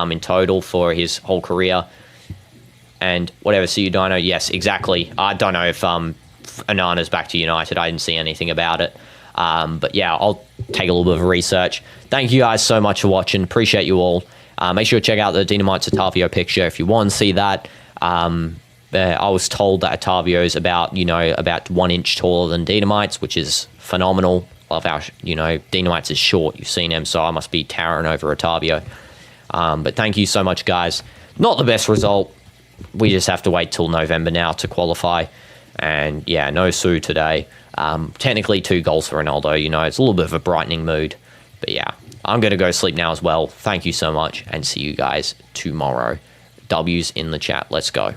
in total for his whole career. And whatever, see you, Dino. Yes, exactly. I don't know if Onana's back to United. I didn't see anything about it. But yeah, I'll take a little bit of research. Thank you guys so much for watching. Appreciate you all. Make sure to check out the Dynamite Otavio picture if you want to see that. I was told that Otavio is about 1 inch taller than Dynamite's, which is phenomenal. Love how, Dynamite's is short. You've seen him, so I must be towering over Otavio. But thank you so much, guys. Not the best result. We just have to wait till November now to qualify. And yeah, no Sue today. Technically 2 goals for Ronaldo. It's a little bit of a brightening mood. But yeah, I'm going to go sleep now as well. Thank you so much, and see you guys tomorrow. W's in the chat. Let's go.